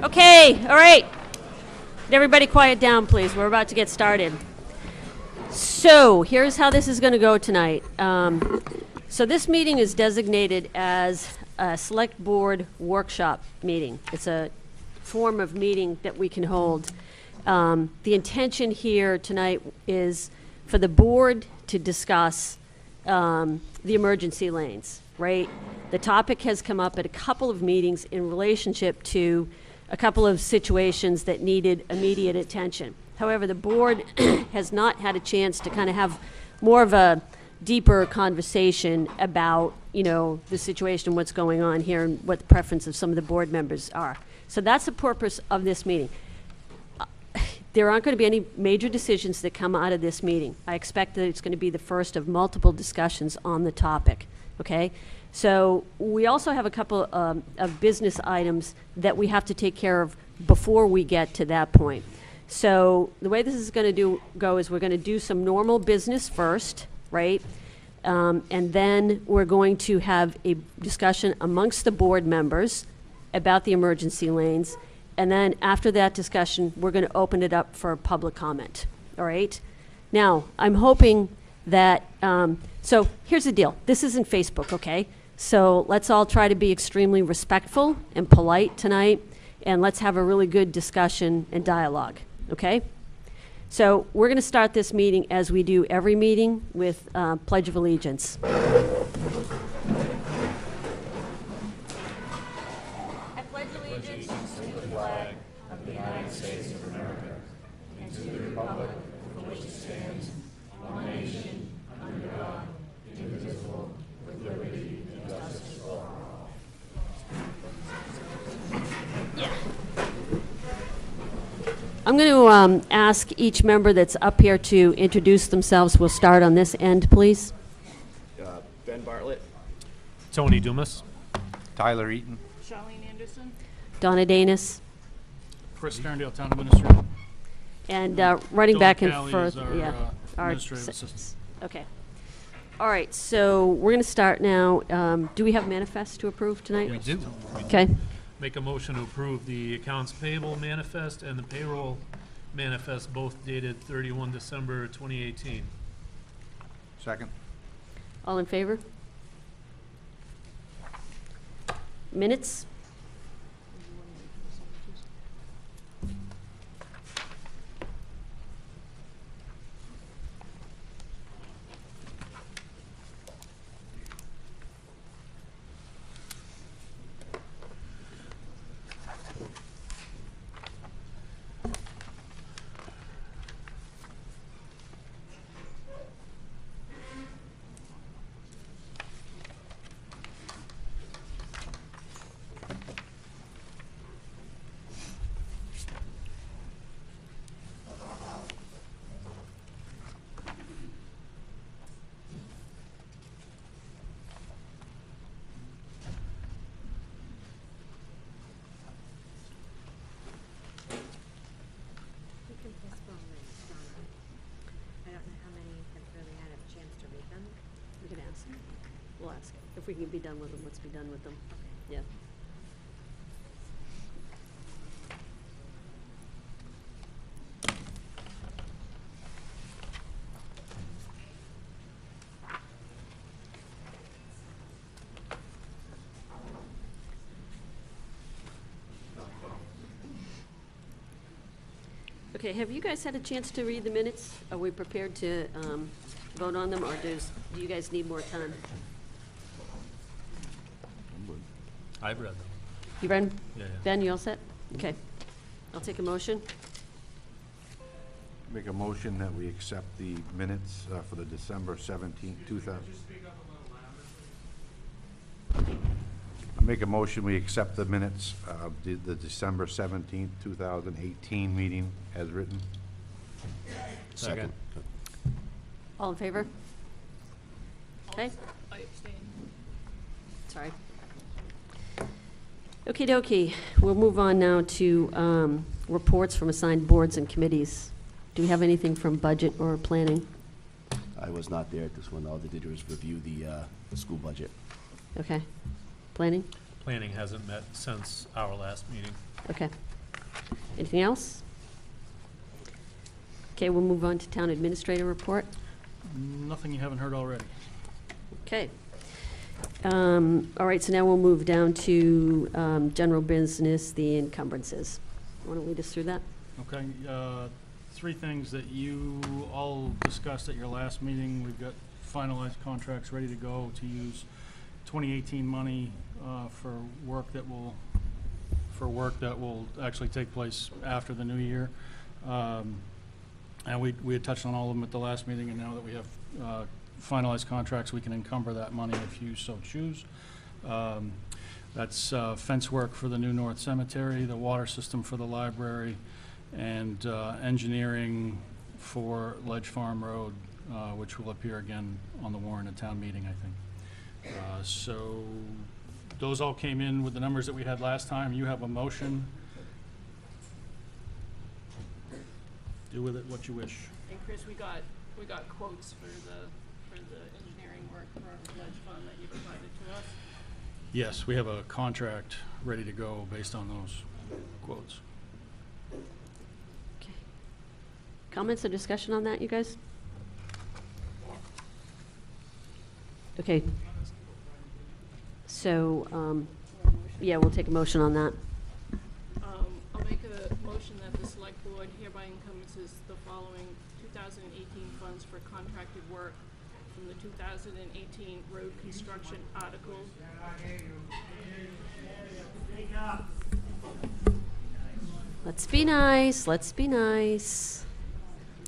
Okay, all right. Everybody quiet down, please. We're about to get started. So here's how this is going to go tonight. So this meeting is designated as a select board workshop meeting. It's a form of meeting that we can hold. The intention here tonight is for the board to discuss the emergency lanes, right? The topic has come up at a couple of meetings in relationship to a couple of situations that needed immediate attention. However, the board has not had a chance to kind of have more of a deeper conversation about, you know, the situation, what's going on here, and what the preference of some of the board members are. So that's the purpose of this meeting. There aren't going to be any major decisions that come out of this meeting. I expect that it's going to be the first of multiple discussions on the topic, okay? So we also have a couple of business items that we have to take care of before we get to that point. So the way this is going to go is we're going to do some normal business first, right? And then we're going to have a discussion amongst the board members about the emergency lanes. And then after that discussion, we're going to open it up for public comment, all right? Now, I'm hoping that, so here's the deal. This isn't Facebook, okay? So let's all try to be extremely respectful and polite tonight, and let's have a really good discussion and dialogue, okay? So we're going to start this meeting as we do every meeting with Pledge of Allegiance. I pledge allegiance to the flag of the United States of America and to the republic for which it stands, one nation, under God, indivisible, with liberty and justice for all. Yeah. I'm going to ask each member that's up here to introduce themselves. We'll start on this end, please. Ben Bartlett. Tony Dumas. Tyler Eaton. Charlene Anderson. Donna Danis. Chris Sterndale, Town Administrator. And running Dawn back and Cali forth. is our, administrative assistant. Okay. All right, so we're going to start now. Do we have manifests to approve tonight? We do. Okay. Make a motion to approve the accounts payable manifest and the payroll manifest, both dated 31 December 2018. Second. All in favor? Minutes? We'll ask. If we can be done with them, let's be done with them. Yeah. Okay, have you guys had a chance to read the minutes? Are we prepared to vote on them, or do you guys need more time? I've read them. You read 'em? Yeah. Ben, you all set? Okay. I'll take a motion. Make a motion that we accept the minutes for the December 17th, 2000. I make a motion we accept the minutes of the December 17th, 2018 meeting as written. Second. All in favor? Okay. I abstain. Sorry. Okie dokie. We'll move on now to reports from assigned boards and committees. Do we have anything from budget or planning? I was not there at this one. All they did was review the school budget. Okay. Planning? Planning hasn't met since our last meeting. Okay. Anything else? Okay, we'll move on to town administrator report. Nothing you haven't heard already. Okay. All right, so now we'll move down to general business, the encumbrances. Want to lead us through that? Okay, three things that you all discussed at your last meeting. We've got finalized contracts ready to go to use 2018 money for work that will actually take place after the new year. And we had touched on all of them at the last meeting, and now that we have finalized contracts, we can encumber that money if you so choose. That's fence work for the new North Cemetery, the water system for the library, and engineering for Ledge Farm Road, which will appear again on the warrant at town meeting, I think. So those all came in with the numbers that we had last time. You have a motion. Do with it what you wish. And Chris, we got quotes for the engineering work for our ledge fund that you provided to us. Yes, we have a contract ready to go based on those quotes. Okay. Comments or discussion on that, you guys? Okay. So, yeah, we'll take a motion on that. I'll make a motion that the select board hereby encompasses the following 2018 funds for contracted work from the 2018 road construction article. Let's be nice, let's be nice.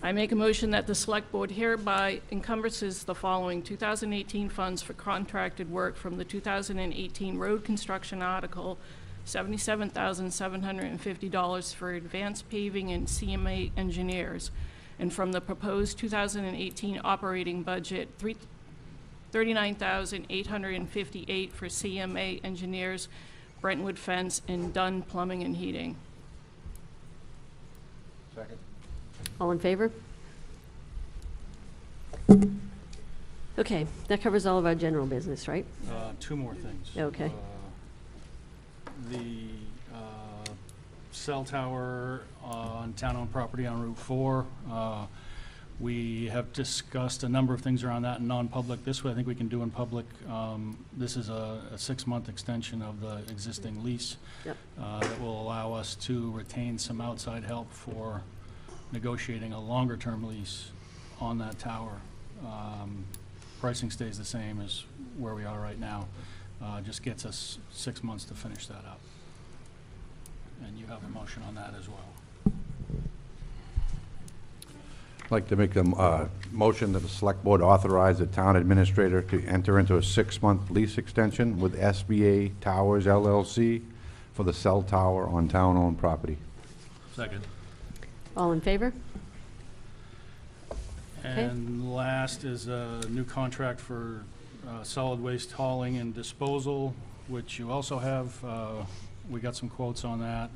I make a motion that the select board hereby encompasses the following 2018 funds for contracted work from the 2018 road construction article, $77,750 for advanced paving and CMA engineers, and from the proposed 2018 operating budget, $39,858 for CMA engineers, Brentwood Fence, and Dunn Plumbing and Heating. Second. All in favor? Okay, that covers all of our general business, right? Two more things. Okay. The cell tower on town-owned property on Route 4. We have discussed a number of things around that in non-public. This way, I think we can do in public. This is a 6-month extension of the existing lease. Yep. That will allow us to retain some outside help for negotiating a longer-term lease on that tower. Pricing stays the same as where we are right now. Just gets us 6 months to finish that up. And you have a motion on that as well. I'd like to make a motion that the select board authorize the town administrator to enter into a 6-month lease extension with SBA Towers LLC for the cell tower on town-owned property. Second. All in favor? And last is a new contract for solid waste hauling and disposal, which you also have. We got some quotes on that.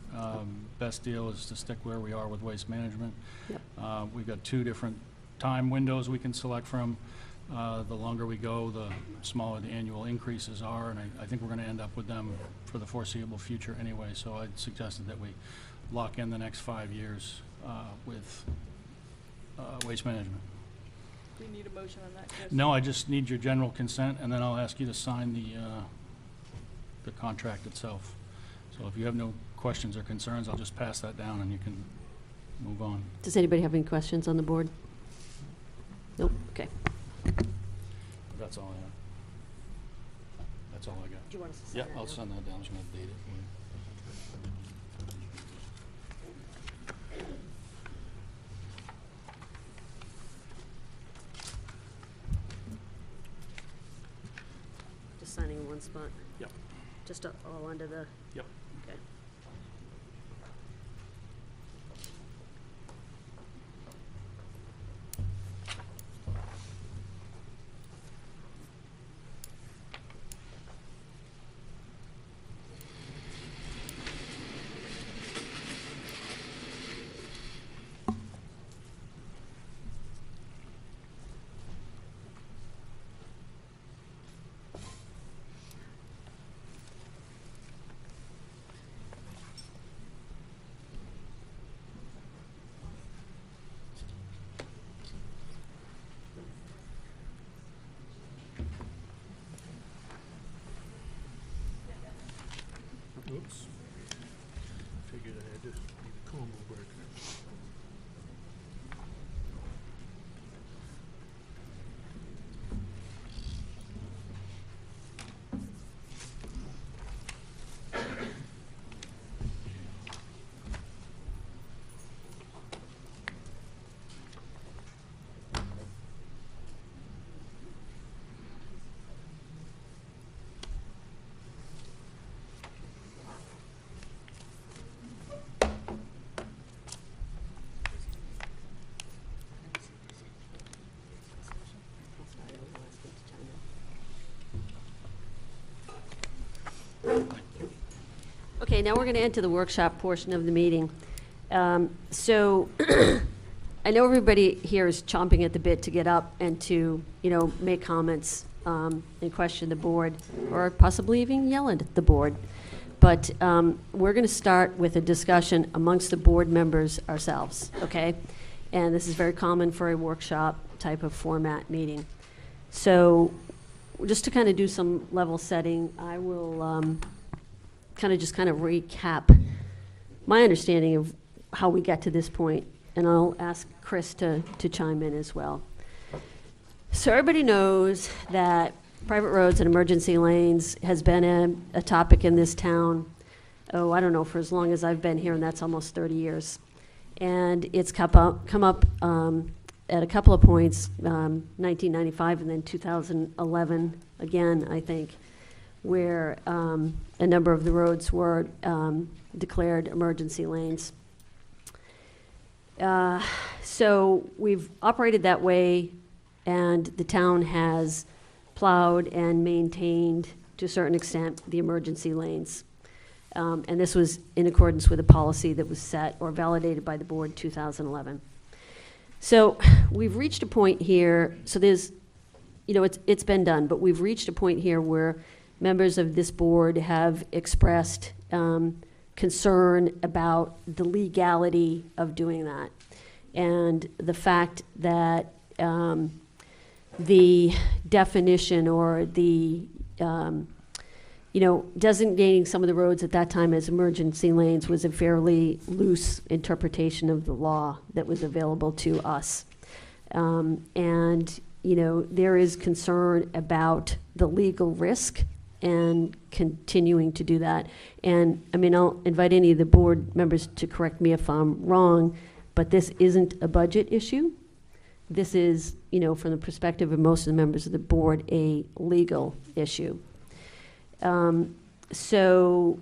Best deal is to stick where we are with waste management. Yep. We've got 2 different time windows we can select from. The longer we go, the smaller the annual increases are, and I think we're going to end up with them for the foreseeable future anyway. So I suggested that we lock in the next 5 years with waste management. Do we need a motion on that, Chris? No, I just need your general consent, and then I'll ask you to sign the contract itself. So if you have no questions or concerns, I'll just pass that down and you can move on. Does anybody have any questions on the board? Nope, okay. That's all I have. That's all I got. Do you want us to sign Yep, that I'll now? send that down. I'm just gonna date it for you. Just signing in one spot? Yep. Just all under the, Yep. okay. roads. Figured I had to need a comb over it. Okay, now we're going to enter the workshop portion of the meeting. So I know everybody here is chomping at the bit to get up and to, make comments and question the board, or possibly even yell at the board. But we're going to start with a discussion amongst the board members ourselves, okay? And this is very common for a workshop type of format meeting. So just to kind of do some level setting, I will kind of recap my understanding of how we got to this point, and I'll ask Chris to chime in as well. So everybody knows that private roads and emergency lanes has been a topic in this town, I don't know, for as long as I've been here, and that's almost 30 years. And it's come up at a couple of points, 1995 and then 2011 again, I think, where a number of the roads were declared emergency lanes. So we've operated that way, and the town has plowed and maintained, to a certain extent, the emergency lanes. And this was in accordance with a policy that was set or validated by the board in 2011. So we've reached a point here, so there's, it's been done, but we've reached a point here where members of this board have expressed concern about the legality of doing that, and the fact that the definition or the designating some of the roads at that time as emergency lanes was a fairly loose interpretation of the law that was available to us. And there is concern about the legal risk and continuing to do that. And I'll invite any of the board members to correct me if I'm wrong, but this isn't a budget issue. This is, from the perspective of most of the members of the board, a legal issue. So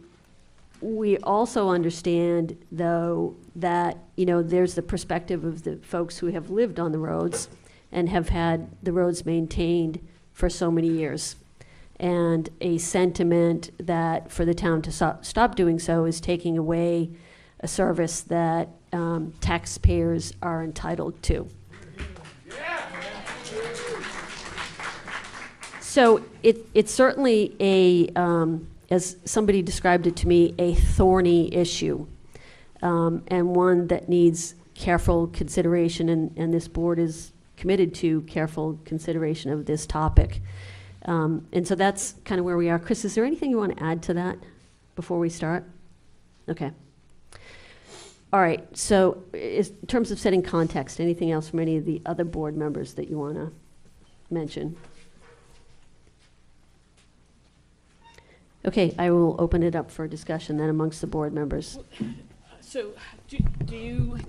we also understand, though, that, there's the perspective of the folks who have lived on the roads and have had the roads maintained for so many years. And a sentiment that for the town to stop doing so is taking away a service that taxpayers are entitled to. So it's certainly as somebody described it to me, a thorny issue, and one that needs careful consideration, and this board is committed to careful consideration of this topic. And so that's kind of where we are. Chris, is there anything you want to add to that before we start? Okay. All right, so in terms of setting context, anything else from any of the other board members that you want to mention? Okay, I will open it up for discussion then amongst the board members. So do you,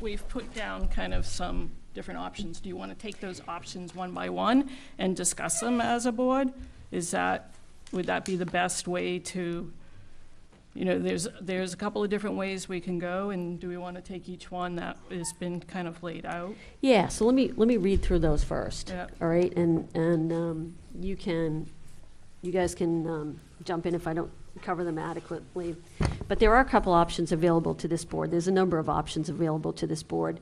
we've put down kind of some different options. Do you want to take those options one by one and discuss them as a board? Would that be the best way to, there's a couple of different ways we can go, and do we want to take each one that has been kind of laid out? Yeah, so let me read through those first. Yeah. All right, and you guys can jump in if I don't cover them adequately. But there are a couple options available to this board. There's a number of options available to this board.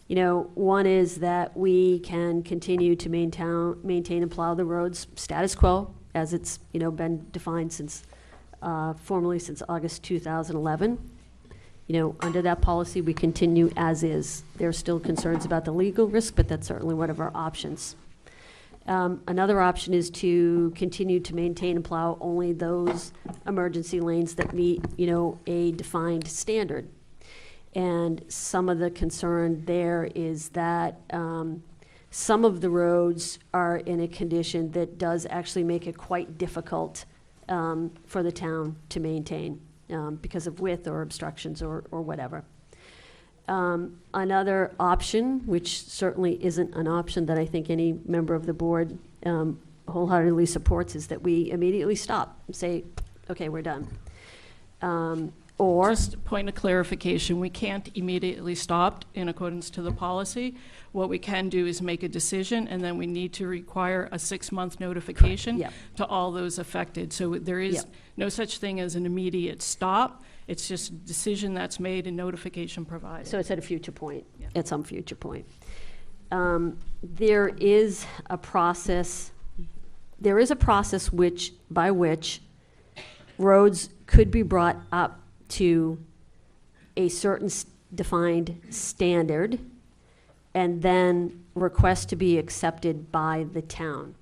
One is that we can continue to maintain and plow the roads status quo, as it's been defined since formally since August 2011. Under that policy, we continue as is. There are still concerns about the legal risk, but that's certainly one of our options. Another option is to continue to maintain and plow only those emergency lanes that meet, a defined standard. And some of the concern there is that some of the roads are in a condition that does actually make it quite difficult for the town to maintain because of width or obstructions or whatever. Another option, which certainly isn't an option that I think any member of the board wholeheartedly supports, is that we immediately stop and say, okay, we're done. Or Just a point of clarification, we can't immediately stop in accordance to the policy. What we can do is make a decision, and then we need to require a 6-month notification Yep. to all those affected. So there is Yep. no such thing as an immediate stop. It's just a decision that's made and notification provided. So it's at a future point, Yeah. at some future point. There is a process by which roads could be brought up to a certain defined standard and then request to be accepted by the town.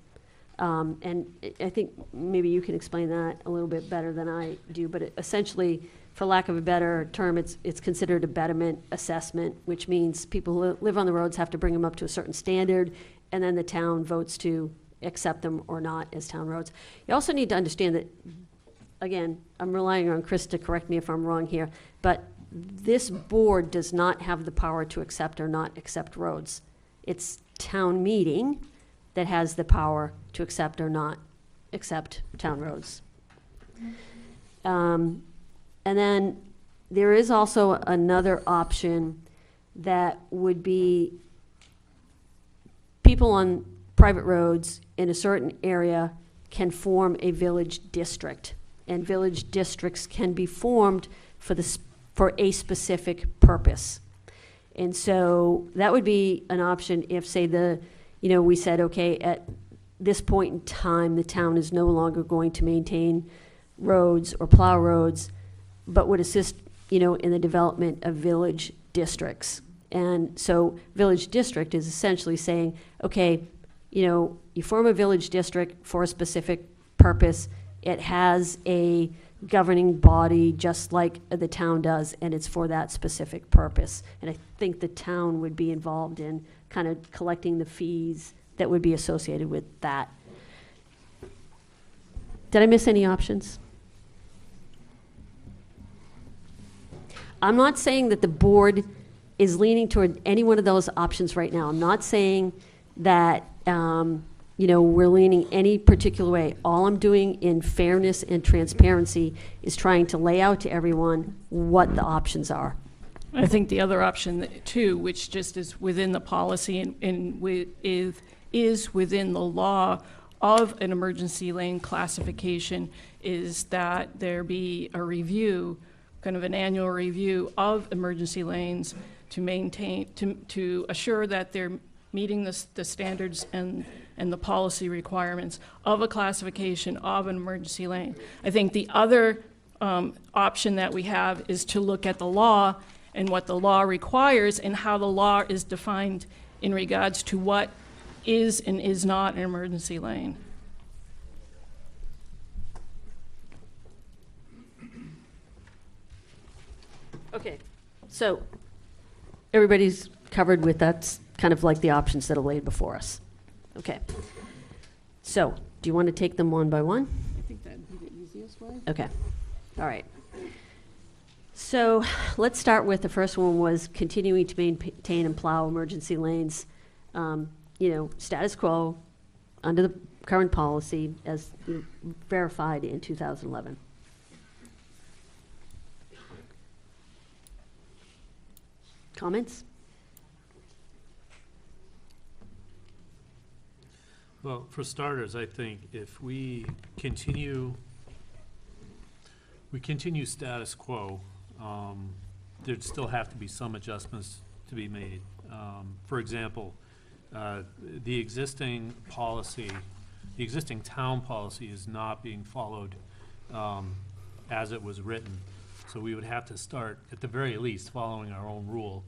And I think maybe you can explain that a little bit better than I do, but essentially, for lack of a better term, it's considered a betterment assessment, which means people who live on the roads have to bring them up to a certain standard, and then the town votes to accept them or not as town roads. You also need to understand that, again, I'm relying on Chris to correct me if I'm wrong here, but this board does not have the power to accept or not accept roads. It's town meeting that has the power to accept or not accept town roads. And then there is also another option that would be people on private roads in a certain area can form a village district. And village districts can be formed for a specific purpose. And so that would be an option if, say, we said, okay, at this point in time, the town is no longer going to maintain roads or plow roads, but would assist, in the development of village districts. And so village district is essentially saying, okay, you form a village district for a specific purpose. It has a governing body just like the town does, and it's for that specific purpose. And I think the town would be involved in kind of collecting the fees that would be associated with that. Did I miss any options? I'm not saying that the board is leaning toward any one of those options right now. I'm not saying that, we're leaning any particular way. All I'm doing in fairness and transparency is trying to lay out to everyone what the options are. I think the other option too, which just is within the policy and is within the law of an emergency lane classification, is that there be a review, kind of an annual review of emergency lanes to maintain, to assure that they're meeting the standards and the policy requirements of a classification of an emergency lane. I think the other option that we have is to look at the law and what the law requires and how the law is defined in regards to what is and is not an emergency lane. Okay, so everybody's covered with that's kind of like the options that are laid before us. Okay. So, do you want to take them one by one? I think that'd be the easiest way. Okay. All right. So, let's start with the first one was continuing to maintain and plow emergency lanes, status quo under the current policy as verified in 2011. Comments? Well, for starters, I think if we continue status quo, there'd still have to be some adjustments to be made. For example, the existing policy, the existing town policy is not being followed as it was written. So we would have to start, at the very least, following our own rule,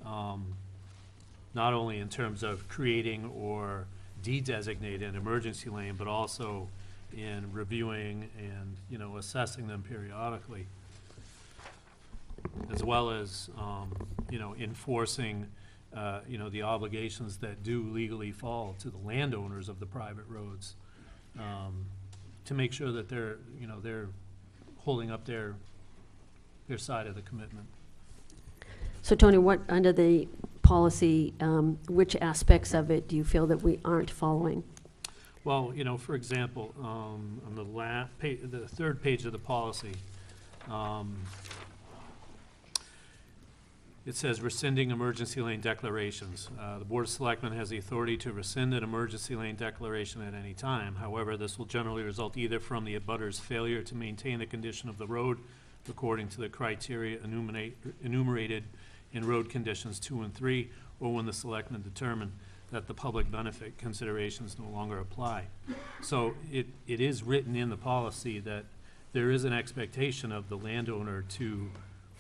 not only in terms of creating or de-designate an emergency lane, but also in reviewing and, you know, assessing them periodically, as well as, you know, enforcing, you know, the obligations that do legally fall to the landowners of the private roads, to make sure that they're, you know, they're holding up their side of the commitment. So Tony, what, under the policy, which aspects of it do you feel that we aren't following? Well, you know, for example, on the the third page of the policy, it says rescinding emergency lane declarations. The Board of Selectmen has the authority to rescind an emergency lane declaration at any time. However, this will generally result either from the abutter's failure to maintain the condition of the road according to the criteria enumerated in road conditions 2 and 3, or when the selectmen determine that the public benefit considerations no longer apply. So it is written in the policy that there is an expectation of the landowner to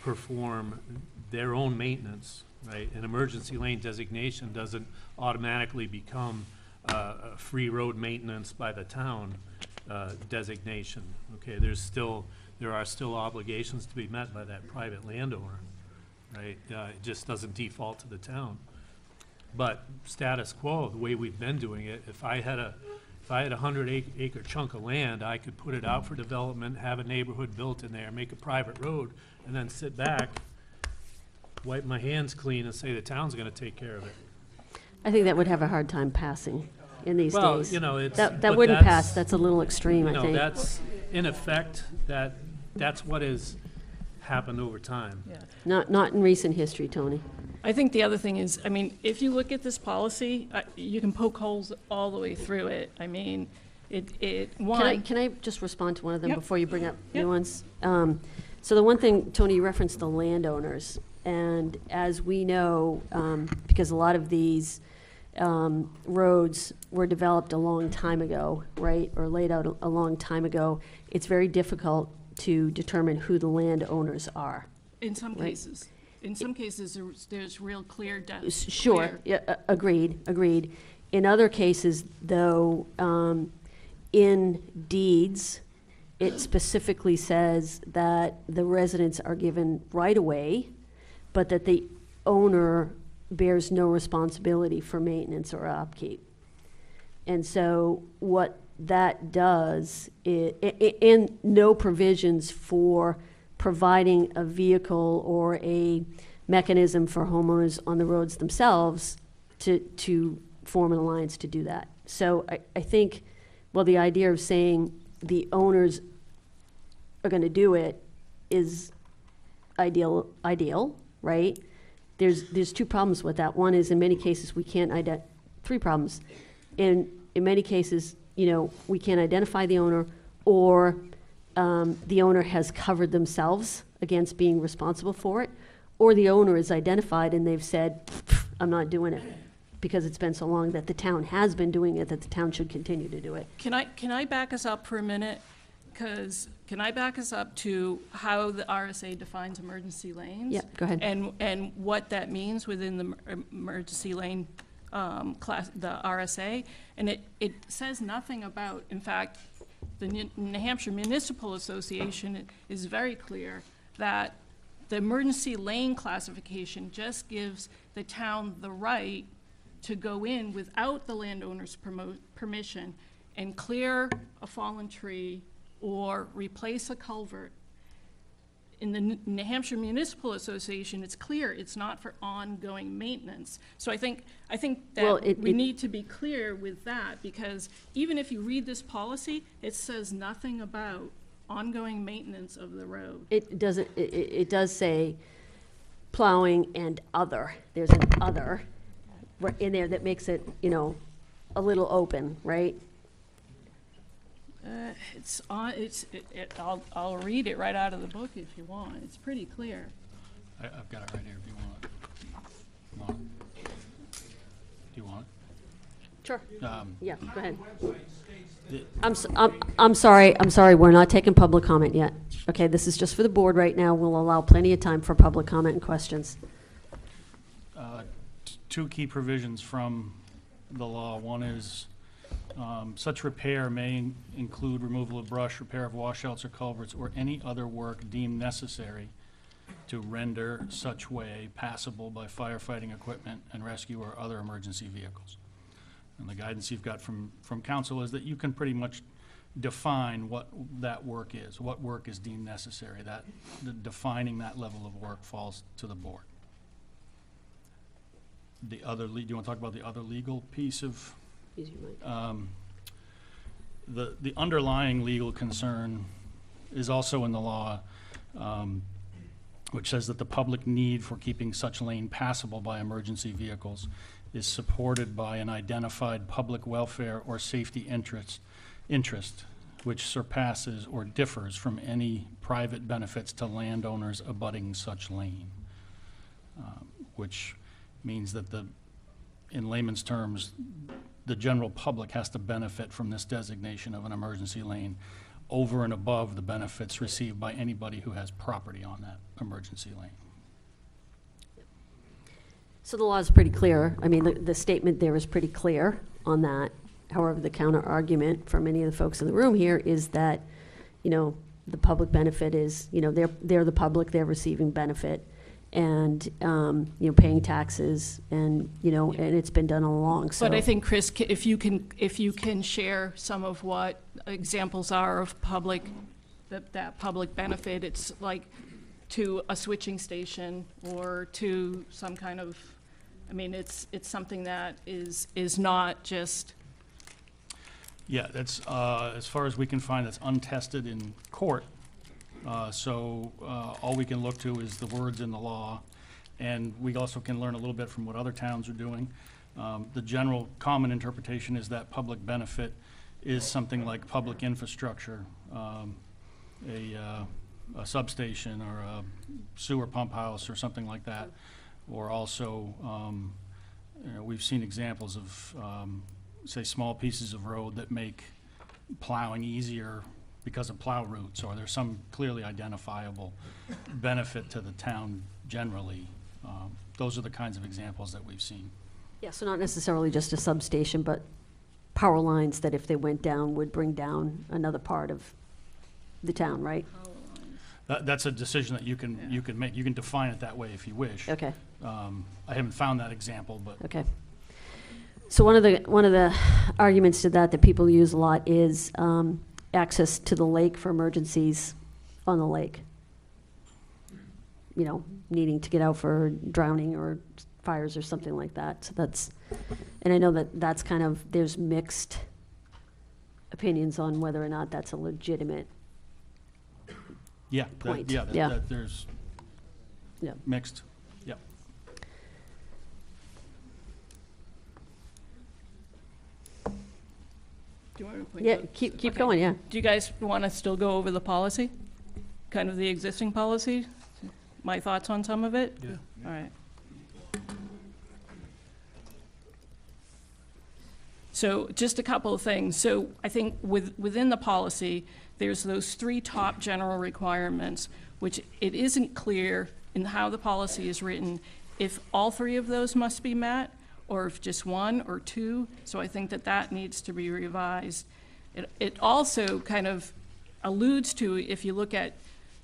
perform their own maintenance, right? An emergency lane designation doesn't automatically become a free road maintenance by the town designation. Okay, there are still obligations to be met by that private landowner, right? It just doesn't default to the town. But status quo, the way we've been doing it, if I had a 100-acre chunk of land, I could put it out for development, have a neighborhood built in there, make a private road, and then sit back, wipe my hands clean, and say the town's going to take care of it. I think that would have a hard time passing in these Well, days. you know, it's That but wouldn't that's- pass. That's a little extreme, You I know, think. that's in effect that's what has happened over time. Yeah. Not in recent history, Tony. I think the other thing is, I mean, if you look at this policy, you can poke holes all the way through it. I mean, Can I just respond to one of them Yep. before you bring up Yep. new ones? So the one thing, Tony, you referenced the landowners, and as we know, because a lot of these roads were developed a long time ago, right, or laid out a long time ago, it's very difficult to determine who the landowners are. in some Right. cases, there's real clear. Sure, clear- yeah, agreed. In other cases, though, in deeds, it specifically says that the residents are given right-of-way, but that the owner bears no responsibility for maintenance or upkeep. And so what that does, and no provisions for providing a vehicle or a mechanism for homeowners on the roads themselves to form an alliance to do that. So I think, well, the idea of saying the owners are going to do it is ideal, right? There's two problems with that. One is in many cases we can't three problems. In many cases, you know, we can't identify the owner, or the owner has covered themselves against being responsible for it, or the owner is identified and they've said, I'm not doing it because it's been so long that the town has been doing it, that the town should continue to do it. Can I back us up for a minute? Because can I back us up to how the RSA defines emergency lanes? Yeah, go ahead. And what that means within the emergency lane class, the RSA? And it says nothing about, in fact, the New Hampshire Municipal Association is very clear that the emergency lane classification just gives the town the right to go in without the landowner's permission and clear a fallen tree or replace a culvert. In the New Hampshire Municipal Association, it's clear it's not for ongoing maintenance. So I think Well, that we need to be clear with that, because even if you read this policy, it says nothing about ongoing maintenance of the road. It doesn't, it does say plowing and other. There's an other in there that makes it, you know, a little open, right? It's on, I'll read it right out of the book if you want. It's pretty clear. I've got it right here if you want it. Want it? Do you want Sure. it? Yeah, go ahead. The- I'm sorry, we're not taking public comment yet. Okay, this is just for the board right now. We'll allow plenty of time for public comment and questions. Two key provisions from the law. One is such repair may include removal of brush, repair of washouts or culverts, or any other work deemed necessary to render such way passable by firefighting equipment and rescue or other emergency vehicles. And the guidance you've got from council is that you can pretty much define what that work is, what work is deemed necessary. Defining that level of work falls to the board. Do you want to talk about the other legal piece of? The underlying legal concern is also in the law, which says that the public need for keeping such lane passable by emergency vehicles is supported by an identified public welfare or safety interest which surpasses or differs from any private benefits to landowners abutting such lane, which means that in layman's terms, the general public has to benefit from this designation of an emergency lane over and above the benefits received by anybody who has property on that emergency lane. So the law is pretty clear. I mean, the statement there is pretty clear on that. However, the counter argument for many of the folks in the room here is that, the public benefit is, they're the public, they're receiving benefit, and, paying taxes, and, and it's been done all along, so. But I think, Chris, if you can share some of what examples are of that public benefit, it's like to a switching station or to some kind of, it's something that is not just. Yeah, that's, as far as we can find, that's untested in court. So all we can look to is the words in the law, and we also can learn a little bit from what other towns are doing. The general common interpretation is that public benefit is something like public infrastructure, a substation or a sewer pump house or something like that. Or also, we've seen examples of, say, small pieces of road that make plowing easier because of plow routes, or there's some clearly identifiable benefit to the town generally. Those are the kinds of examples that we've seen. Yeah, so not necessarily just a substation, but power lines that if they went down would bring down another part of the town, right? That's a decision that you can make. You can define it that way if you wish. Okay. I haven't found that example, but. Okay. So one of the arguments to that people use a lot is access to the lake for emergencies on the lake. Needing to get out for drowning or fires or something like that. So and I know that's kind of, there's mixed opinions on whether or not that's a legitimate point. There's Yeah. mixed. Yeah. Do you want to point Yeah, out- keep Okay. going, yeah. Do you guys want to still go over the policy? Kind of the existing policy? My thoughts on some of it? Yeah. All right. So just a couple of things. So I think within the policy, there's those three top general requirements, which it isn't clear in how the policy is written if all three of those must be met, or if just one or two. So I think that needs to be revised. It also kind of alludes to, if you look at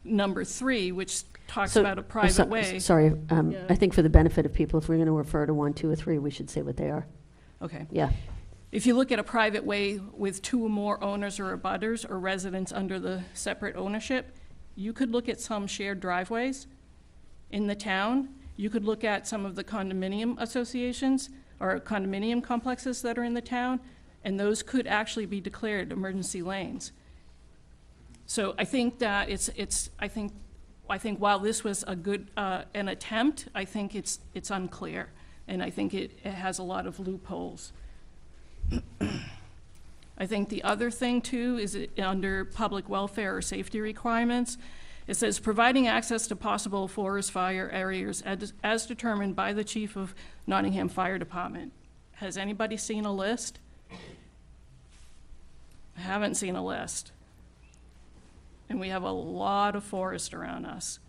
number 3, which talks about a private way. Sorry, Yeah. I think for the benefit of people, if we're going to refer to 1, 2, or 3, we should say what they are. Okay. Yeah. If you look at a private way with 2 or more owners or abutters or residents under the separate ownership, you could look at some shared driveways in the town. You could look at some of the condominium associations or condominium complexes that are in the town, and those could actually be declared emergency lanes. So I think that I think while this was a good, an attempt, I think it's unclear, and I think it has a lot of loopholes. I think the other thing too is under public welfare or safety requirements, it says providing access to possible forest fire areas as determined by the chief of Nottingham Fire Department. Has anybody seen a list? I haven't seen a list. And we have a lot of forest around us.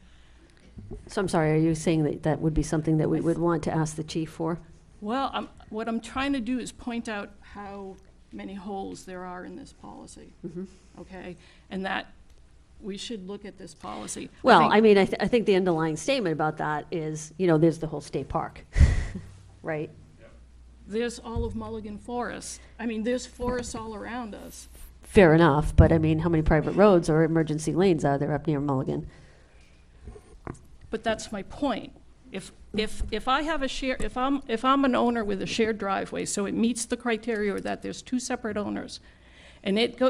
So I'm sorry, are you saying that would be something that we would want to ask the chief for? Well, what I'm trying to do is point out how many holes there are in this policy, okay? And that we should look at this policy. Well, think- I mean, I think the underlying statement about that is, you know, there's the whole state park, right? There's all of Mulligan Forest. I mean, there's forests all around us. Fair enough, but I mean, how many private roads or emergency lanes are there up near Mulligan? But that's my point. If I have a share, if I'm an owner with a shared driveway, so it meets the criteria that there's two separate owners, and it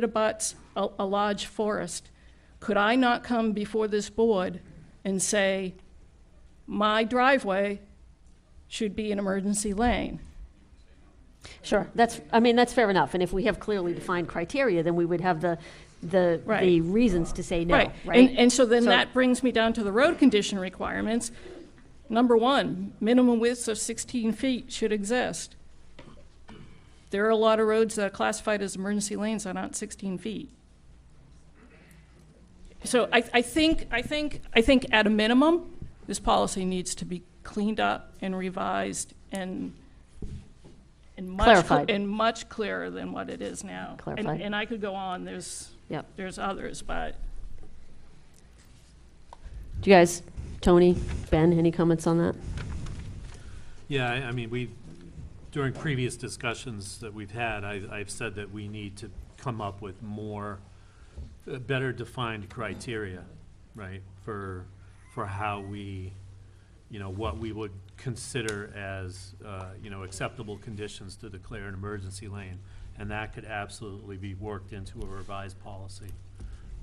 abuts a large forest, could I not come before this board and say, my driveway should be an emergency lane? Sure, I mean, that's fair enough, and if we have clearly defined criteria, then we would have the Right. reasons to say no, right? And so then So- that brings me down to the road condition requirements. Number one, minimum widths of 16 feet should exist. There are a lot of roads that are classified as emergency lanes that aren't 16 feet. So I think at a minimum, this policy needs to be cleaned up and revised and Clarified. and much clearer than what it is now. Clarified. And I could go on, Yep. there's others, but Do you guys, Tony, Ben, any comments on that? Yeah, I mean, during previous discussions that we've had, I've said that we need to come up with more, better defined criteria, right? For how we, you know, what we would consider as, you know, acceptable conditions to declare an emergency lane. And that could absolutely be worked into a revised policy.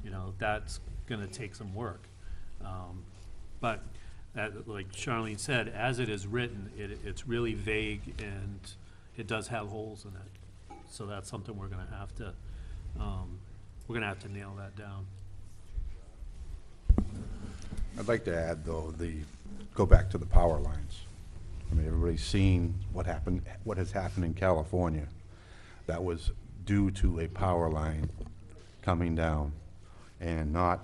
You know, that's gonna take some work. But like Charlene said, as it is written, it's really vague and it does have holes in it. So that's something we're gonna have to nail that down. I'd like to add, though, go back to the power lines. I mean, everybody's seen what has happened in California. That was due to a power line coming down, and not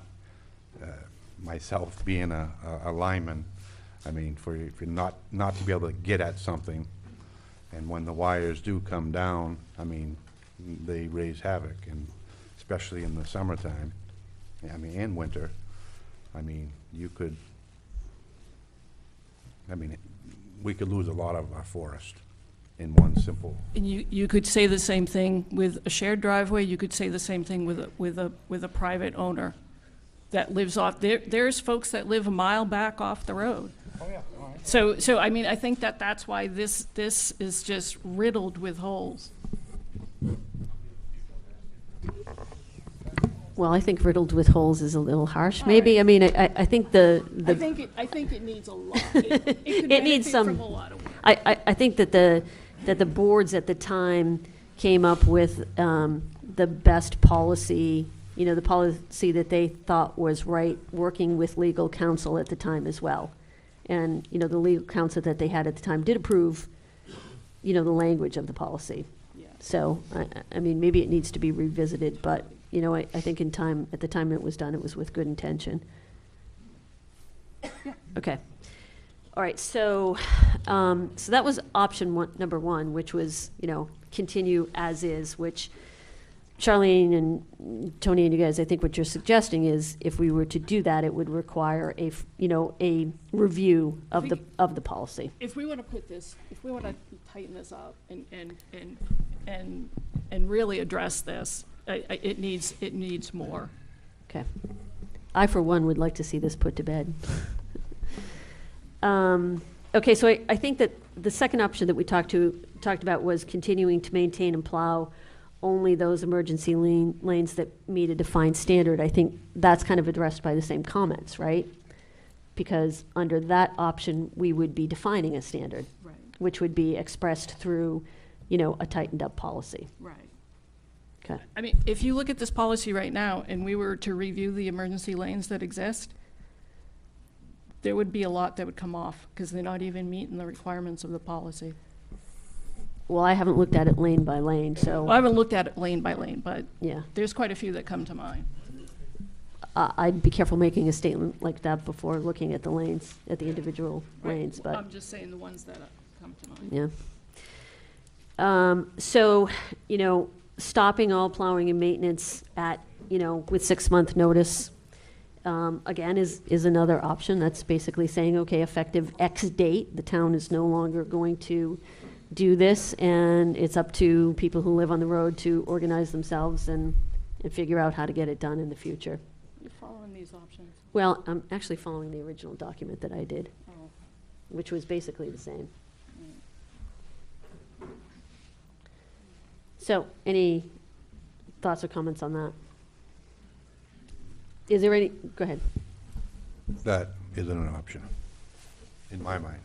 myself being a lineman. I mean, for not to be able to get at something, and when the wires do come down, I mean, they raise havoc, and especially in the summertime, I mean, and winter. I mean, we could lose a lot of our forest in one simple. and you could say the same thing with a shared driveway. You could say the same thing with a private owner that lives off. There's folks that live a mile back off the road. Oh, yeah. So I mean, I think that's why this is just riddled with holes. Well, I think riddled with holes is a little harsh, maybe. I mean, I think I think it needs a lot. It could It needs benefit some- from a lot of work. I think that the boards at the time came up with the best policy, you know, the policy that they thought was right, working with legal counsel at the time as well. And, you know, the legal counsel that they had at the time did approve, you know, the language of the policy. Yeah. So, I mean, maybe it needs to be revisited, but, you know, I think at the time it was done, it was with good intention. Okay. All right, so that was option number one, which was, you know, continue as is, which Charlene and Tony and you guys, I think what you're suggesting is if we were to do that, it would require a review of the policy. If we want to tighten this up and really address this, it needs more. Okay. I, for one, would like to see this put to bed. Okay, so I think that the second option that we talked about was continuing to maintain and plow only those emergency lanes that meet a defined standard. I think that's kind of addressed by the same comments, right? Because under that option, we would be defining a standard, Right. which would be expressed through, you know, a tightened up policy. Right. Okay. I mean, if you look at this policy right now and we were to review the emergency lanes that exist, there would be a lot that would come off because they're not even meeting the requirements of the policy. Well, I haven't looked at it lane by lane, so, Well, I haven't looked at it lane by lane, but yeah. there's quite a few that come to mind. I'd be careful making a statement like that before looking at the lanes, at the individual lanes, but. I'm just saying the ones that come to mind. Yeah. So, stopping all plowing and maintenance at, with 6-month notice, again, is another option. That's basically saying, okay, effective X date, the town is no longer going to do this, and it's up to people who live on the road to organize themselves and figure out how to get it done in the future. You're following these options. Well, I'm actually following the original document that I did, Oh. which was basically the same. So, any thoughts or comments on that? Is there any, go ahead. That isn't an option, in my mind.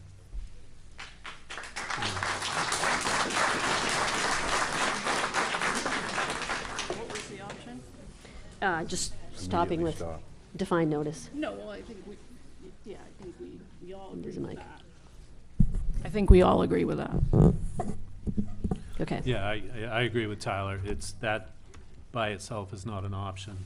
What was the option? Just stopping with Immediately stop. defined notice. No, well, I think we all agree There's a with mic. that. I think we all agree with that. Okay. Yeah, I agree with Tyler. It's, that by itself is not an option.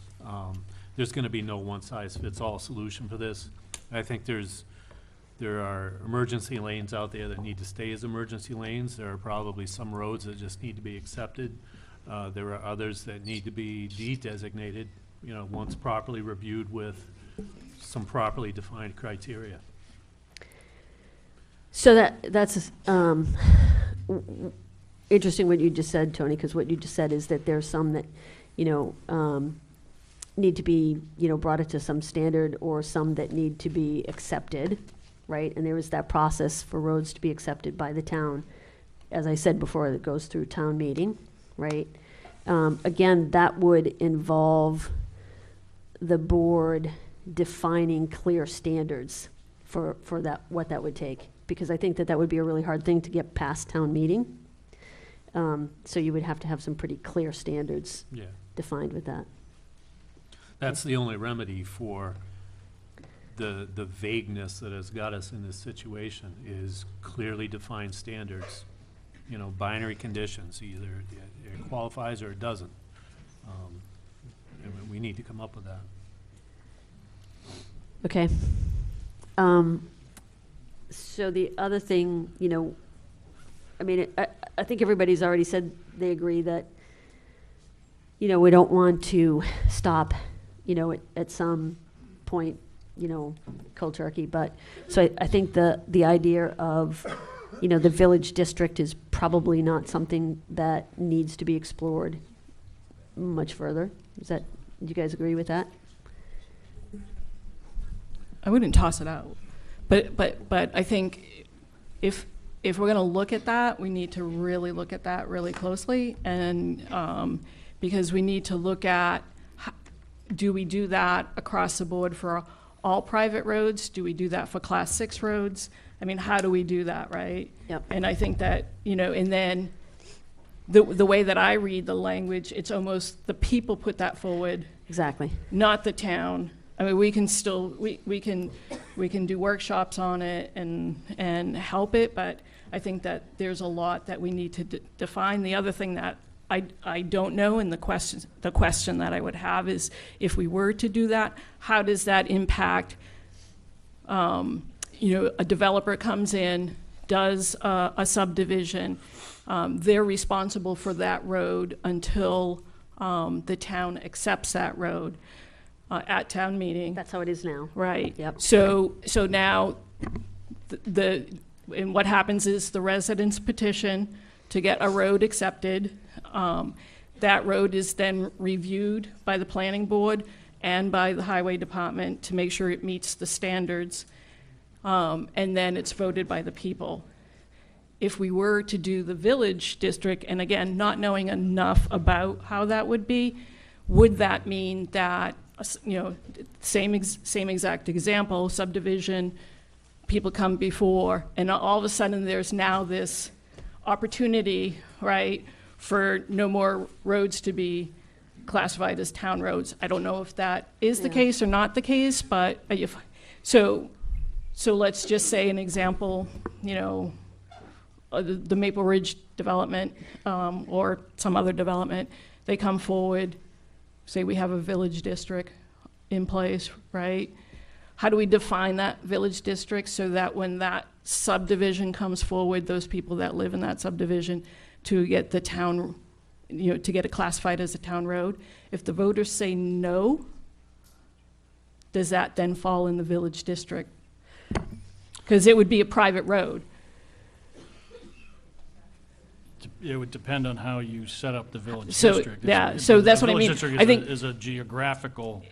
There's gonna be no one-size-fits-all solution for this. I think there are emergency lanes out there that need to stay as emergency lanes. There are probably some roads that just need to be accepted. There are others that need to be de-designated, once properly reviewed with some properly defined criteria. So that's interesting what you just said, Tony, because what you just said is that there's some that, need to be, brought up to some standard, or some that need to be accepted, right? And there is that process for roads to be accepted by the town. As I said before, that goes through town meeting, right? Again, that would involve the board defining clear standards for that, what that would take. Because I think that would be a really hard thing to get past town meeting. So you would have to have some pretty clear standards Yeah. defined with that. That's the only remedy for the vagueness that has got us in this situation, is clearly defined standards. Binary conditions, either it qualifies or it doesn't. And we need to come up with that. Okay. So the other thing, I think everybody's already said they agree that, we don't want to stop, at some point, cold turkey. But, so I think the idea of, the village district is probably not something that needs to be explored much further. Do you guys agree with that? I wouldn't toss it out, but I think if we're going to look at that, we need to really look at that really closely, and because we need to look at, do we do that across the board for all private roads? Do we do that for Class 6 roads? I mean, how do we do that, right? Yep. And I think that, and then the way that I read the language, it's almost the people put that forward, Exactly. not the town. I mean, we can still, we can do workshops on it and help it, but I think that there's a lot that we need to define. The other thing that I don't know, and the question that I would have is, if we were to do that, how does that impact, a developer comes in, does a subdivision, they're responsible for that road until the town accepts that road at town meeting. That's how it is now. Right. Yep. So now, and what happens is the residents petition to get a road accepted. That road is then reviewed by the planning board and by the highway department to make sure it meets the standards. And then it's voted by the people. If we were to do the village district, and again, not knowing enough about how that would be, would that mean that, same exact example, subdivision, people come before, and all of a sudden there's now this opportunity, right, for no more roads to be classified as town roads. I don't know if that is the case or not the case, but so let's just say an example, the Maple Ridge development, or some other development, they come forward, say we have a village district in place, right? How do we define that village district so that when that subdivision comes forward, those people that live in that subdivision, to get the town, to get it classified as a town road. If the voters say no, does that then fall in the village district? Because it would be a private road. It would depend on how you set up the village So, district. yeah, so that's what I mean. The village I district think- is a geographical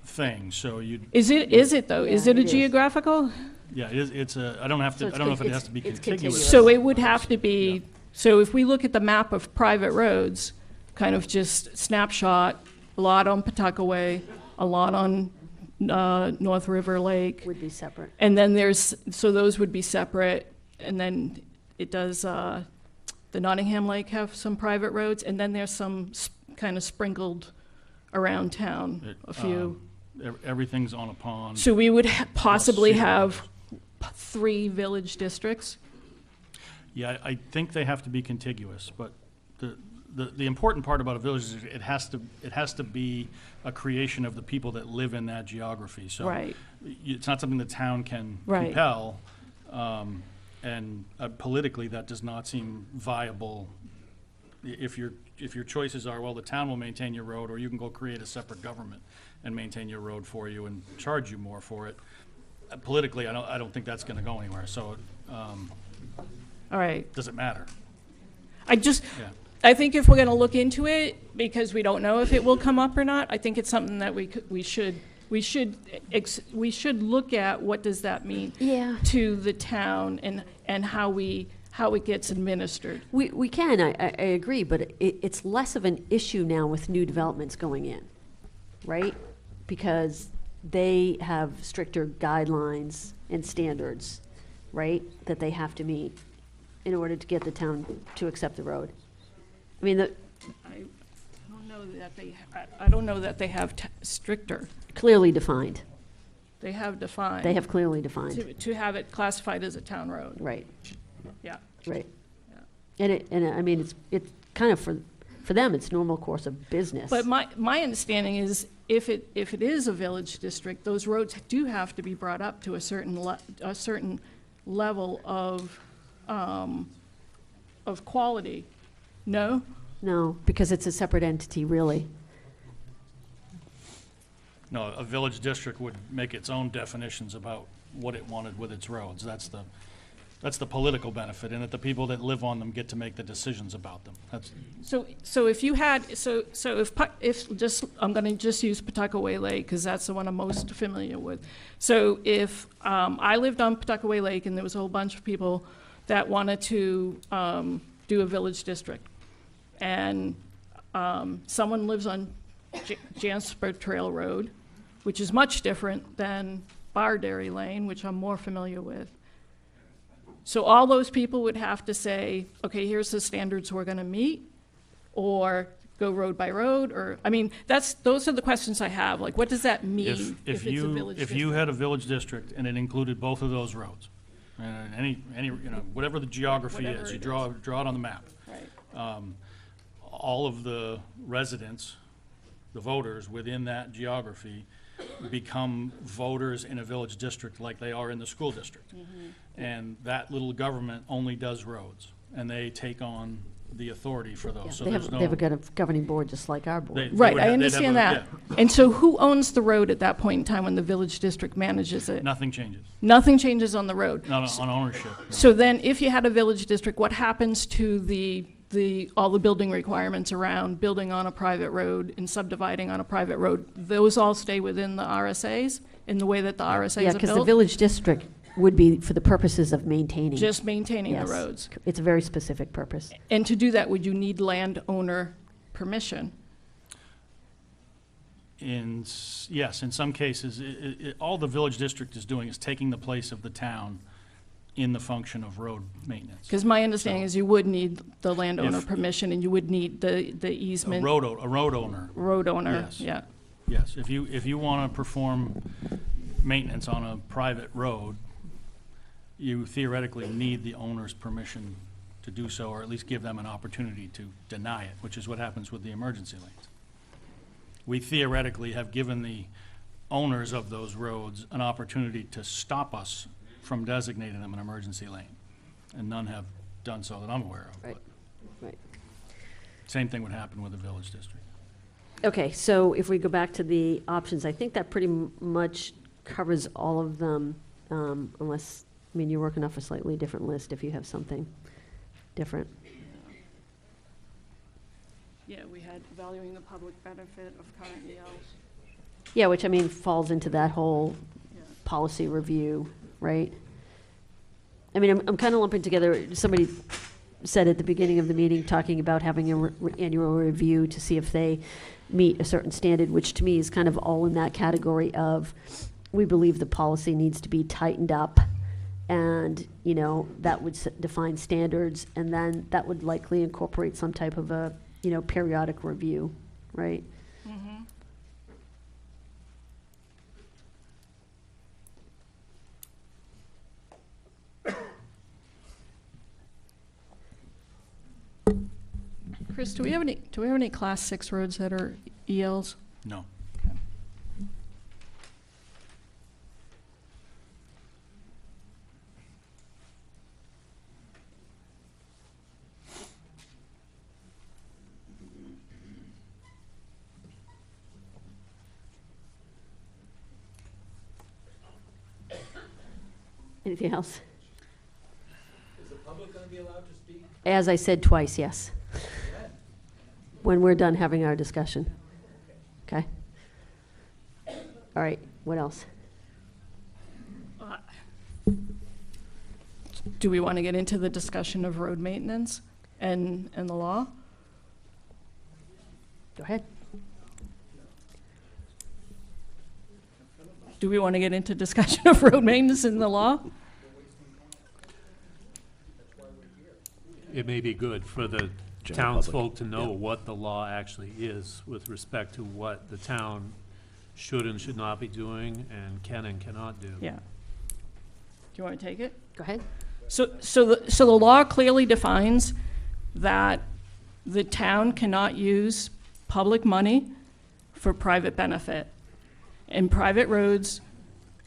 thing, so you, Is it though? Is it a it is. geographical? yeah, it's a, I don't have So to, it's I don't know if con- it has to be it's contiguous. contiguous. So it would have to be, so if we look at the map of private roads, kind of just snapshot, a lot on Pawtuckaway, a lot on North River Lake, Would be separate. and then so those would be separate, and then it does, the Nottingham Lake have some private roads, and then there's some kind of sprinkled around town, It, a few. Everything's on a pond. So we would possibly Cedar have 3 village districts? Yeah, I think they have to be contiguous, but the important part about a village is it has to be a creation of the people that live in that geography. So Right. it's not something the town can Right. compel, and politically, that does not seem viable. If your choices are, well, the town will maintain your road, or you can go create a separate government and maintain your road for you and charge you more for it. Politically, I don't think that's gonna go anywhere, so, All right. does it matter? I Yeah. think if we're going to look into it, because we don't know if it will come up or not, I think it's something that we should look at. What does that mean Yeah. to the town, and how it gets administered? We can, I agree, but it's less of an issue now with new developments going in, right? Because they have stricter guidelines and standards, right, that they have to meet in order to get the town to accept the road. I mean, I don't know that they have stricter. clearly defined. They have defined. They have clearly defined, to have it classified as a town road. right, Yeah. right. And I mean, it's kind of, for them, it's normal course of business. But my understanding is, if it is a village district, those roads do have to be brought up to a certain level of quality. No? No, because it's a separate entity, really. No, a village district would make its own definitions about what it wanted with its roads. That's the political benefit, and that the people that live on them get to make the decisions about them. So if you had, if just, I'm gonna just use Pawtuckaway Lake, because that's the one I'm most familiar with. So if I lived on Pawtuckaway Lake, and there was a whole bunch of people that wanted to do a village district, and someone lives on Jasper Trail Road, which is much different than Bardary Lane, which I'm more familiar with. So all those people would have to say, okay, here's the standards we're gonna meet, or go road by road, or, I mean, those are the questions I have, like, what does that mean if it's a village If district? you had a village district and it included both of those roads, and any, whatever the geography Whatever is, you it draw it on the map. Right. All of the residents, the voters within that geography, become voters in a village district like they are in the school district. And that little government only does roads, and they take on the authority for those. So They there's have, no. they have a governing board just like our they- board. they Right, would I have- they'd have understand a- that. yeah, And so who owns the road at that point in time when the village district manages it? Nothing changes, Nothing changes on the road. not on ownership. So then, if you had a village district, what happens to all the building requirements around building on a private road and subdividing on a private road? Those all stay within the RSAs, in the way that the RSAs Yeah, are because the built? village district would be for the purposes of maintaining. Just maintaining the Yes. roads. It's a very specific purpose. And to do that, would you need landowner permission? Yes, in some cases, all the village district is doing is taking the place of the town in the function of road maintenance. Because my understanding is you would need the landowner If- permission, and you would need the A easement, road owner, road owner, Yes. yeah. yes. If you want to perform maintenance on a private road, you theoretically need the owner's permission to do so, or at least give them an opportunity to deny it, which is what happens with the emergency lanes. We theoretically have given the owners of those roads an opportunity to stop us from designating them an emergency lane, and none have done so that I'm aware of. Right. But Right. same thing would happen with the village district. Okay, so if we go back to the options, I think that pretty much covers all of them, unless, I mean, you're working off a slightly different list if you have something different. Yeah, we had valuing the public benefit of current ELs. Yeah, which I mean falls into that whole Yeah. policy review, right? I mean, I'm kind of lumping together, somebody said at the beginning of the meeting, talking about having an annual review to see if they meet a certain standard, which to me is kind of all in that category of, we believe the policy needs to be tightened up, and, you know, that would define standards, and then that would likely incorporate some type of a, you know, periodic review, right? Mm-hmm. Chris, do we have any class 6 roads that are ELs? No. Anything else? Is the public going to be allowed to speak? As I said twice, yes. When we're done having our discussion. Okay? All right, what else? Do we want to get into the discussion of road maintenance and the law? Go ahead. Do we want to get into discussion of road maintenance and the law? It may be good for the General townsfolk public. to know Yeah. what the law actually is with respect to what the town should and should not be doing and can and cannot do. Yeah. Do you want to take it? Go ahead. So the law clearly defines that the town cannot use public money for private benefit, and private roads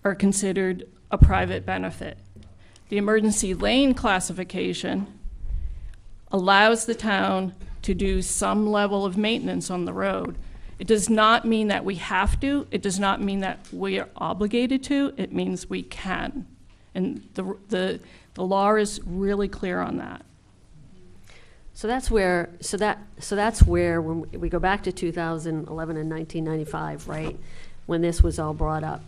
are considered a private benefit. The emergency lane classification allows the town to do some level of maintenance on the road. It does not mean that we have to. It does not mean that we are obligated to. It means we can. And the law is really clear on that. So that's where, that's where, when we go back to 2011 and 1995, right, when this was all brought up,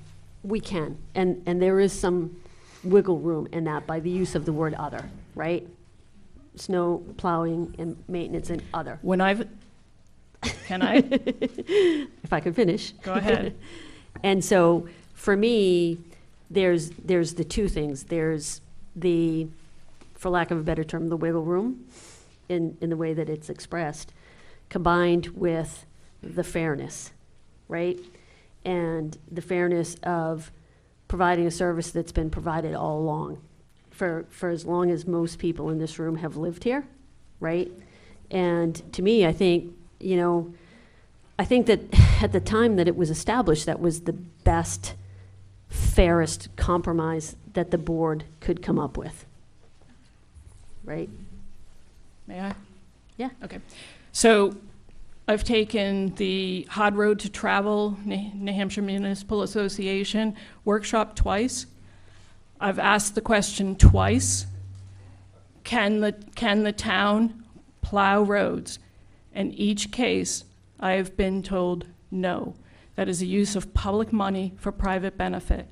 we can. And there is some wiggle room in that by the use of the word other, right? Snow plowing and maintenance and other. When can I? If I could finish. Go ahead. And so, for me, there's the two things. There's the, for lack of a better term, the wiggle room in the way that it's expressed, combined with the fairness, right? And the fairness of providing a service that's been provided all along, for as long as most people in this room have lived here, right? And to me, I think, you know, I think that at the time that it was established, that was the best, fairest compromise that the board could come up with, right? May I? Yeah. Okay. So I've taken the Hard Road to Travel New Hampshire Municipal Association workshop twice. I've asked the question twice, can the town plow roads? In each case, I have been told no. That is a use of public money for private benefit.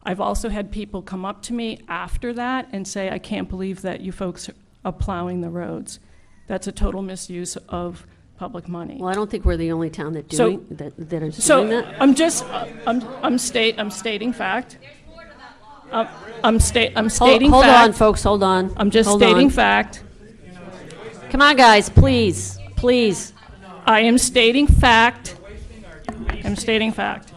I've also had people come up to me after that and say, I can't believe that you folks are plowing the roads. That's a total misuse of public money. Well, I don't think we're the only town that So- doing, that is So doing that. I'm stating fact. I'm stating Hold on, fact. folks, hold on. I'm just Hold stating on. fact. Come on, guys, please, please. I am stating fact. I'm stating fact.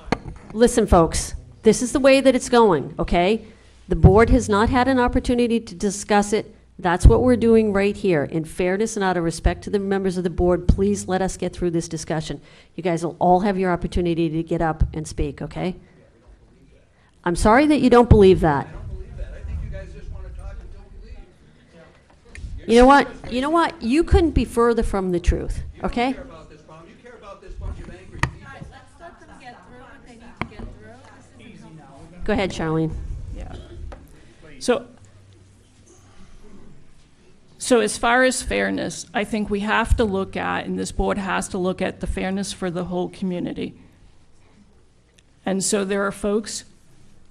Listen, folks, this is the way that it's going, okay? The board has not had an opportunity to discuss it. That's what we're doing right here. In fairness and out of respect to the members of the board, please let us get through this discussion. You guys will all have your opportunity to get up and speak, okay? I'm sorry that you don't believe that. You know what? You know what? You couldn't be further from the truth, okay? You care about this problem. You care about this bunch of angry people. Let's let them get through what they need to get through. This isn't helpful. Go ahead, Charlene. Yeah. So as far as fairness, I think we have to look at, and this board has to look at the fairness for the whole community. And so there are folks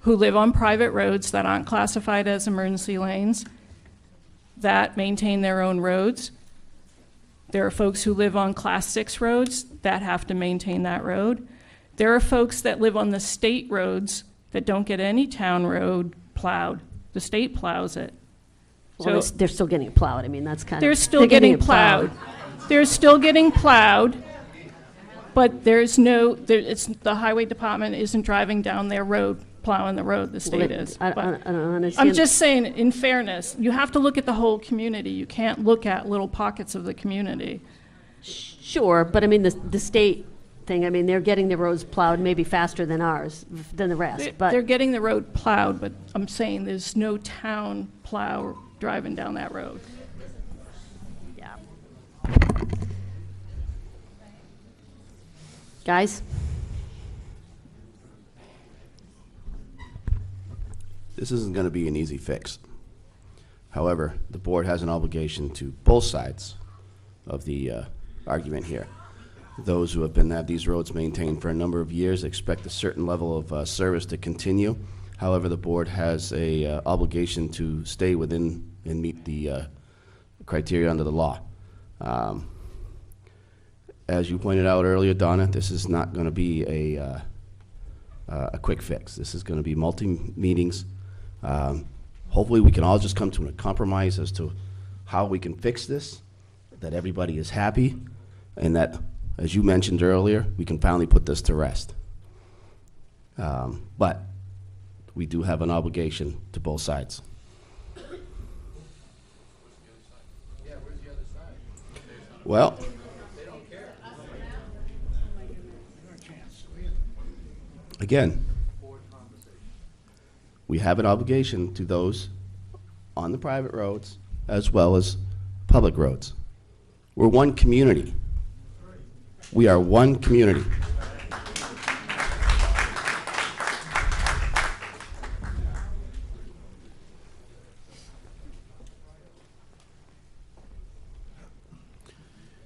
who live on private roads that aren't classified as emergency lanes that maintain their own roads. There are folks who live on Class 6 roads that have to maintain that road. There are folks that live on the state roads that don't get any town road plowed. The state plows it. Well, So they're still getting plowed. I mean, that's kind of. they're still they're getting it plowed. They're still getting plowed, but there's no, the highway department isn't driving down their road, plowing the road, the state is. I But don't understand. I'm just saying, in fairness, you have to look at the whole community. You can't look at little pockets of the community. Sure, but I mean, the state thing, I mean, they're getting the roads plowed maybe faster than ours, than the rest, but. They're getting the road plowed, but I'm saying there's no town plow driving down that road. Yeah. Guys? This isn't going to be an easy fix. However, the board has an obligation to both sides of the argument here. Those who have had these roads maintained for a number of years expect a certain level of service to continue. However, the board has a obligation to stay within and meet the criteria under the law. As you pointed out earlier, Donna, this is not going to be a quick fix. This is going to be multi-meetings. Hopefully we can all just come to a compromise as to how we can fix this, that everybody is happy, and that, as you mentioned earlier, we can finally put this to rest. But we do have an obligation to both sides. Well, again, we have an obligation to those on the private roads as well as public roads. We're one community. We are one community.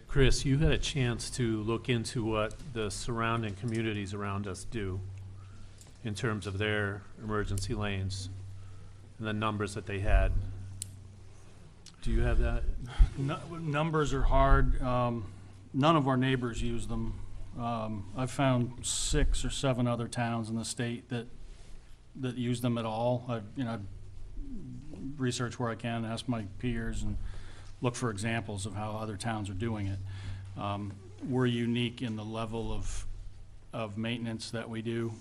Chris, you had a chance to look into what the surrounding communities around us do in terms of their emergency lanes and the numbers that they had. Do you have that? Numbers are hard. None of our neighbors use them. I've found 6 or 7 other towns in the state that use them at all. I've researched where I can, ask my peers, and look for examples of how other towns are doing it. We're unique in the level of maintenance that we do.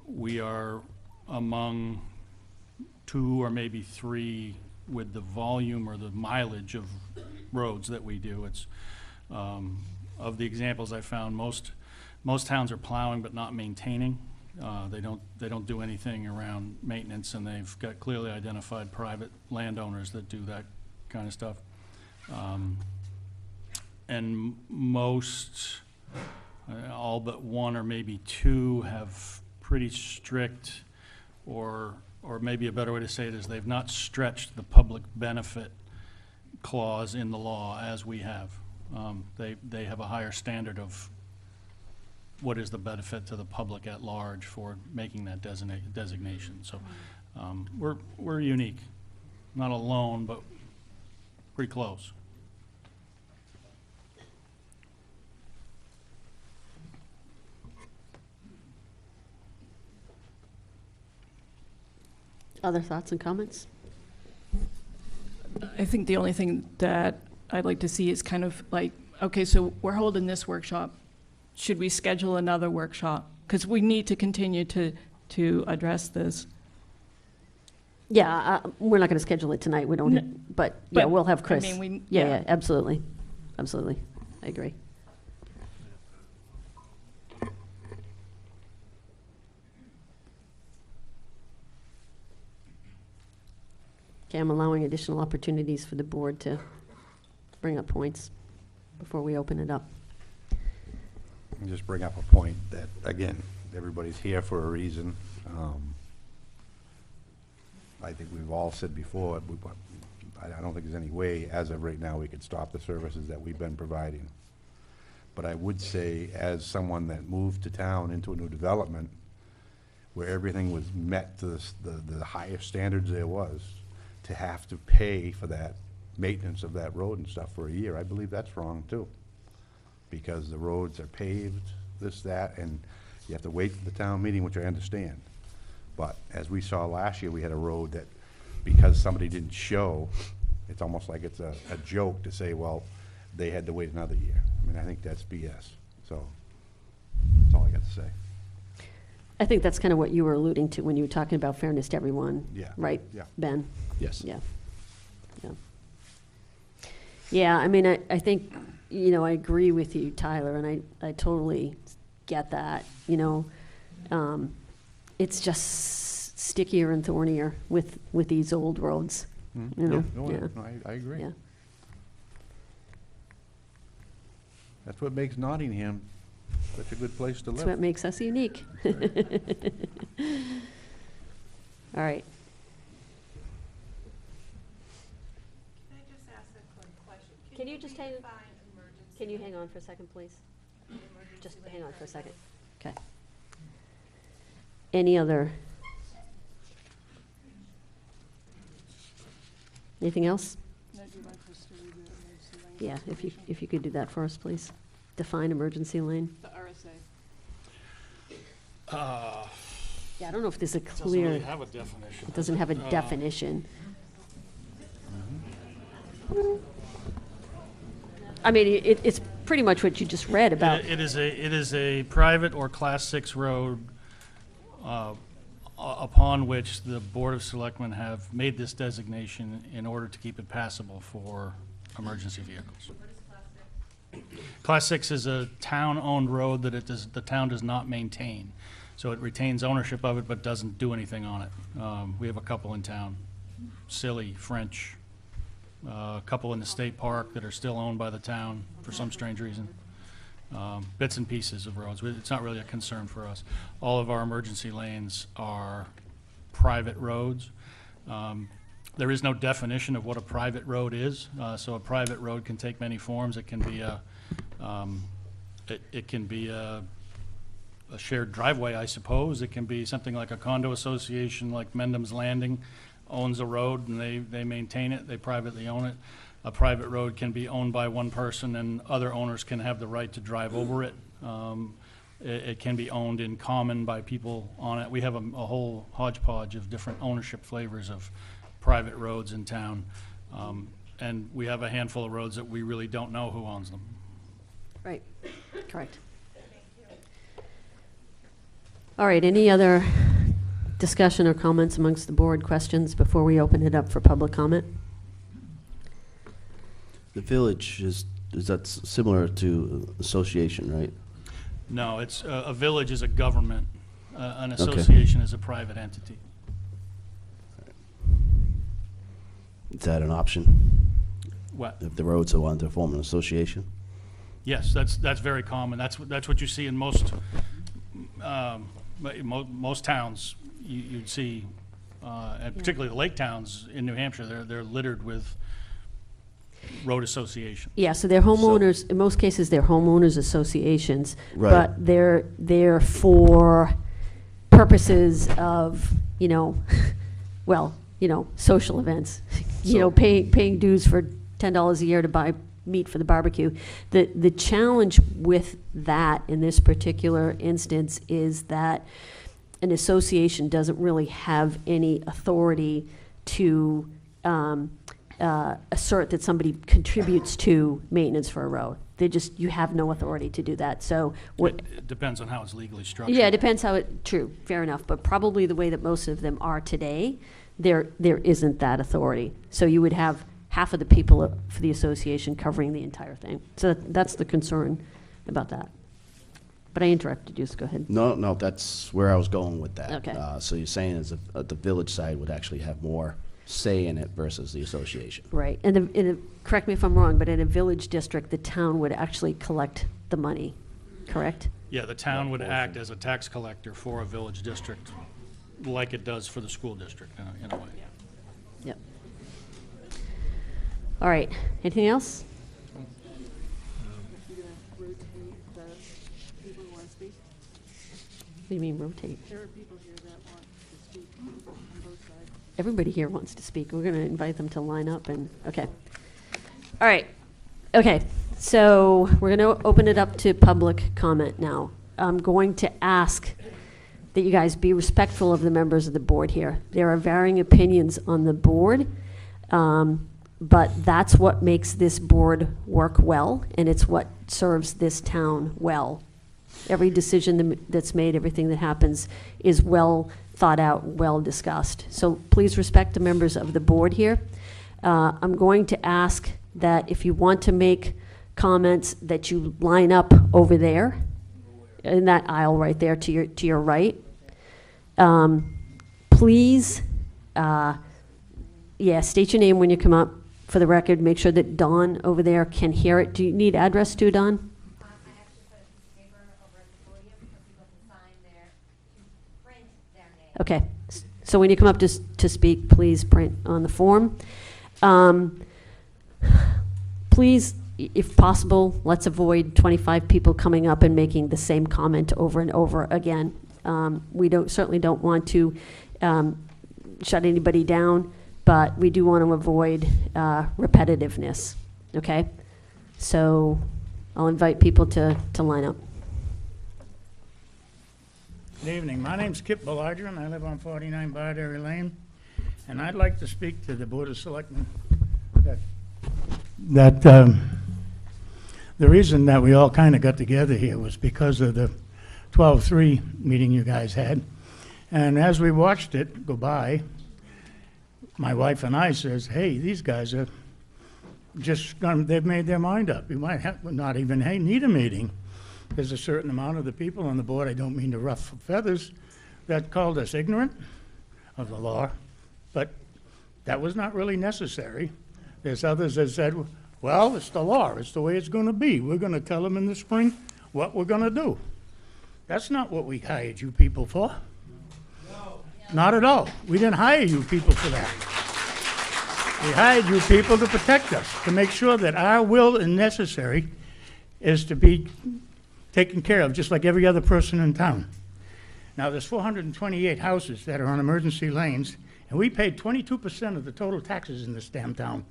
We are among 2 or maybe 3 with the volume or the mileage of roads that we do. It's of the examples I found, most towns are plowing but not maintaining. They don't do anything around maintenance, and they've got clearly identified private landowners that do that kind of stuff. And most, all but 1 or maybe 2 have pretty strict, or maybe a better way to say it is they've not stretched the public benefit clause in the law as we have. They have a higher standard of what is the benefit to the public at large for making that designation. So we're unique, not alone, but pretty close. Other thoughts and comments? I think the only thing that I'd like to see is kind of like, okay, so we're holding this workshop. Should we schedule another workshop? Because we need to continue to address this. Yeah, we're not going to schedule it tonight. We don't, but yeah, but, we'll have I Chris. mean, Yeah, absolutely. Absolutely. I agree. Okay, I'm allowing additional opportunities for the board to bring up points before we open it up. And just bring up a point that, again, everybody's here for a reason. I think we've all said before, I don't think there's any way, as of right now, we could stop the services that we've been providing. But I would say, as someone that moved to town into a new development, where everything was met to the highest standards there was, to have to pay for that maintenance of that road and stuff for a year, I believe that's wrong too. Because the roads are paved, this, that, and you have to wait for the town meeting, which I understand. But as we saw last year, we had a road that, because somebody didn't show, it's almost like it's a joke to say, well, they had to wait another year. I mean, I think that's BS. So, that's all I got to say. I think that's kind of what you were alluding to when you were talking about fairness to everyone. Yeah. Right, Yeah. Ben? Yes. Yeah. Yeah. Yeah, I mean, I think, you know, I agree with you, Tyler, and I totally get that, you know. It's just stickier and thornier with these old roads, you know? No, Yeah. no, I agree. Yeah. That's what makes Nottingham such a good place to That's live. what makes us unique. All right. Can I just ask a quick question? Can you just hang- redefine emergency Can you hang on for a second, please? emergency Just lane hang on for a second. right Okay. Any other? Anything else? Yeah, if you could do that for us, please. Define emergency lane. The RSA. Yeah, I don't know if there's a Doesn't clear, really have a definition. it doesn't have a definition. I mean, it's pretty much what you just read about. It is a private or Class 6 road upon which the Board of Selectmen have made this designation in order to keep it passable for emergency vehicles. Class 6 is a town-owned road that the town does not maintain. So it retains ownership of it but doesn't do anything on it. We have a couple in town, Silly, French, a couple in the state park that are still owned by the town for some strange reason. Bits and pieces of roads. It's not really a concern for us. All of our emergency lanes are private roads. There is no definition of what a private road is. So a private road can take many forms. It can be a shared driveway, I suppose. It can be something like a condo association, like Mendham's Landing owns a road and they maintain it. They privately own it. A private road can be owned by one person and other owners can have the right to drive over it. It can be owned in common by people on it. We have a whole hodgepodge of different ownership flavors of private roads in town. And we have a handful of roads that we really don't know who owns them. Right, correct. All right, any other discussion or comments amongst the board, questions before we open it up for public comment? The village is that similar to association, right? No, it's, a village is a government. An Okay. association is a private entity. Is that an option? What? If the roads are wanting to form an association? Yes, that's very common. That's what you see in most, most towns. You'd see, and particularly the lake towns in New Hampshire, they're littered with road associations. Yeah, so they're homeowners, in most cases, they're homeowners associations. Right. But they're for purposes of, you know, well, you know, social events. You know, paying dues for $10 a year to buy meat for the barbecue. The challenge with that in this particular instance is that an association doesn't really have any authority to assert that somebody contributes to maintenance for a road. You have no authority to do that. So what? It depends on how it's legally structured. Yeah, it depends how true, fair enough. But probably the way that most of them are today, there isn't that authority. So you would have half of the people for the association covering the entire thing. So that's the concern about that. But I interrupted you, so go ahead. No, that's where I was going with that. Okay. So you're saying is the village side would actually have more say in it versus the association. Right, and correct me if I'm wrong, but in a village district, the town would actually collect the money, correct? Yeah, the town would act as a tax collector for a village district, like it does for the school district, in a way. Yep. All right, anything else? You're gonna rotate the people who want to speak? What do you mean rotate? There are people here that want to speak on both sides. Everybody here wants to speak. We're going to invite them to line up and, okay. All right. Okay, so we're going to open it up to public comment now. I'm going to ask that you guys be respectful of the members of the board here. There are varying opinions on the board, but that's what makes this board work well, and it's what serves this town well. Every decision that's made, everything that happens is well thought out, well discussed. So please respect the members of the board here. I'm going to ask that if you want to make comments that you line up over there in that aisle right there to your right. Please, state your name when you come up for the record. Make sure that Dawn over there can hear it. Do you need address too, Dawn? I actually put a piece of paper over at the podium for people to sign to print their name. Okay, so when you come up to speak, please print on the form. Please, if possible, let's avoid 25 people coming up and making the same comment over and over again. We certainly don't want to shut anybody down, but we do want to avoid repetitiveness, okay? So I'll invite people to line up. Good evening. My name's Kip Belligeron. I live on 49 Barberry Lane, and I'd like to speak to the Board of Selectmen that the reason that we all kind of got together here was because of the 12-3 meeting you guys had. And as we watched it go by, my wife and I says, hey, these guys are just they've made their mind up. We might not even need a meeting. There's a certain amount of the people on the board, I don't mean to ruffle feathers, that called us ignorant of the law, but that was not really necessary. There's others that said, well, it's the law, it's the way it's going to be. We're going to tell them in the spring what we're going to do. That's not what we hired you people for. No. Not at all. We didn't hire you people for that. We hired you people to protect us, to make sure that our will and necessary is to be taken care of, just like every other person in town. Now, there's 428 houses that are on emergency lanes, and we paid 22% of the total taxes in this damn town.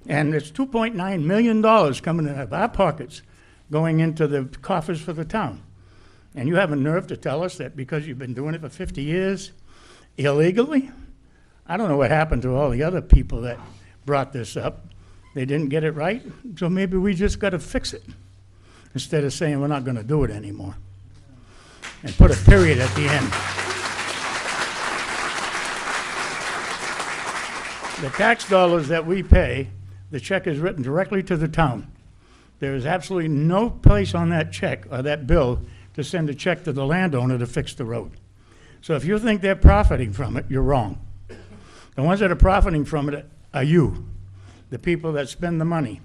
And it's $2.9 million coming out of our pockets going into the coffers for the town. And you have a nerve to tell us that because you've been doing it for 50 years illegally? I don't know what happened to all the other people that brought this up. They didn't get it right, so maybe we just got to fix it instead of saying we're not going to do it anymore. And put a period at the end. The tax dollars that we pay, the check is written directly to the town. There is absolutely no place on that check or that bill to send a check to the landowner to fix the road. So if you think they're profiting from it, you're wrong. The ones that are profiting from it are you, the people that spend the money.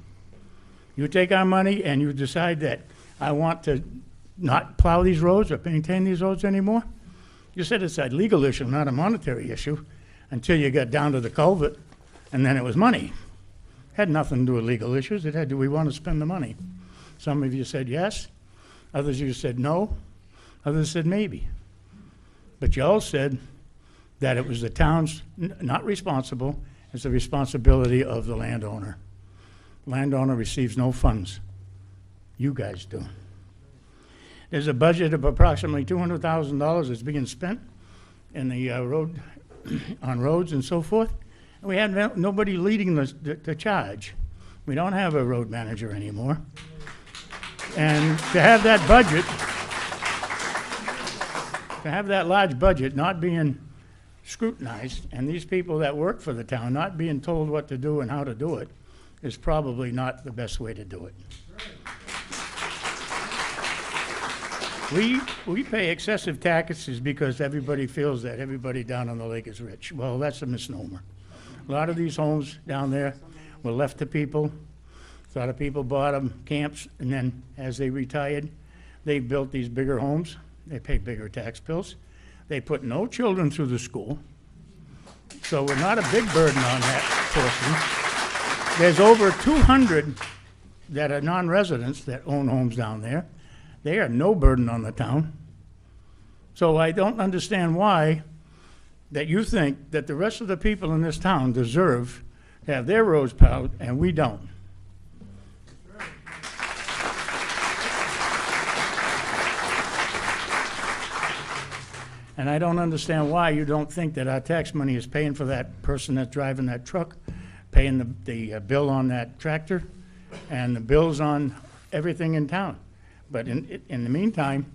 You take our money and you decide that I want to not plow these roads or maintain these roads anymore. You said it's a legal issue, not a monetary issue, until you got down to the culvert, and then it was money. Had nothing to do with legal issues. It had to do, we want to spend the money. Some of you said yes. Others of you said no. Others said maybe. But you all said that it was the town's not responsible. It's the responsibility of the landowner. Landowner receives no funds. You guys do. There's a budget of approximately $200,000 that's being spent in the road, on roads and so forth. And we have nobody leading the charge. We don't have a road manager anymore. And to have that budget, to have that large budget not being scrutinized, and these people that work for the town not being told what to do and how to do it, is probably not the best way to do it. We pay excessive taxes because everybody feels that everybody down on the lake is rich. Well, that's a misnomer. A lot of these homes down there were left to people. A lot of people bought them, camps, and then as they retired, they built these bigger homes. They paid bigger tax bills. They put no children through the school. So we're not a big burden on that portion. There's over 200 that are non-residents that own homes down there. They are no burden on the town. So I don't understand why that you think that the rest of the people in this town deserve to have their roads plowed and we don't. And I don't understand why you don't think that our tax money is paying for that person that's driving that truck, paying the bill on that tractor, and the bills on everything in town. But in the meantime,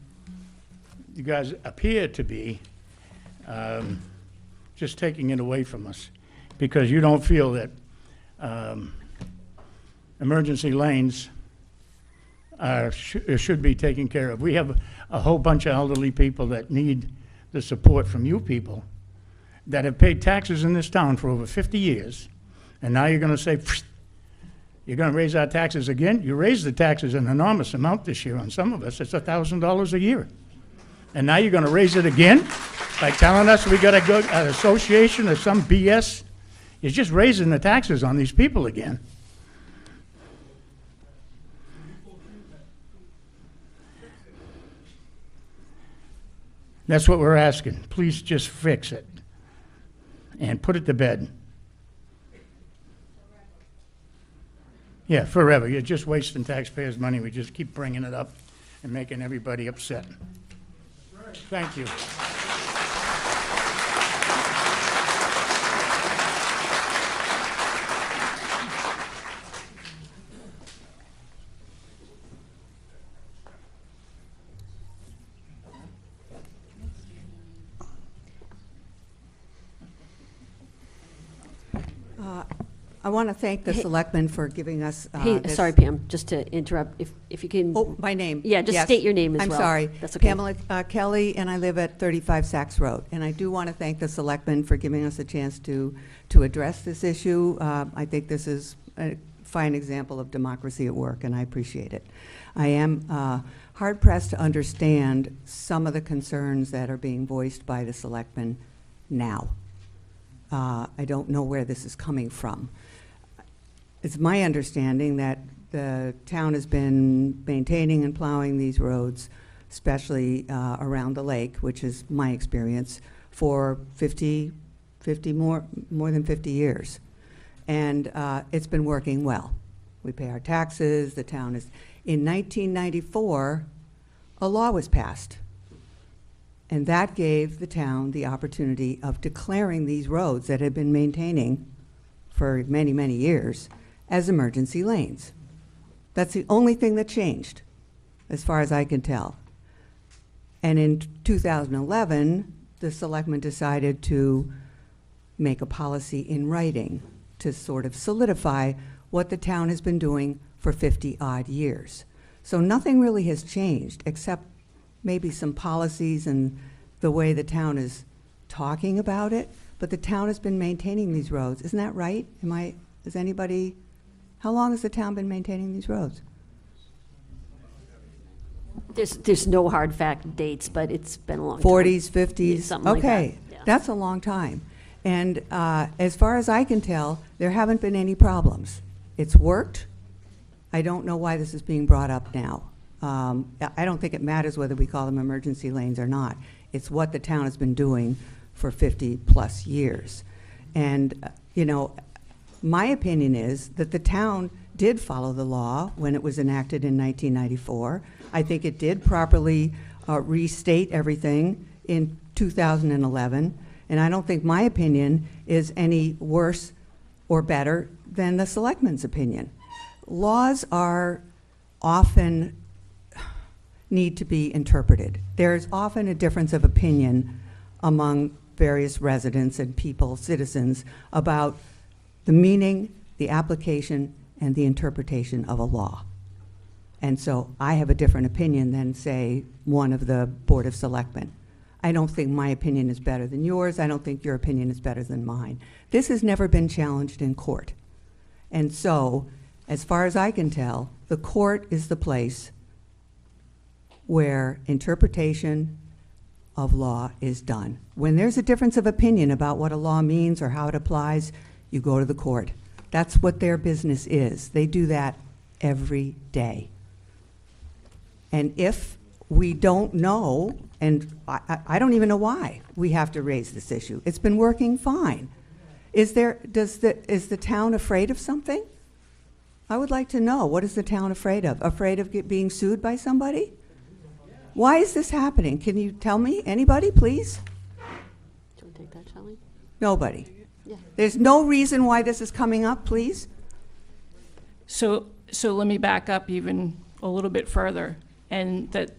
you guys appear to be just taking it away from us because you don't feel that emergency lanes should be taken care of. We have a whole bunch of elderly people that need the support from you people that have paid taxes in this town for over 50 years, and now you're going to say, you're going to raise our taxes again? You raised the taxes an enormous amount this year on some of us. It's $1,000 a year. And now you're going to raise it again by telling us we got to go an association or some BS? You're just raising the taxes on these people again. That's what we're asking. Please just fix it and put it to bed. Yeah, forever. You're just wasting taxpayers' money. We just keep bringing it up and making everybody upset. Thank you. I want to thank the selectmen for giving us Hey, this. sorry, Pam, just to interrupt, if you can. Oh, my name. Yeah, just Yes. state your name as I'm well. sorry. That's okay. Pamela Kelly, and I live at 35 Saks Road. And I do want to thank the selectmen for giving us a chance to address this issue. I think this is a fine example of democracy at work, and I appreciate it. I am hard-pressed to understand some of the concerns that are being voiced by the selectmen now. I don't know where this is coming from. It's my understanding that the town has been maintaining and plowing these roads, especially around the lake, which is my experience, for more than 50 years. And it's been working well. We pay our taxes, the town is. In 1994, a law was passed. And that gave the town the opportunity of declaring these roads that had been maintaining for many, many years as emergency lanes. That's the only thing that changed, as far as I can tell. And in 2011, the selectmen decided to make a policy in writing to sort of solidify what the town has been doing for 50-odd years. So nothing really has changed, except maybe some policies and the way the town is talking about it, but the town has been maintaining these roads. Isn't that right? Is anybody, how long has the town been maintaining these roads? There's no hard fact dates, but it's been a long time. 40s, 50s? Something like Okay, that, yeah. that's a long time. And as far as I can tell, there haven't been any problems. It's worked. I don't know why this is being brought up now. I don't think it matters whether we call them emergency lanes or not. It's what the town has been doing for 50-plus years. And, you know, my opinion is that the town did follow the law when it was enacted in 1994. I think it did properly restate everything in 2011. And I don't think my opinion is any worse or better than the selectmen's opinion. Laws are often need to be interpreted. There's often a difference of opinion among various residents and people, citizens, about the meaning, the application, and the interpretation of a law. And so I have a different opinion than, say, one of the Board of Selectmen. I don't think my opinion is better than yours. I don't think your opinion is better than mine. This has never been challenged in court. And so, as far as I can tell, the court is the place where interpretation of law is done. When there's a difference of opinion about what a law means or how it applies, you go to the court. That's what their business is. They do that every day. And if we don't know, and I don't even know why we have to raise this issue. It's been working fine. Is the town afraid of something? I would like to know, what is the town afraid of? Afraid of being sued by somebody? Why is this happening? Can you tell me? Anybody, please? Do you want to take that, Shelley? Nobody. Yeah. There's no reason why this is coming up, please? So let me back up even a little bit further, and that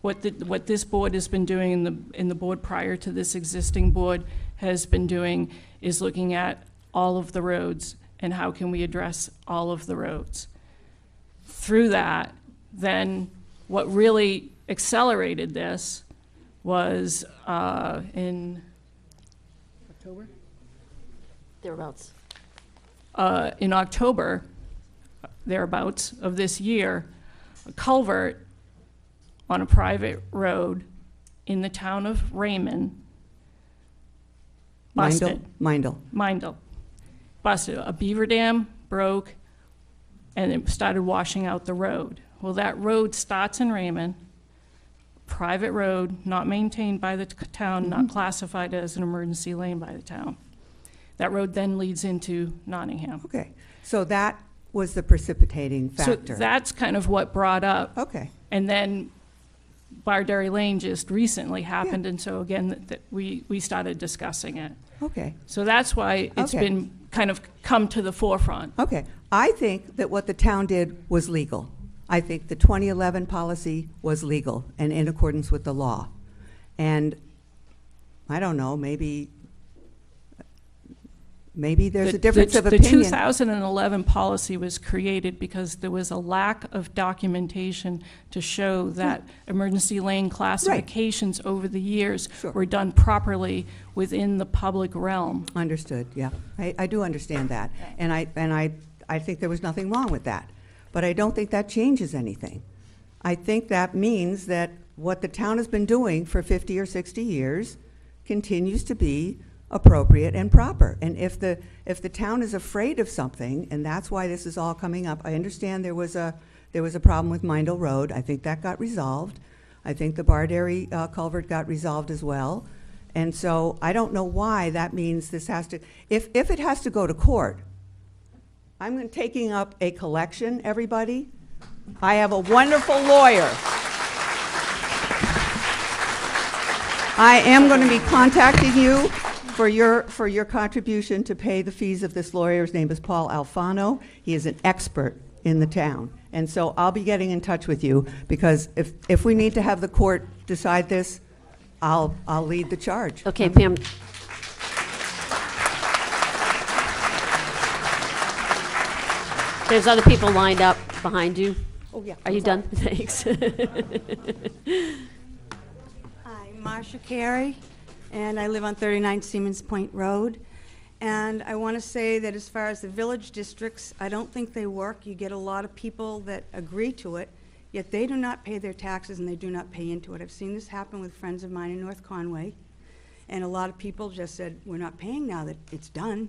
what this board has been doing in the board prior to this existing board has been doing is looking at all of the roads and how can we address all of the roads. Through that, then what really accelerated this was in October? Thereabouts. In October, thereabouts of this year, a culvert on a private road in the town of Raymond busted. Mindle. Busted. A beaver dam broke and it started washing out the road. Well, that road starts in Raymond, private road, not maintained by the town, not classified as an emergency lane by the town. That road then leads into Nottingham. Okay, so that was the precipitating factor. So that's kind of what brought up. Okay. And then Bardary Lane just recently happened, and so again, we started discussing it. Okay. So that's why it's Okay. been kind of come to the forefront. Okay. I think that what the town did was legal. I think the 2011 policy was legal and in accordance with the law. And I don't know, maybe there's a difference of opinion. The 2011 policy was created because there was a lack of documentation to show that emergency lane classifications over the years Sure. were done properly within the public realm. Understood, yeah. I do understand that. And I think there was nothing wrong with that. But I don't think that changes anything. I think that means that what the town has been doing for 50 or 60 years continues to be appropriate and proper. And if the town is afraid of something, and that's why this is all coming up, I understand there was a problem with Mindle Road. I think that got resolved. I think the Bardary culvert got resolved as well. And so I don't know why that means this has to, if it has to go to court, I'm taking up a collection, everybody. I have a wonderful lawyer. I am going to be contacting you for your contribution to pay the fees of this lawyer. His name is Paul Alfano. He is an expert in the town. And so I'll be getting in touch with you, because if we need to have the court decide this, I'll lead the charge. Okay, Pam. There's other people lined up behind you. Oh, yeah. Are you done? Thanks. I'm Marcia Carey, and I live on 39 Siemens Point Road. And I want to say that as far as the village districts, I don't think they work. You get a lot of people that agree to it, yet they do not pay their taxes and they do not pay into it. I've seen this happen with friends of mine in North Conway, and a lot of people just said, we're not paying now that it's done.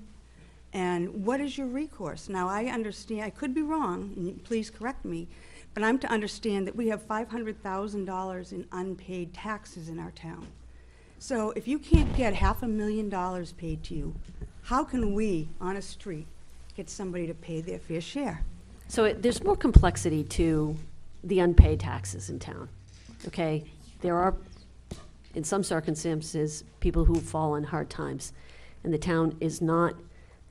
And what is your recourse? Now, I understand, I could be wrong, and please correct me, but I'm to understand that we have $500,000 in unpaid taxes in our town. So if you can't get $500,000 paid to you, how can we, on a street, get somebody to pay their fair share? So there's more complexity to the unpaid taxes in town, okay? There are, in some circumstances, people who fall on hard times, and the town is not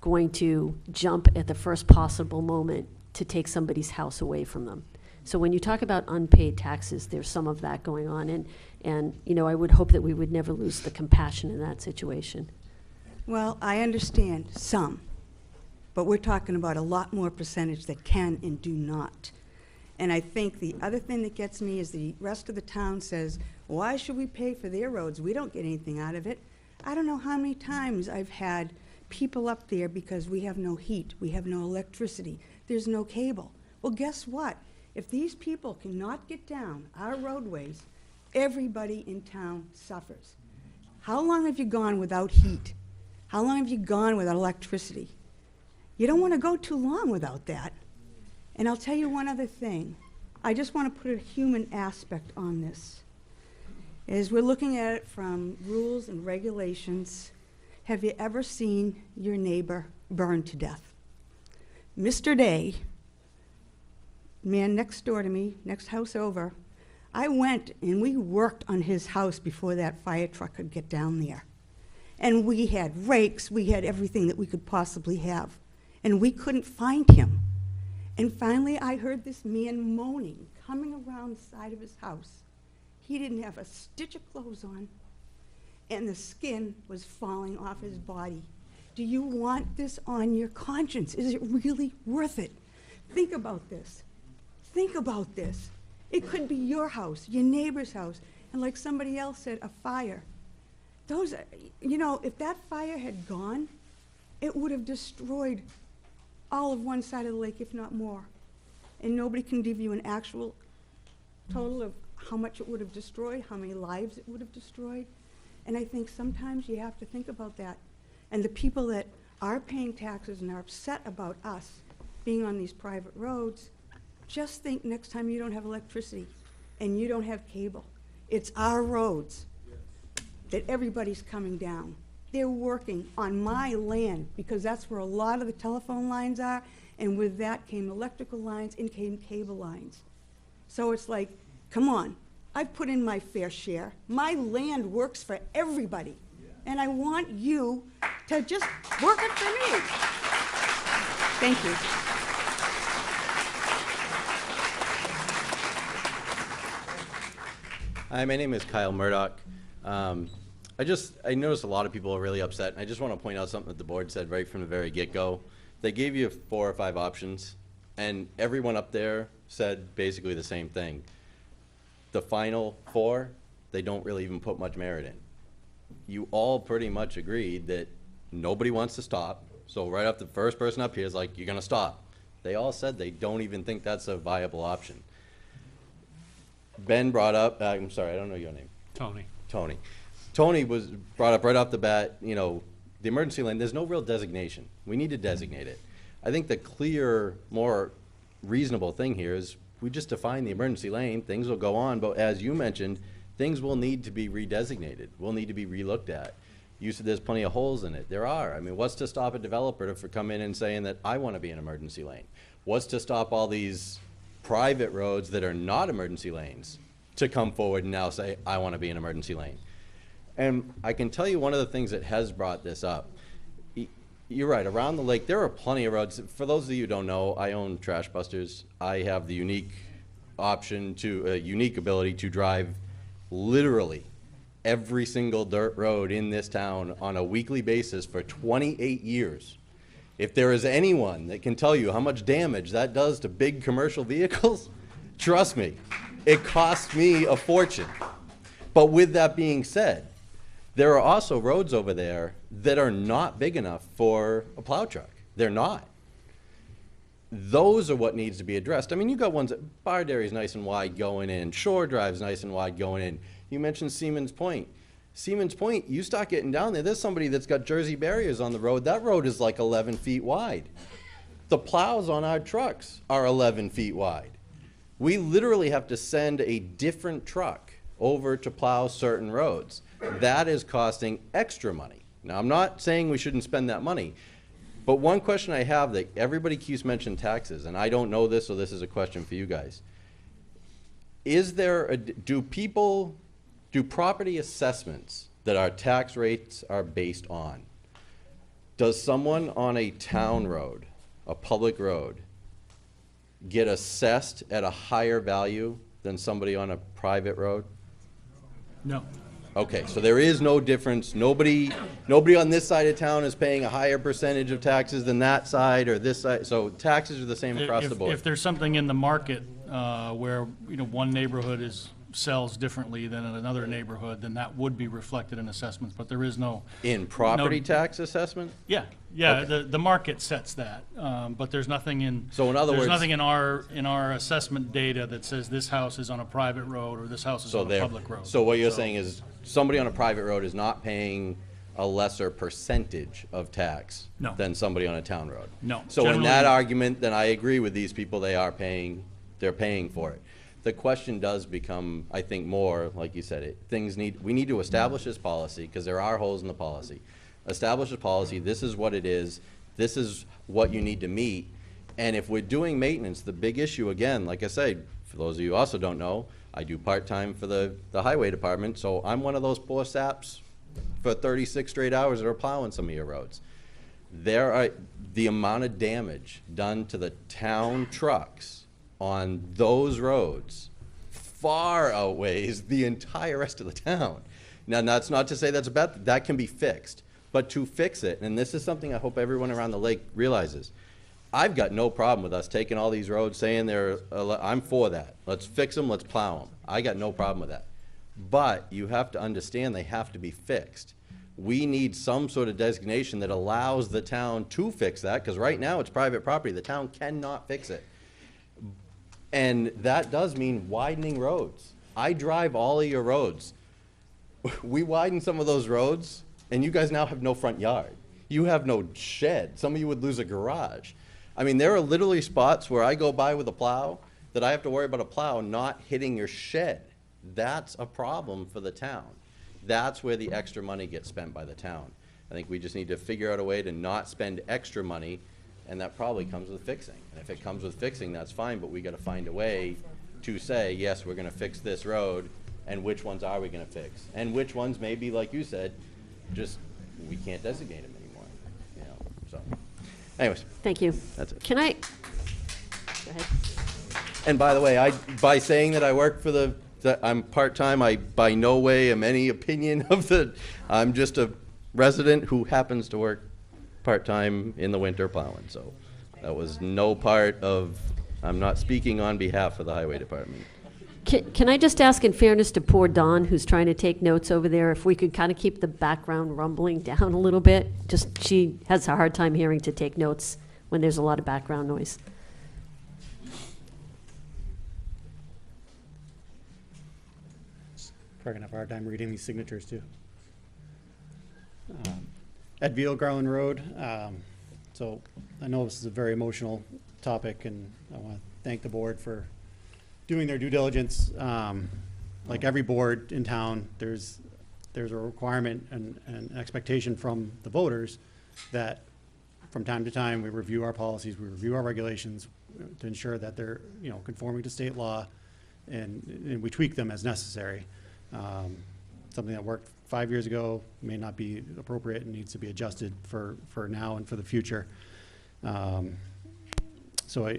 going to jump at the first possible moment to take somebody's house away from them. So when you talk about unpaid taxes, there's some of that going on, and you know, I would hope that we would never lose the compassion in that situation. Well, I understand some, but we're talking about a lot more percentage that can and do not. And I think the other thing that gets me is the rest of the town says, Why should we pay for their roads? We don't get anything out of it. I don't know how many times I've had people up there because we have no heat, we have no electricity, there's no cable. Well, guess what? If these people cannot get down our roadways, everybody in town suffers. How long have you gone without heat? How long have you gone without electricity? You don't want to go too long without that. And I'll tell you one other thing. I just want to put a human aspect on this. As we're looking at it from rules and regulations, have you ever seen your neighbor burned to death? Mr. Day, man next door to me, next house over, I went and we worked on his house before that fire truck could get down there. And we had rakes, we had everything that we could possibly have. And we couldn't find him. And finally I heard this man moaning, coming around the side of his house. He didn't have a stitch of clothes on, and the skin was falling off his body. Do you want this on your conscience? Is it really worth it? Think about this. Think about this. It could be your house, your neighbor's house, and like somebody else said, a fire. Those, you know, if that fire had gone, it would have destroyed all of one side of the lake, if not more. And nobody can give you an actual total of how much it would have destroyed, how many lives it would have destroyed. And I think sometimes you have to think about that. And the people that are paying taxes and are upset about us being on these private roads, just think next time you don't have electricity and you don't have cable. It's our roads that everybody's coming down. They're working on my land because that's where a lot of the telephone lines are, and with that came electrical lines and came cable lines. So it's like, come on, I've put in my fair share. My land works for everybody, and I want you to just work it for me. Thank you. Hi, my name is Kyle Murdoch. I noticed a lot of people are really upset, and I just want to point out something that the board said right from the very get-go. They gave you 4 or 5 options, and everyone up there said basically the same thing. The final 4, they don't really even put much merit in. You all pretty much agreed that nobody wants to stop, so right up the first person up here is like, you're going to stop. They all said they don't even think that's a viable option. Ben brought up, I'm sorry, I don't know your name. Tony. Tony was brought up right off the bat, you know, the emergency lane, there's no real designation. We need to designate it. I think the clear, more reasonable thing here is we just define the emergency lane, things will go on, but as you mentioned, things will need to be redesignated, will need to be relooked at. You said there's plenty of holes in it. There are. I mean, what's to stop a developer from coming in and saying that I want to be an emergency lane? What's to stop all these private roads that are not emergency lanes to come forward and now say, I want to be an emergency lane? And I can tell you one of the things that has brought this up. You're right, around the lake, there are plenty of roads. For those of you who don't know, I own Trash Busters. I have the unique ability to drive literally every single dirt road in this town on a weekly basis for 28 years. If there is anyone that can tell you how much damage that does to big commercial vehicles, trust me, it costs me a fortune. But with that being said, there are also roads over there that are not big enough for a plow truck. They're not. Those are what needs to be addressed. I mean, you got ones that Barderry's nice and wide going in, Shore Drive's nice and wide going in. You mentioned Seaman's Point. Seaman's Point, you start getting down there, there's somebody that's got Jersey barriers on the road. That road is like 11 feet wide. The plows on our trucks are 11 feet wide. We literally have to send a different truck over to plow certain roads. That is costing extra money. Now, I'm not saying we shouldn't spend that money, but one question I have that everybody keeps mentioning taxes, and I don't know this, so this is a question for you guys. Is there do property assessments that our tax rates are based on, does someone on a town road, a public road, get assessed at a higher value than somebody on a private road? No. Okay, so there is no difference. Nobody on this side of town is paying a higher percentage of taxes than that side or this side. So taxes are the same across the board. If there's something in the market where one neighborhood is sells differently than in another neighborhood, then that would be reflected in assessments, but there is no. In property no- tax assessment? Yeah, Okay. the market sets that, but there's nothing in. So in other there's words- nothing in our assessment data that says this house is on a private road or this house is So on a there, public road. so what you're saying is somebody on a private road is not paying a lesser percentage of tax No. than somebody on a town road? No. So in that Generally- argument, then I agree with these people, they're paying for it. The question does become, I think, more, like you said, we need to establish this policy, because there are holes in the policy. Establish a policy, this is what it is, this is what you need to meet, and if we're doing maintenance, the big issue, again, like I said, for those of you who also don't know, I do part-time for the highway department, so I'm one of those poor saps for 36 straight hours that are plowing some of your roads. The amount of damage done to the town trucks on those roads far outweighs the entire rest of the town. Now, that's not to say that's a bad, that can be fixed, but to fix it, and this is something I hope everyone around the lake realizes, I've got no problem with us taking all these roads, saying I'm for that. Let's fix them, let's plow them. I got no problem with that. But you have to understand they have to be fixed. We need some sort of designation that allows the town to fix that, because right now it's private property. The town cannot fix it. And that does mean widening roads. I drive all of your roads. We widen some of those roads, and you guys now have no front yard. You have no shed. Some of you would lose a garage. I mean, there are literally spots where I go by with a plow that I have to worry about a plow not hitting your shed. That's a problem for the town. That's where the extra money gets spent by the town. I think we just need to figure out a way to not spend extra money, and that probably comes with fixing. And if it comes with fixing, that's fine, but we gotta find a way to say, yes, we're gonna fix this road, and which ones are we gonna fix? And which ones maybe, like you said, just, we can't designate them anymore, you know, so. Anyways, Thank you. that's it. Can I, go ahead. And by the way, by saying that I work for that I'm part-time, I by no way am any opinion of I'm just a resident who happens to work part-time in the winter plowing, so that was no part of, I'm not speaking on behalf of the highway department. Can I just ask, in fairness to poor Dawn, who's trying to take notes over there, if we could kind of keep the background rumbling down a little bit? Just, she has a hard time hearing to take notes when there's a lot of background noise. Probably gonna have a hard time reading these signatures too. At Veal Garland Road, so I know this is a very emotional topic, and I want to thank the board for doing their due diligence. Like every board in town, there's a requirement and an expectation from the voters that from time to time we review our policies, we review our regulations to ensure that they're, you know, conforming to state law, and we tweak them as necessary. Something that worked 5 years ago may not be appropriate and needs to be adjusted for now and for the future. So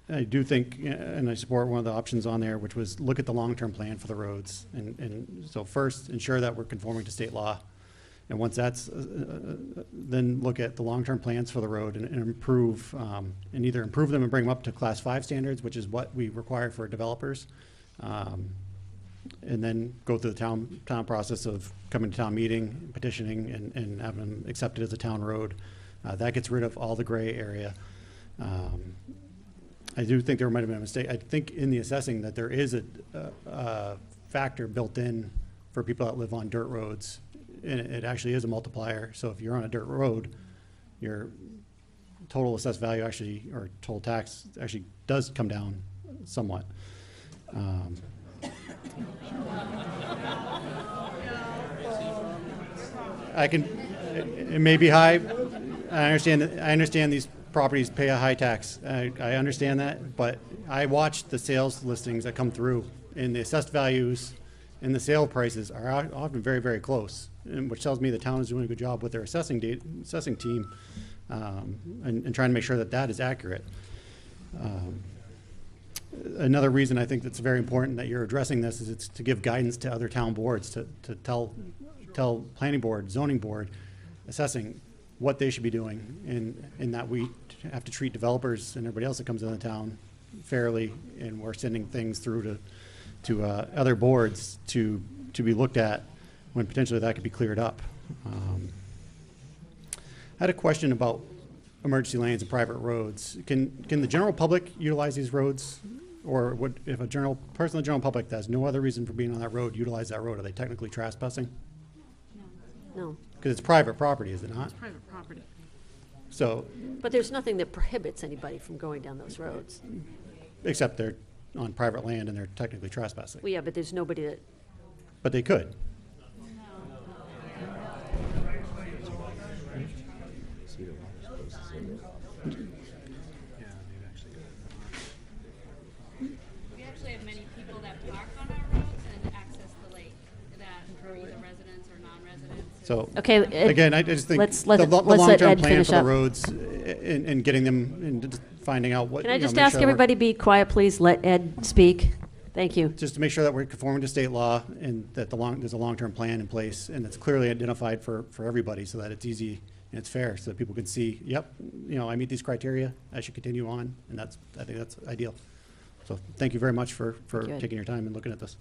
I do think, and I support one of the options on there, which was look at the long-term plan for the roads. And so first, ensure that we're conforming to state law. And once that's, then look at the long-term plans for the road and improve, and either improve them and bring them up to Class 5 standards, which is what we require for developers. And then go through the town process of coming to town meeting, petitioning, and having them accepted as a town road. That gets rid of all the gray area. I do think there might have been a mistake. I think in the assessing that there is a factor built in for people that live on dirt roads, and it actually is a multiplier. So if you're on a dirt road, your total assessed value actually, or total tax actually does come down somewhat. It may be high. I understand these properties pay a high tax. I understand that, but I watch the sales listings that come through, and the assessed values and the sale prices are often very, very close, which tells me the town is doing a good job with their assessing team, and trying to make sure that that is accurate. Another reason I think that's very important that you're addressing this is it's to give guidance to other town boards, to tell planning board, zoning board, assessing what they should be doing, and that we have to treat developers and everybody else that comes into the town fairly, and we're sending things through to other boards to be looked at when potentially that could be cleared up. I had a question about emergency lanes and private roads. Can the general public utilize these roads? Or would, if a person in the general public that has no other reason for being on that road, utilize that road, are they technically trespassing? No. Because it's private property, is it not? It's private property. So, But there's nothing that prohibits anybody from going down those roads. except they're on private land and they're technically trespassing. Well, yeah, but there's nobody that, But they could. We actually have many people that park on our roads and access the lake, that are either residents or non-residents. So, Okay, Ed, again, I just think let's the let- the let's let long-term Ed plan finish for the up. roads and getting them and just finding out what. can I you know, just make ask sure that we're- everybody be quiet, please? Let Ed speak. Thank you. Just to make sure that we're conforming to state law and that there's a long-term plan in place and it's clearly identified for everybody so that it's easy and it's fair so that people can see, yep, you know, I meet these criteria, I should continue on, and I think that's ideal. So thank you very much for Good. taking your time and looking at this.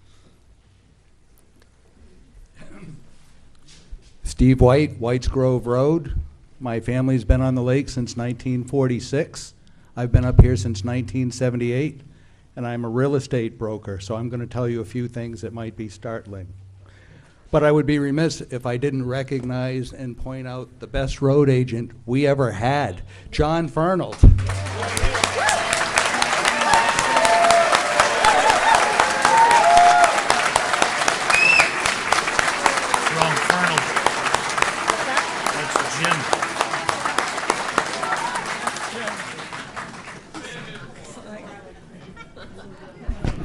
Steve White, Whites Grove Road. My family's been on the lake since 1946. I've been up here since 1978, and I'm a real estate broker, so I'm going to tell you a few things that might be startling. But I would be remiss if I didn't recognize and point out the best road agent we ever had, John Fernald. Wrong Colonel. That's Jim.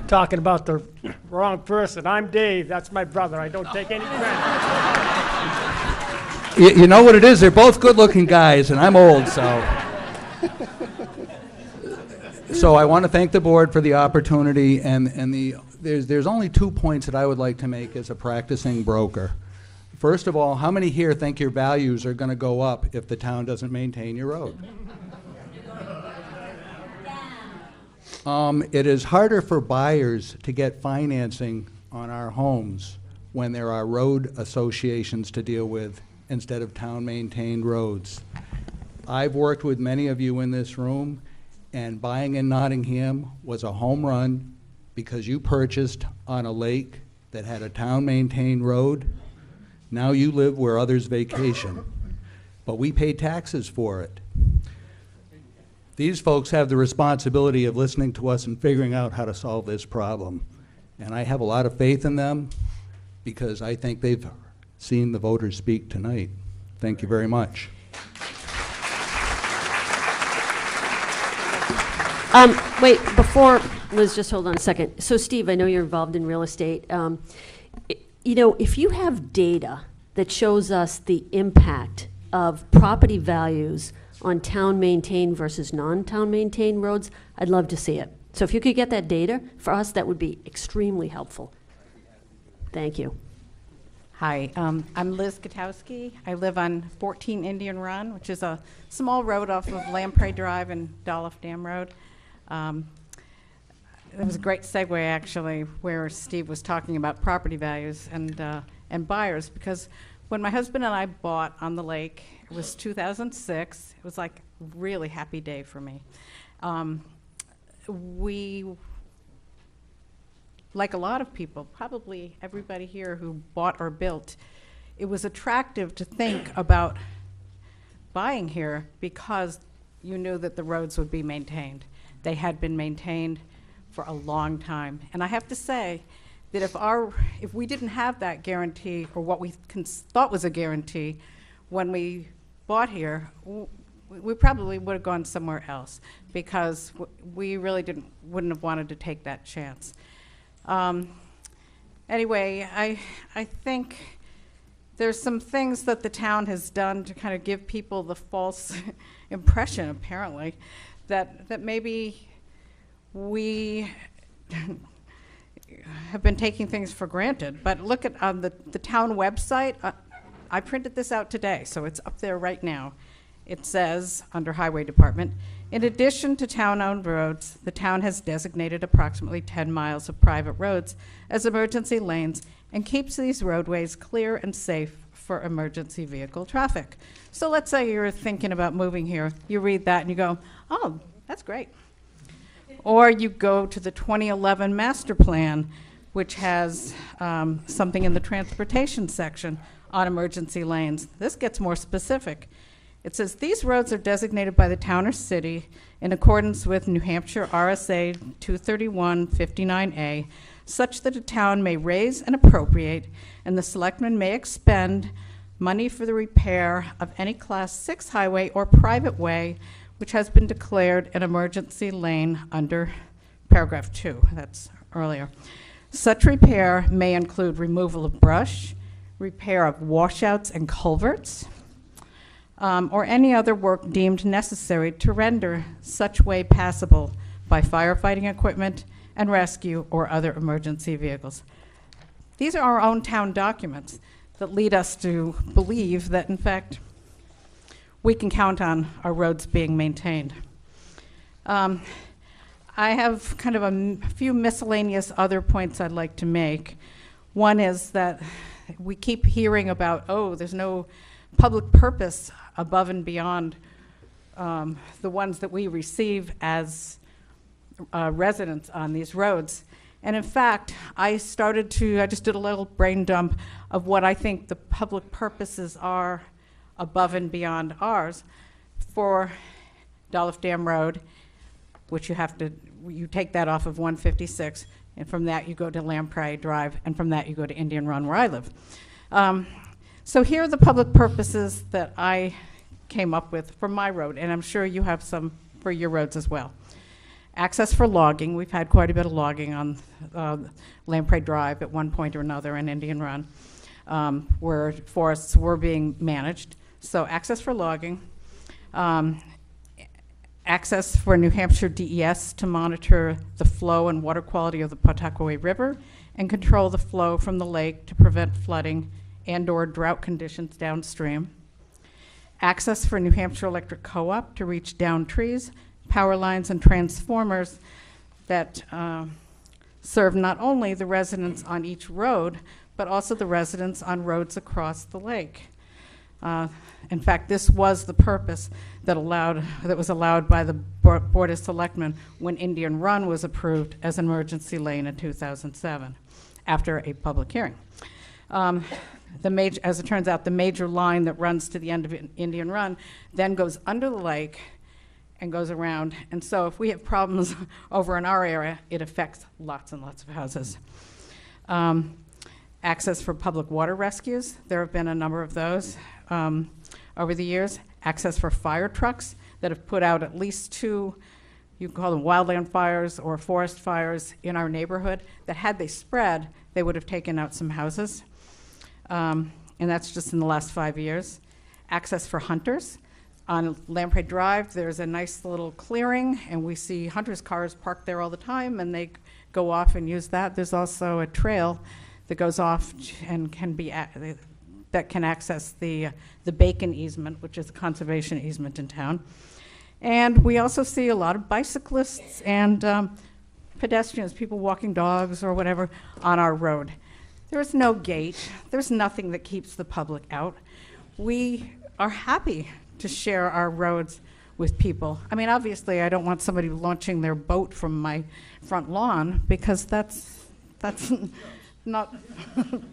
Talking about the wrong person. I'm Dave. That's my brother. I don't take any credit. You know what it is? They're both good-looking guys, and I'm old, so. So I want to thank the board for the opportunity, and there's only 2 points that I would like to make as a practicing broker. First of all, how many here think your values are going to go up if the town doesn't maintain your road? It is harder for buyers to get financing on our homes when there are road associations to deal with instead of town-maintained roads. I've worked with many of you in this room, and buying in Nottingham was a home run because you purchased on a lake that had a town-maintained road. Now you live where others vacation, but we pay taxes for it. These folks have the responsibility of listening to us and figuring out how to solve this problem. And I have a lot of faith in them because I think they've seen the voters speak tonight. Thank you very much. Wait, before, Liz, just hold on a second. So Steve, I know you're involved in real estate. You know, if you have data that shows us the impact of property values on town-maintained versus non-town-maintained roads, I'd love to see it. So if you could get that data for us, that would be extremely helpful. Thank you. Hi, I'm Liz Katowski. I live on 14 Indian Run, which is a small road off of Lamprey Drive and Dolph Dam Road. It was a great segue, actually, where Steve was talking about property values and buyers, because when my husband and I bought on the lake, it was 2006. It was like a really happy day for me. We, like a lot of people, probably everybody here who bought or built, it was attractive to think about buying here because you knew that the roads would be maintained. They had been maintained for a long time. And I have to say that if we didn't have that guarantee, or what we thought was a guarantee when we bought here, we probably would have gone somewhere else because we really wouldn't have wanted to take that chance. Anyway, I think there's some things that the town has done to kind of give people the false impression, apparently, that maybe we have been taking things for granted. But look at the town website. I printed this out today, so it's up there right now. it says, under Highway Department, in addition to town-owned roads, the town has designated approximately 10 miles of private roads as emergency lanes and keeps these roadways clear and safe for emergency vehicle traffic. So let's say you're thinking about moving here. You read that and you go, oh, that's great. Or you go to the 2011 master plan, which has something in the transportation section on emergency lanes. This gets more specific. It says these roads are designated by the town or city in accordance with New Hampshire RSA 231-59A, such that a town may raise and appropriate, and the selectmen may expend money for the repair of any Class 6 highway or private way which has been declared an emergency lane under paragraph 2. That's earlier. Such repair may include removal of brush, repair of washouts and culverts, or any other work deemed necessary to render such way passable by firefighting equipment and rescue or other emergency vehicles. These are our own town documents that lead us to believe that, in fact, we can count on our roads being maintained. I have kind of a few miscellaneous other points I'd like to make. One is that we keep hearing about, oh, there's no public purpose above and beyond the ones that we receive as residents on these roads. And in fact, I just did a little brain dump of what I think the public purposes are above and beyond ours. For Dolph Dam Road, which you take that off of 156, and from that you go to Lamprey Drive, and from that you go to Indian Run, where I live. So here are the public purposes that I came up with for my road, and I'm sure you have some for your roads as well. Access for logging. We've had quite a bit of logging on Lamprey Drive at one point or another, in Indian Run, where forests were being managed. So access for logging. Access for New Hampshire DES to monitor the flow and water quality of the Pawtuckaway River and control the flow from the lake to prevent flooding and/or drought conditions downstream. Access for New Hampshire Electric Co-op to reach down trees, power lines, and transformers that serve not only the residents on each road, but also the residents on roads across the lake. In fact, this was the purpose that was allowed by the Board of Selectmen when Indian Run was approved as an emergency lane in 2007, after a public hearing. As it turns out, the major line that runs to the end of Indian Run then goes under the lake and goes around. And so if we have problems over in our area, it affects lots and lots of houses. Access for public water rescues. There have been a number of those over the years. Access for fire trucks that have put out at least 2, you can call them wildland fires or forest fires in our neighborhood, that had they spread, they would have taken out some houses. And that's just in the last 5 years. Access for hunters. On Lamprey Drive, there's a nice little clearing, and we see hunters' cars parked there all the time, and they go off and use that. There's also a trail that goes off and that can access the Bacon easement, which is a conservation easement in town. And we also see a lot of bicyclists and pedestrians, people walking dogs or whatever, on our road. There's no gate. There's nothing that keeps the public out. We are happy to share our roads with people. I mean, obviously, I don't want somebody launching their boat from my front lawn, because that's not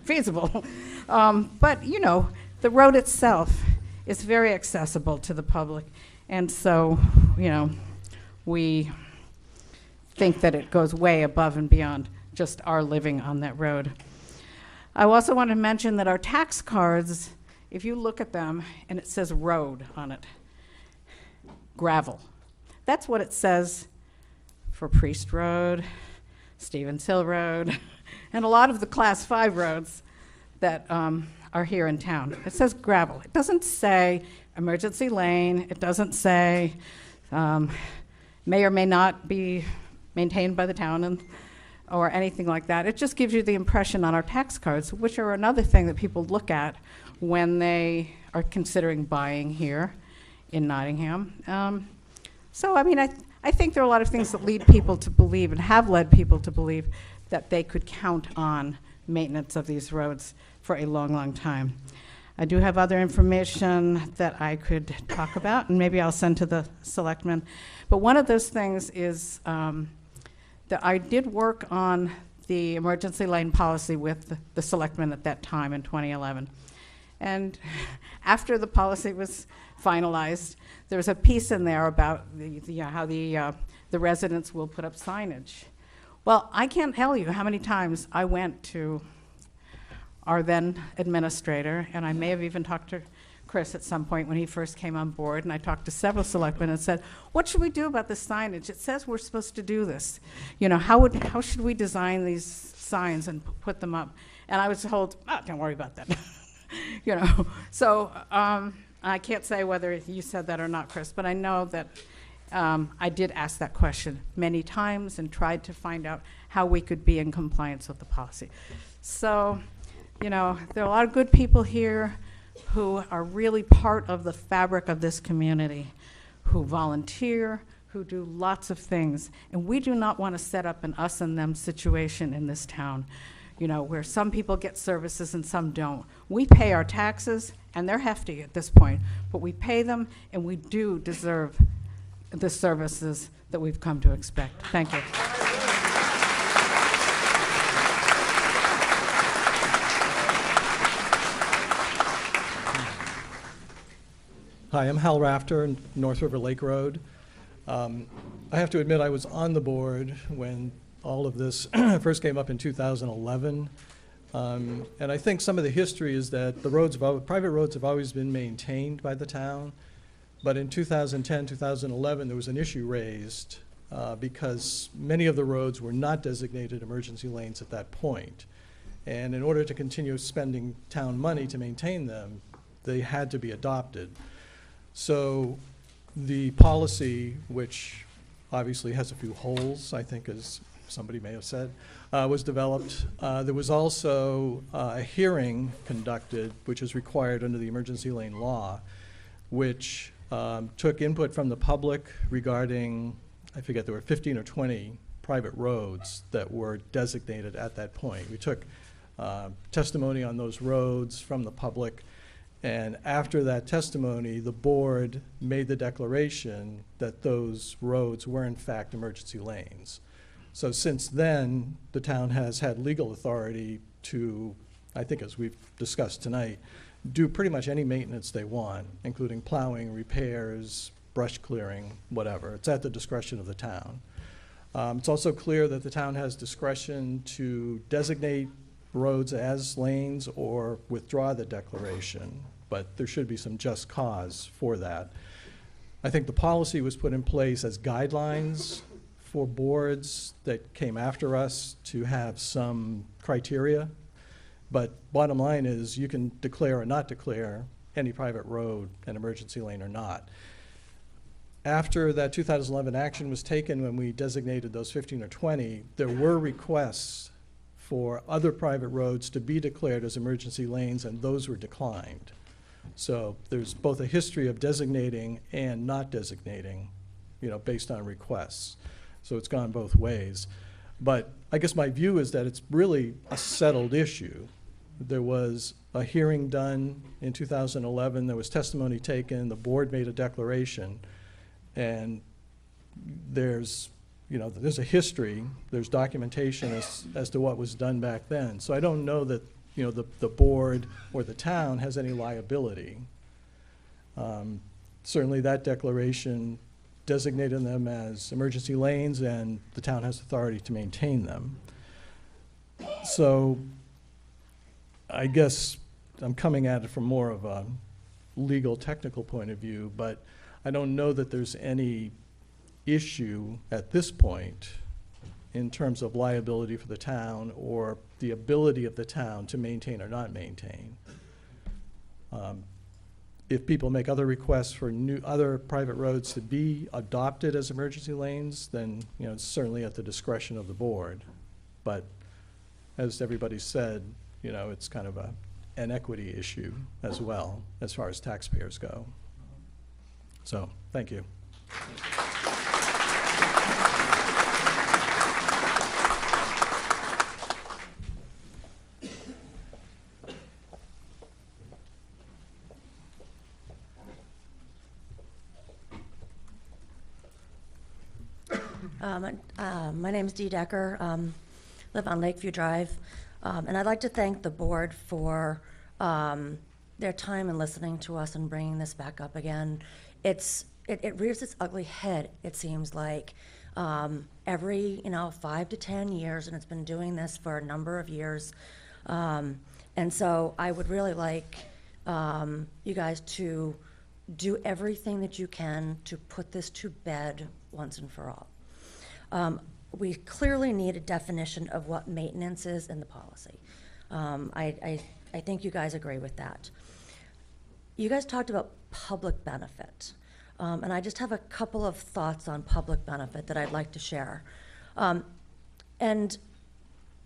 feasible. But, you know, the road itself is very accessible to the public. And so, you know, we think that it goes way above and beyond just our living on that road. I also want to mention that our tax cards, if you look at them and it says road on it, gravel. That's what it says for Priest Road, Stevens Hill Road, and a lot of the Class 5 roads that are here in town. It says gravel. It doesn't say emergency lane. It doesn't say may or may not be maintained by the town or anything like that. It just gives you the impression on our tax cards, which are another thing that people look at when they are considering buying here in Nottingham. So, I mean, I think there are a lot of things that lead people to believe and have led people to believe that they could count on maintenance of these roads for a long, long time. I do have other information that I could talk about, and maybe I'll send to the selectmen. But one of those things is that I did work on the emergency lane policy with the selectmen at that time in 2011. And after the policy was finalized, there was a piece in there about how the residents will put up signage. Well, I can't tell you how many times I went to our then administrator, and I may have even talked to Chris at some point when he first came on board, and I talked to several selectmen and said, what should we do about this signage? It says we're supposed to do this. You know, how should we design these signs and put them up? And I was told, oh, don't worry about that. You know, so I can't say whether you said that or not, Chris, but I know that I did ask that question many times and tried to find out how we could be in compliance with the policy. So, you know, there are a lot of good people here who are really part of the fabric of this community, who volunteer, who do lots of things. And we do not want to set up an us and them situation in this town, you know, where some people get services and some don't. We pay our taxes, and they're hefty at this point, but we pay them, and we do deserve the services that we've come to expect. Thank you. Hi, I'm Hal Rafter, North River Lake Road. I have to admit I was on the board when all of this first came up in 2011. And I think some of the history is that the roads, private roads have always been maintained by the town. But in 2010, 2011, there was an issue raised because many of the roads were not designated emergency lanes at that point. And in order to continue spending town money to maintain them, they had to be adopted. So the policy, which obviously has a few holes, I think, as somebody may have said, was developed. There was also a hearing conducted, which is required under the emergency lane law, which took input from the public regarding, I forget, there were 15 or 20 private roads that were designated at that point. We took testimony on those roads from the public. And after that testimony, the board made the declaration that those roads were in fact emergency lanes. So since then, the town has had legal authority to, I think as we've discussed tonight, do pretty much any maintenance they want, including plowing, repairs, brush clearing, whatever. It's at the discretion of the town. It's also clear that the town has discretion to designate roads as lanes or withdraw the declaration, but there should be some just cause for that. I think the policy was put in place as guidelines for boards that came after us to have some criteria, but bottom line is you can declare or not declare any private road an emergency lane or not. After that 2011 action was taken, when we designated those 15 or 20, there were requests for other private roads to be declared as emergency lanes, and those were declined. So there's both a history of designating and not designating, you know, based on requests. So it's gone both ways. But I guess my view is that it's really a settled issue. There was a hearing done in 2011, there was testimony taken, the board made a declaration, and there's a history, there's documentation as to what was done back then. So I don't know that, you know, the board or the town has any liability. Certainly that declaration designated them as emergency lanes, and the town has authority to maintain them. So I guess I'm coming at it from more of a legal technical point of view, but I don't know that there's any issue at this point in terms of liability for the town or the ability of the town to maintain or not maintain. If people make other requests for other private roads to be adopted as emergency lanes, then, you know, it's certainly at the discretion of the board. But as everybody said, you know, it's kind of an equity issue as well as far as taxpayers go. So, thank you. My name's Dee Decker, live on Lakeview Drive, and I'd like to thank the board for their time in listening to us and bringing this back up again. It rears its ugly head, it seems like, every 5 to 10 years, and it's been doing this for a number of years. And so I would really like you guys to do everything that you can to put this to bed once and for all. We clearly need a definition of what maintenance is in the policy. I think you guys agree with that. You guys talked about public benefit, and I just have a couple of thoughts on public benefit that I'd like to share. And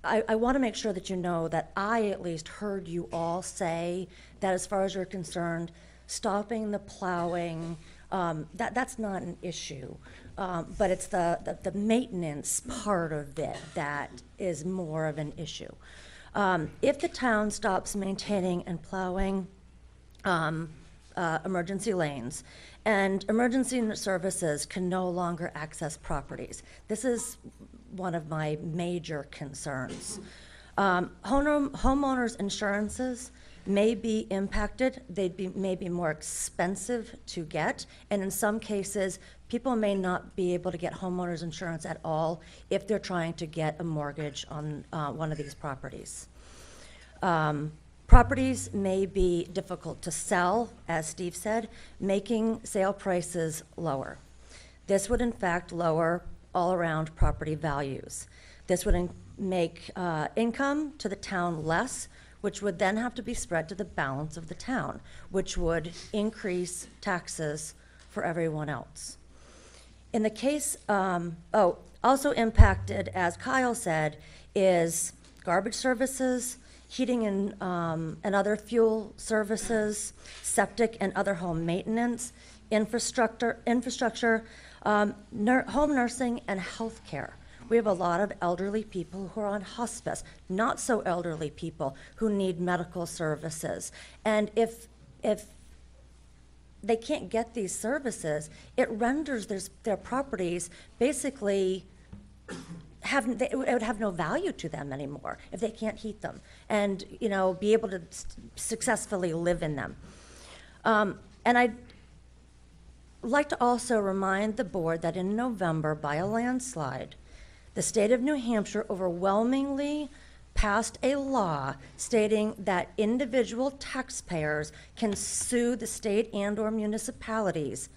I want to make sure that you know that I at least heard you all say that as far as you're concerned, stopping the plowing, that's not an issue. But it's the maintenance part of it that is more of an issue. If the town stops maintaining and plowing emergency lanes, and emergency services can no longer access properties, this is one of my major concerns. Homeowners' insurances may be impacted. May be more expensive to get, and in some cases, people may not be able to get homeowners insurance at all if they're trying to get a mortgage on one of these properties. Properties may be difficult to sell, as Steve said, making sale prices lower. This would in fact lower all-around property values. This would make income to the town less, which would then have to be spread to the balance of the town, which would increase taxes for everyone else. In the case, also impacted, as Kyle said, is garbage services, heating and other fuel services, septic and other home maintenance, infrastructure, home nursing, and health care. We have a lot of elderly people who are on hospice, not so elderly people who need medical services. And if they can't get these services, it renders their properties basically it would have no value to them anymore if they can't heat them and be able to successfully live in them. And I'd like to also remind the board that in November, by a landslide, the state of New Hampshire overwhelmingly passed a law stating that individual taxpayers can sue the state and/or municipalities.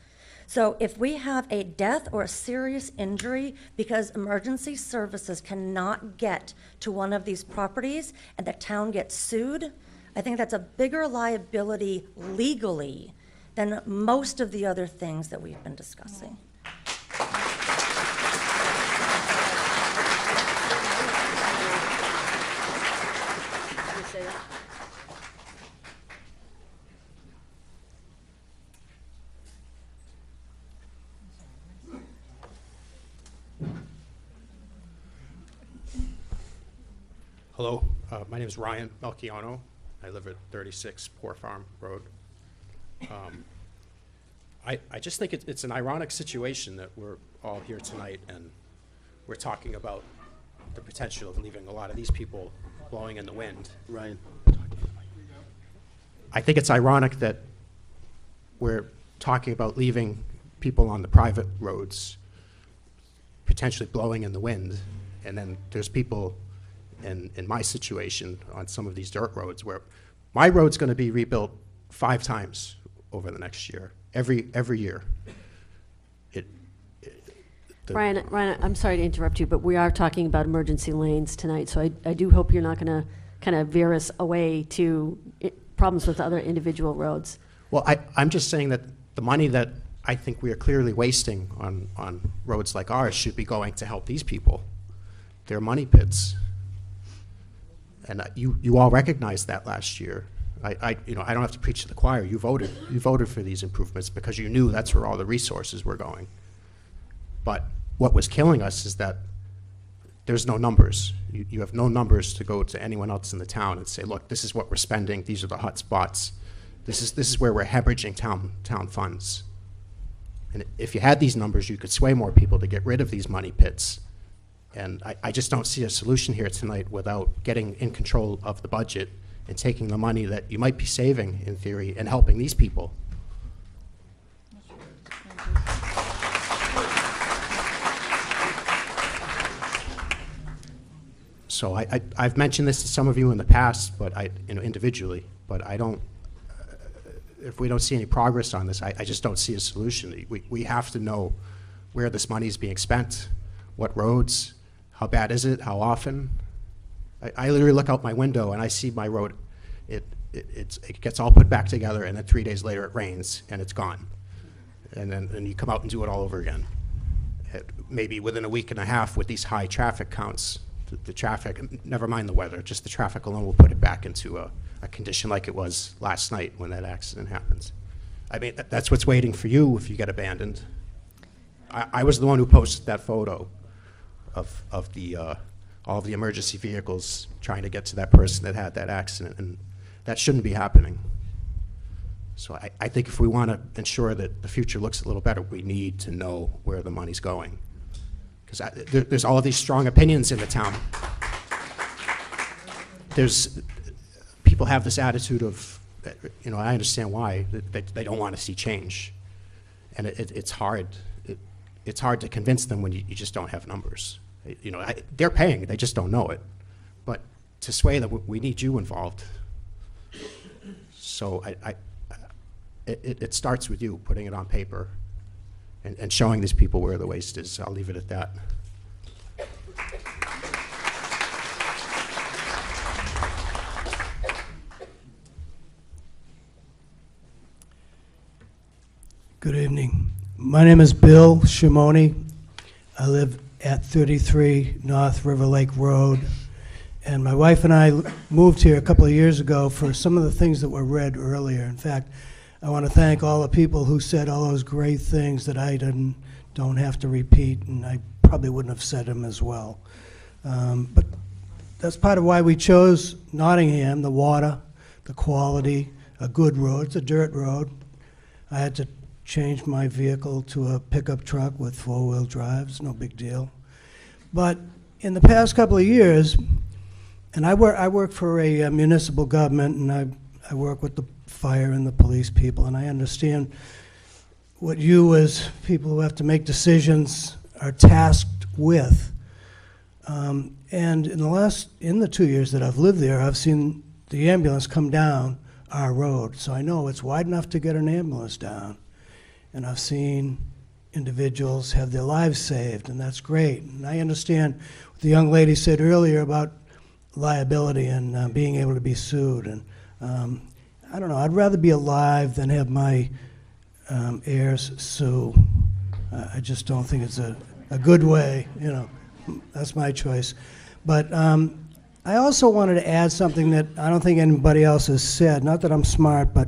So if we have a death or a serious injury because emergency services cannot get to one of these properties and the town gets sued, I think that's a bigger liability legally than most of the other things that we've been discussing. Hello, my name is Ryan Melchiano. I live at 36 Poor Farm Road. I just think it's an ironic situation that we're all here tonight and we're talking about the potential of leaving a lot of these people blowing in the wind. Ryan. I think it's ironic that we're talking about leaving people on the private roads potentially blowing in the wind, and then there's people in my situation on some of these dirt roads where my road's going to be rebuilt 5 times over the next year, every year. Ryan, I'm sorry to interrupt you, but we are talking about emergency lanes tonight, so I do hope you're not going to kind of veer us away to problems with other individual roads. Well, I'm just saying that the money that I think we are clearly wasting on roads like ours should be going to help these people. They're money pits. And you all recognized that last year. I don't have to preach to the choir. You voted for these improvements because you knew that's where all the resources were going. But what was killing us is that there's no numbers. You have no numbers to go to anyone else in the town and say, look, this is what we're spending. These are the hot spots. This is where we're hemorrhaging town funds. And if you had these numbers, you could sway more people to get rid of these money pits. And I just don't see a solution here tonight without getting in control of the budget and taking the money that you might be saving, in theory, and helping these people. So I've mentioned this to some of you in the past, but individually, but I don't, if we don't see any progress on this, I just don't see a solution. We have to know where this money is being spent, what roads, how bad is it, how often. I literally look out my window and I see my road, it gets all put back together, and then 3 days later it rains and it's gone. And then you come out and do it all over again. Maybe within a week and a half with these high traffic counts, the traffic, never mind the weather, just the traffic alone will put it back into a condition like it was last night when that accident happens. I mean, that's what's waiting for you if you get abandoned. I was the one who posted that photo of all of the emergency vehicles trying to get to that person that had that accident, and that shouldn't be happening. So I think if we want to ensure that the future looks a little better, we need to know where the money's going. Because there's all of these strong opinions in the town. People have this attitude of, I understand why, they don't want to see change. And it's hard. It's hard to convince them when you just don't have numbers. They're paying, they just don't know it. But to sway them, we need you involved. So it starts with you putting it on paper and showing these people where the waste is. I'll leave it at that. Good evening. My name is Bill Shimoni. I live at 33 North River Lake Road. And my wife and I moved here a couple of years ago for some of the things that were read earlier. In fact, I want to thank all the people who said all those great things that I don't have to repeat, and I probably wouldn't have said them as well. But that's part of why we chose Nottingham, the water, the quality, a good road. It's a dirt road. I had to change my vehicle to a pickup truck with four-wheel drive. It's no big deal. But in the past couple of years, and I work for a municipal government, and I work with the fire and the police people, and I understand what you as people who have to make decisions are tasked with. And in the 2 years that I've lived there, I've seen the ambulance come down our road, so I know it's wide enough to get an ambulance down. And I've seen individuals have their lives saved, and that's great. And I understand what the young lady said earlier about liability and being able to be sued. And I don't know, I'd rather be alive than have my heirs sue. I just don't think it's a good way, that's my choice. But I also wanted to add something that I don't think anybody else has said, not that I'm smart, but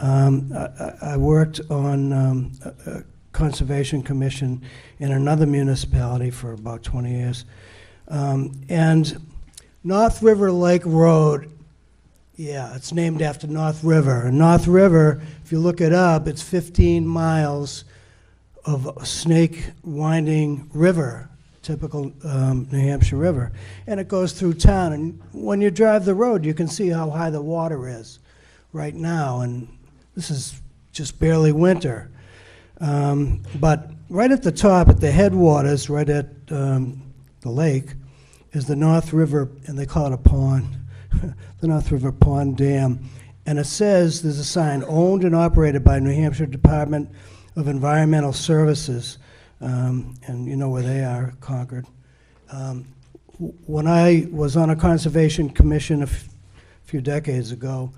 I worked on a conservation commission in another municipality for about 20 years. And North River Lake Road, yeah, it's named after North River. And North River, if you look it up, it's 15 miles of a snake winding river, typical New Hampshire river. And it goes through town. And when you drive the road, you can see how high the water is right now. And this is just barely winter. But right at the top, at the headwaters, right at the lake, is the North River, and they call it a pond, the North River Pond Dam. And it says, there's a sign, owned and operated by New Hampshire Department of Environmental Services. And you know where they are, Concord. When I was on a conservation commission a few decades ago,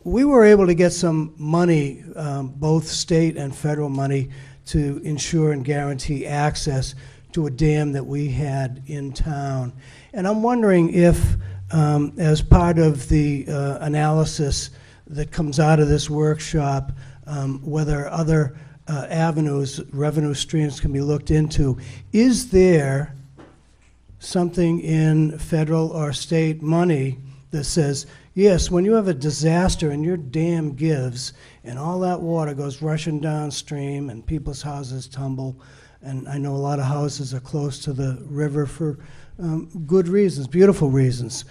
we were able to get some money, both state and federal money, to ensure and guarantee access to a dam that we had in town. And I'm wondering if, as part of the analysis that comes out of this workshop, whether other avenues, revenue streams can be looked into. Is there something in federal or state money that says, yes, when you have a disaster and your dam gives and all that water goes rushing downstream and people's houses tumble, and I know a lot of houses are close to the river for good reasons, beautiful reasons.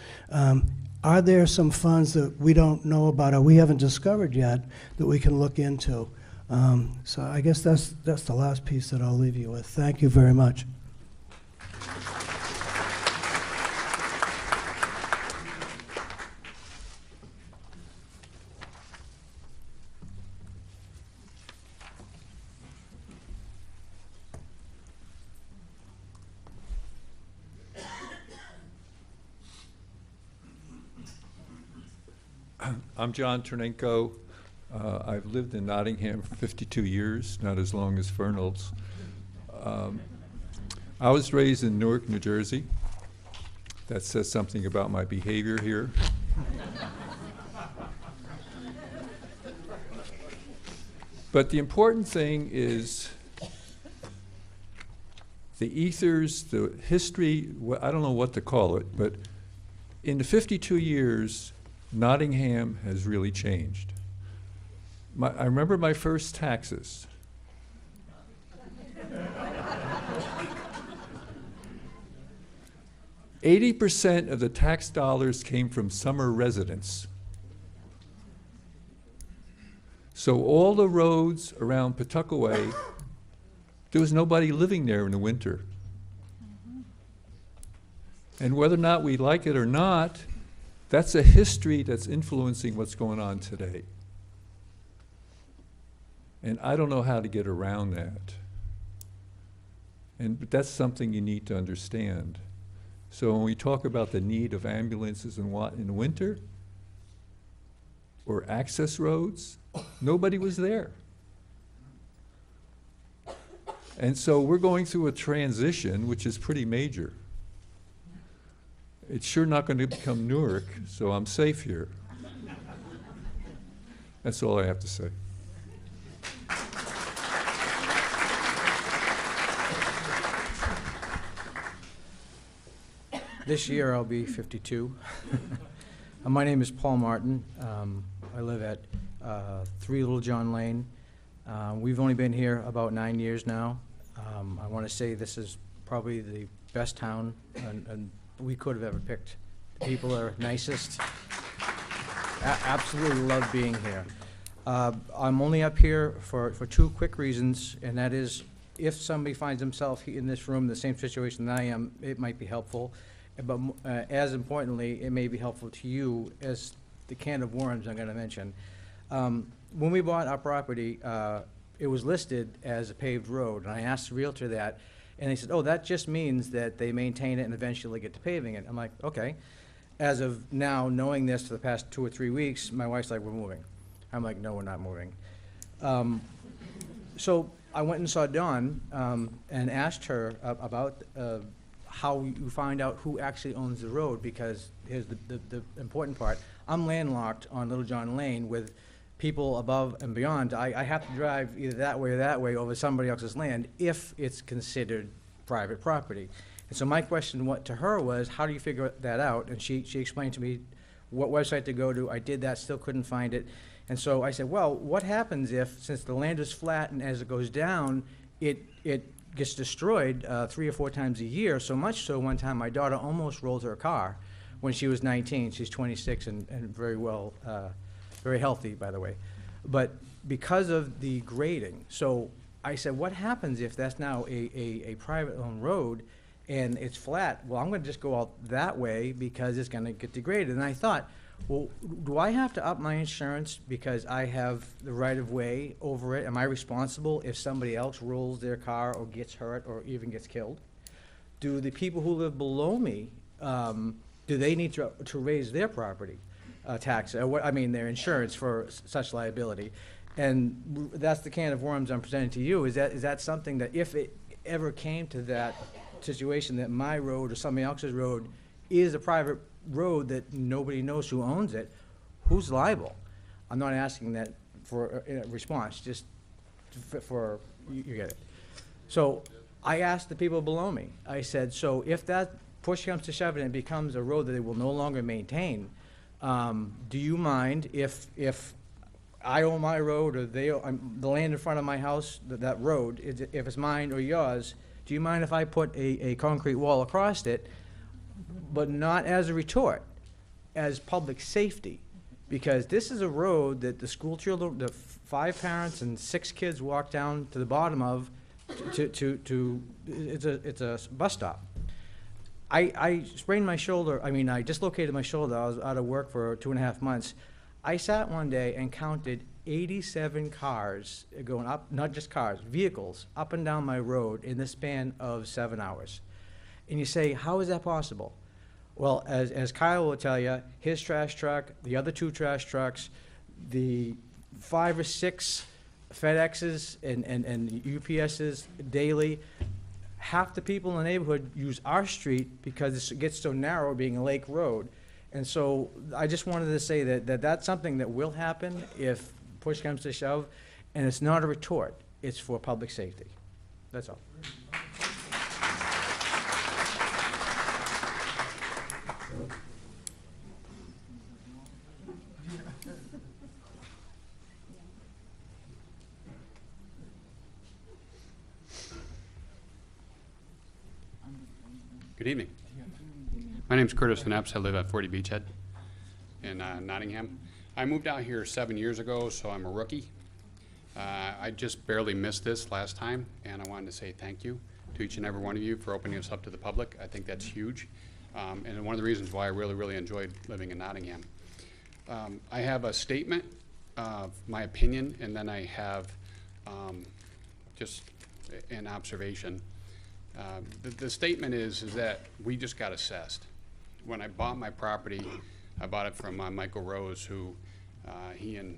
Are there some funds that we don't know about or we haven't discovered yet that we can look into? So I guess that's the last piece that I'll leave you with. Thank you very much. I'm John Ternenko. I've lived in Nottingham for 52 years, not as long as Fernald's. I was raised in Newark, New Jersey. That says something about my behavior here. But the important thing is the ethers, the history, I don't know what to call it, but in the 52 years, Nottingham has really changed. I remember my first taxes. %80 of the tax dollars came from summer residents. So all the roads around Pawtuckaway, there was nobody living there in the winter. And whether or not we like it or not, that's a history that's influencing what's going on today. And I don't know how to get around that. But that's something you need to understand. So when we talk about the need of ambulances in winter, or access roads, nobody was there. And so we're going through a transition which is pretty major. It's sure not going to become Newark, so I'm safe here. That's all I have to say. This year I'll be 52. My name is Paul Martin. I live at 3 Little John Lane. We've only been here about 9 years now. I want to say this is probably the best town and we could have ever picked. The people are nicest. Absolutely love being here. I'm only up here for 2 quick reasons, and that is if somebody finds himself in this room in the same situation that I am, it might be helpful. But as importantly, it may be helpful to you as the can of worms I'm going to mention. When we bought our property, it was listed as a paved road, and I asked the realtor that, and they said, oh, that just means that they maintain it and eventually get to paving it. I'm like, okay. As of now, knowing this for the past 2 or 3 weeks, my wife's like, we're moving. I'm like, no, we're not moving. So I went and saw Dawn and asked her about how you find out who actually owns the road, because here's the important part. I'm landlocked on Little John Lane with people above and beyond. I have to drive either that way or that way over somebody else's land if it's considered private property. And so my question to her was, how do you figure that out? And she explained to me what website to go to. I did that, still couldn't find it. And so I said, well, what happens if, since the land is flat and as it goes down, it gets destroyed 3 or 4 times a year, so much so one time my daughter almost rolled her car when she was 19. She's 26 and very well, very healthy, by the way. But because of the grading, so I said, what happens if that's now a private-owned road and it's flat? Well, I'm going to just go out that way because it's going to get degraded. And I thought, well, do I have to up my insurance because I have the right-of-way over it? Am I responsible if somebody else rolls their car or gets hurt or even gets killed? Do the people who live below me, do they need to raise their property tax, their insurance for such liability? And that's the can of worms I'm presenting to you. Is that something that if it ever came to that situation that my road or somebody else's road is a private road that nobody knows who owns it, who's liable? I'm not asking that for a response, just for you get it. So I asked the people below me, I said, so if that push comes to shove and it becomes a road that they will no longer maintain, do you mind if I own my road or they own, the land in front of my house, that road, if it's mine or yours, do you mind if I put a concrete wall across it, but not as a retort, as public safety? Because this is a road that the school children, the 5 parents and 6 kids walk down to the bottom of it's a bus stop. I sprained my shoulder, I dislocated my shoulder, I was out of work for 2.5 months. I sat one day and counted 87 cars going up, not just cars, vehicles, up and down my road in the span of 7 hours. And you say, how is that possible? Well, as Kyle will tell you, his trash truck, the other 2 trash trucks, the 5 or 6 FedExes and UPSs daily, half the people in the neighborhood use our street because it gets so narrow being a lake road. And so I just wanted to say that that's something that will happen if push comes to shove, and it's not a retort, it's for public safety. That's all. Good evening. My name's Curtis Van Epps. I live at 40 Beachhead in Nottingham. I moved out here 7 years ago, so I'm a rookie. I just barely missed this last time, and I wanted to say thank you to each and every one of you for opening us up to the public. I think that's huge, and one of the reasons why I really enjoyed living in Nottingham. I have a statement of my opinion, and then I have just an observation. The statement is that we just got assessed. When I bought my property, I bought it from Michael Rose, who he and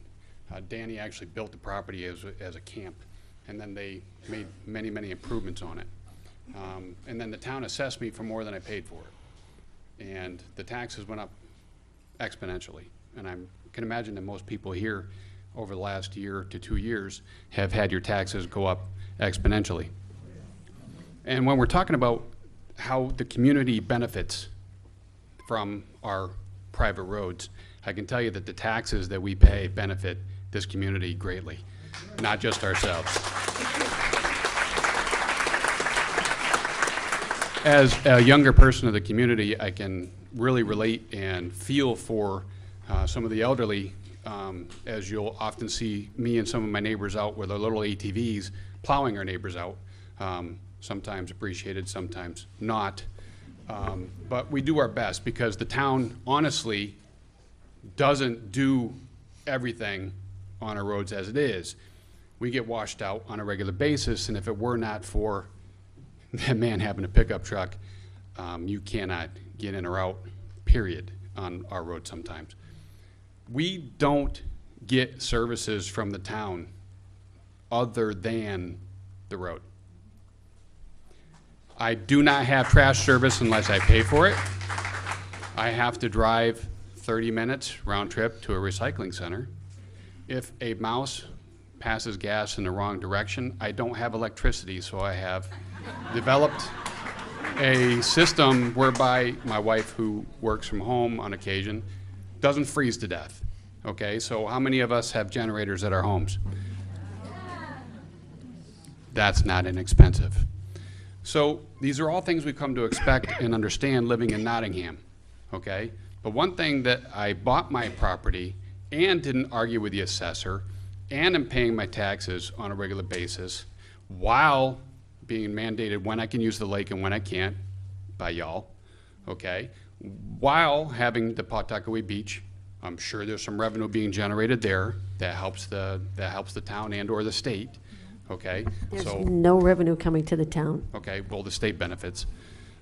Danny actually built the property as a camp, and then they made many improvements on it. And then the town assessed me for more than I paid for it, and the taxes went up exponentially. And I can imagine that most people here over the last year to 2 years have had your taxes go up exponentially. And when we're talking about how the community benefits from our private roads, I can tell you that the taxes that we pay benefit this community greatly, not just ourselves. As a younger person of the community, I can really relate and feel for some of the elderly, as you'll often see me and some of my neighbors out with our little ATVs plowing our neighbors out. Sometimes appreciated, sometimes not. But we do our best because the town honestly doesn't do everything on our roads as it is. We get washed out on a regular basis, and if it were not for that man having a pickup truck, you cannot get in or out, period, on our road sometimes. We don't get services from the town other than the road. I do not have trash service unless I pay for it. I have to drive 30 minutes round trip to a recycling center. If a mouse passes gas in the wrong direction, I don't have electricity, so I have developed a system whereby my wife, who works from home on occasion, doesn't freeze to death. Okay, so how many of us have generators at our homes? That's not inexpensive. So these are all things we come to expect and understand living in Nottingham, okay? But one thing that I bought my property and didn't argue with the assessor and am paying my taxes on a regular basis while being mandated when I can use the lake and when I can't by y'all, okay? While having the Pawtuckaway Beach, I'm sure there's some revenue being generated there that helps the town and or the state. Okay, There's so no revenue coming to the town. okay, well, the state benefits.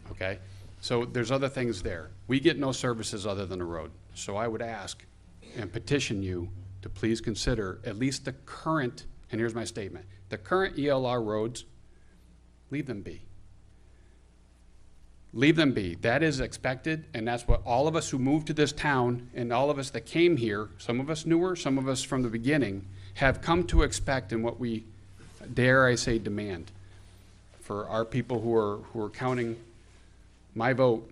Okay, so there's other things there. We get no services other than the road. So I would ask and petition you to please consider at least the current, and here's my statement, the current ELR roads, leave them be. Leave them be. That is expected, and that's what all of us who moved to this town and all of us that came here, some of us newer, some of us from the beginning, have come to expect and what we, dare I say, demand for our people who are counting my vote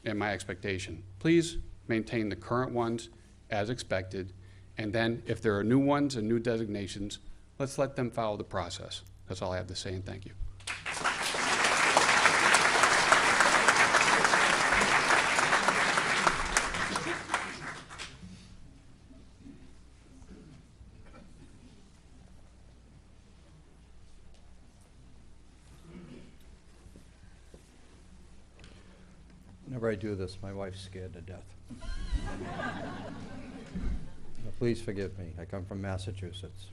and my expectation. Please maintain the current ones as expected, and then if there are new ones and new designations, let's let them follow the process. That's all I have to say, and thank you. Whenever I do this, my wife's scared to death. Please forgive me. I come from Massachusetts.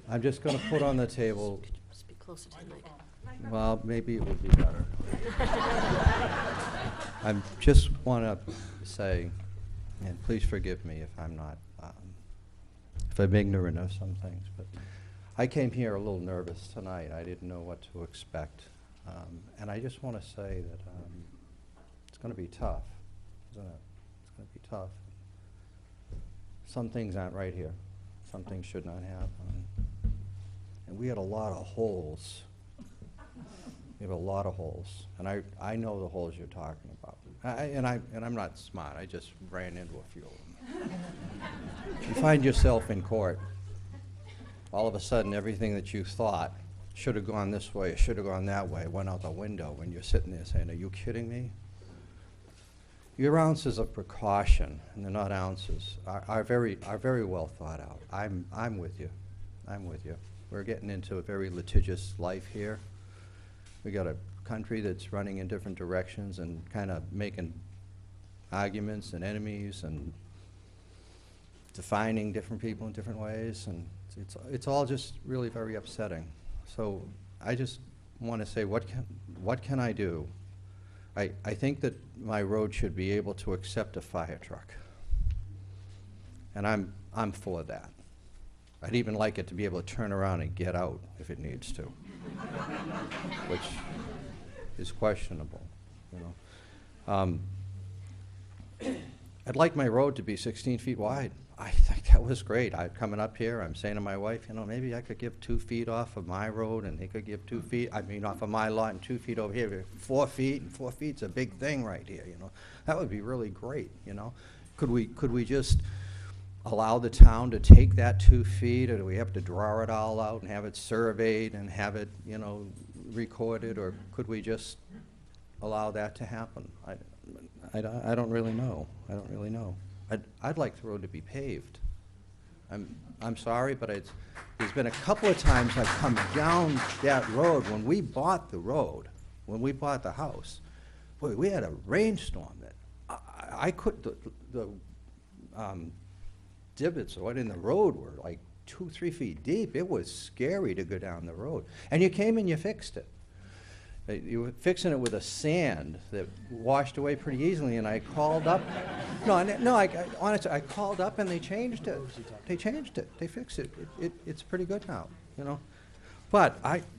I'm just going to put on the table. Could you speak closer to the mic? Well, maybe it would be better. I just want to say, and please forgive me if I'm not, if I'm ignorant of some things, but I came here a little nervous tonight. I didn't know what to expect. And I just want to say that it's going to be tough, isn't it? It's going to be tough. Some things aren't right here. Some things should not happen. And we had a lot of holes. We have a lot of holes. And I know the holes you're talking about. And I'm not smart. I just ran into a few of them. You find yourself in court. All of a sudden, everything that you thought should have gone this way, should have gone that way, went out the window when you're sitting there saying, are you kidding me? Your ounces of precaution, and they're not ounces, are very well thought out. I'm with you. I'm with you. We're getting into a very litigious life here. We got a country that's running in different directions and kind of making arguments and enemies and defining different people in different ways, and it's all just really very upsetting. So I just want to say, what can I do? I think that my road should be able to accept a fire truck, and I'm for that. I'd even like it to be able to turn around and get out if it needs to, which is questionable, you know. I'd like my road to be 16 feet wide. I think that was great. Coming up here, I'm saying to my wife, you know, maybe I could give 2 feet off of my road and they could give 2 feet, off of my lot and 2 feet over here, 4 feet, and 4 feet's a big thing right here, you know. That would be really great, you know. Could we just allow the town to take that 2 feet, or do we have to draw it all out and have it surveyed and have it, you know, recorded, or could we just allow that to happen? I don't really know. I don't really know. I'd like the road to be paved. I'm sorry, but there's been a couple of times I've come down that road when we bought the road, when we bought the house. Boy, we had a rainstorm that I could, the divots right in the road were like 2-3 feet deep. It was scary to go down the road. And you came and you fixed it. You were fixing it with a sand that washed away pretty easily, and I called up. Honestly, I called up and they changed it. They changed it. They fixed it. It's pretty good now, you know. But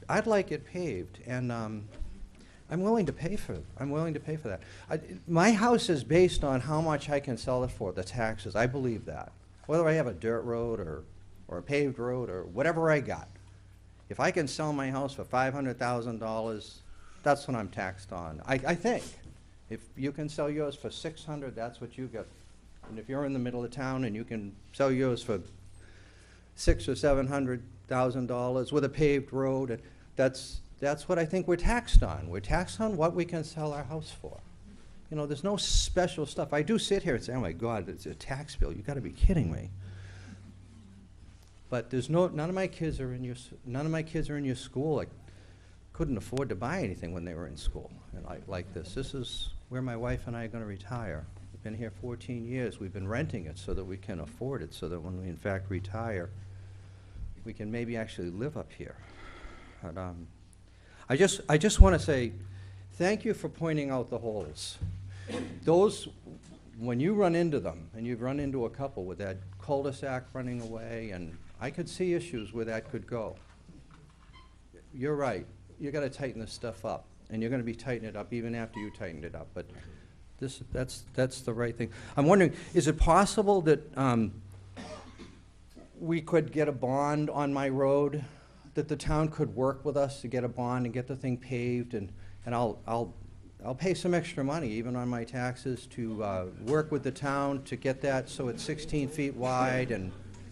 I'd like it paved, and I'm willing to pay for it. I'm willing to pay for that. My house is based on how much I can sell it for, the taxes. I believe that. Whether I have a dirt road or a paved road or whatever I got, if I can sell my house for $500,000, that's what I'm taxed on. I think. If you can sell yours for $600,000, that's what you get. And if you're in the middle of town and you can sell yours for $600,000 or $700,000 with a paved road, that's what I think we're taxed on. We're taxed on what we can sell our house for. You know, there's no special stuff. I do sit here and say, oh my God, it's a tax bill. You've got to be kidding me. But there's none of my kids are in your school. I couldn't afford to buy anything when they were in school, and like this. This is where my wife and I are going to retire. We've been here 14 years. We've been renting it so that we can afford it, so that when we in fact retire, we can maybe actually live up here. But, I just want to say thank you for pointing out the holes. Those, when you run into them, and you've run into a couple with that cul-de-sac running away, and I could see issues where that could go. you're right. You gotta tighten this stuff up, and you're gonna be tightening it up even after you tightened it up, but that's the right thing. I'm wondering, is it possible that, we could get a bond on my road, that the town could work with us to get a bond and get the thing paved, and I'll pay some extra money, even on my taxes, to work with the town to get that so it's 16 feet wide, and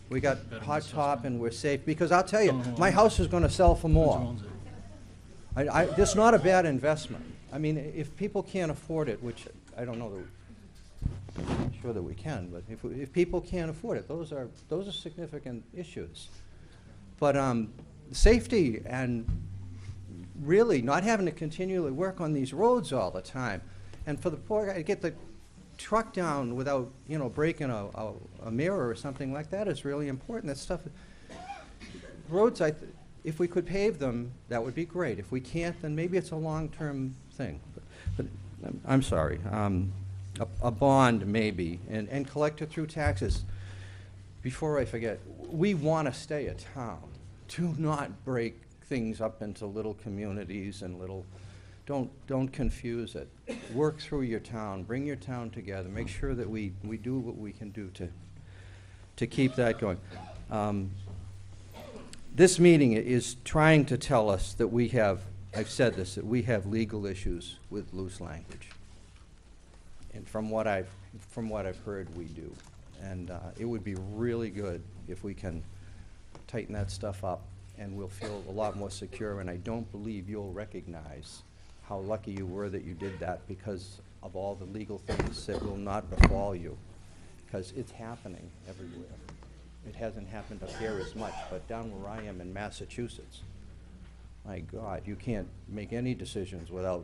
we got hot top and we're safe, because I'll tell you, my house is gonna sell for more. This is not a bad investment. I mean, if people can't afford it, which I don't know that, I'm sure that we can, but if people can't afford it, those are significant issues. But safety and really not having to continually work on these roads all the time, and for the poor guy to get the truck down without, you know, breaking a mirror or something like that is really important. That stuff, roads, if we could pave them, that would be great. If we can't, then maybe it's a long-term thing. But I'm sorry. A bond maybe, and collect it through taxes. Before I forget, we want to stay a town. Do not break things up into little communities and little, don't confuse it. Work through your town, bring your town together, make sure that we do what we can do to keep that going. This meeting is trying to tell us that we have, I've said this, that we have legal issues with loose language. And from what I've heard, we do. And it would be really good if we can tighten that stuff up, and we'll feel a lot more secure. And I don't believe you'll recognize how lucky you were that you did that, because of all the legal things that will not befall you, because it's happening everywhere. It hasn't happened up here as much, but down where I am in Massachusetts, my God, you can't make any decisions without